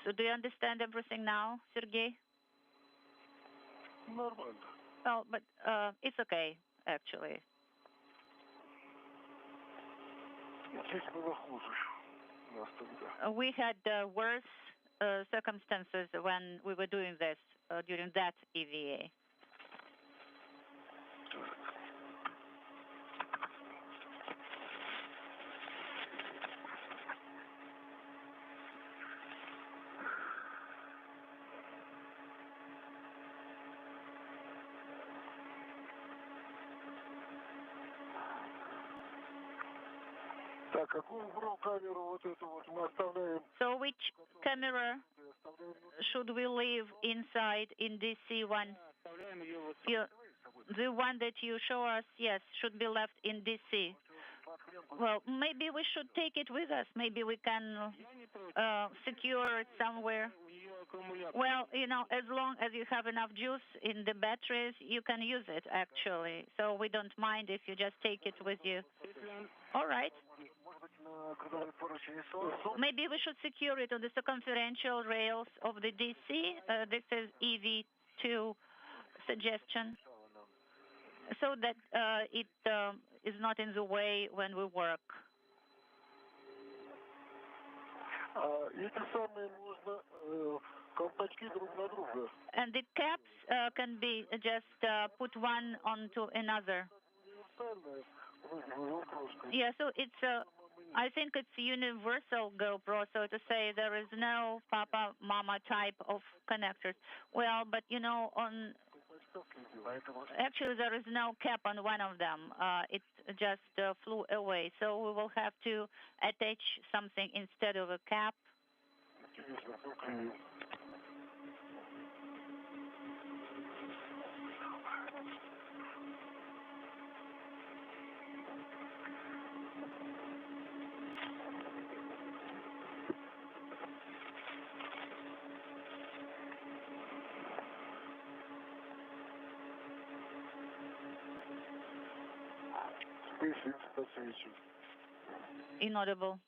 So do you understand everything now, Sergey? Well, but it's okay, actually. We had worse circumstances when we were doing this during that EVA. So which camera should we leave inside in DC one? The one that you show us, yes, should be left in DC. Well, maybe we should take it with us. Maybe we can secure it somewhere. Well, you know, as long as you have enough juice in the batteries, you can use it, actually. So we don't mind if you just take it with you. All right. Maybe we should secure it on the circumferential rails of the DC. This is EV2 suggestion, so that it is not in the way when we work. And the caps can be just put one onto another. Yeah, so it's I think it's universal GoPro, so to say. There is no Papa Mama type of connectors. Well, but you know, actually there is no cap on one of them. It just flew away. So we will have to attach something instead of a cap. Inaudible.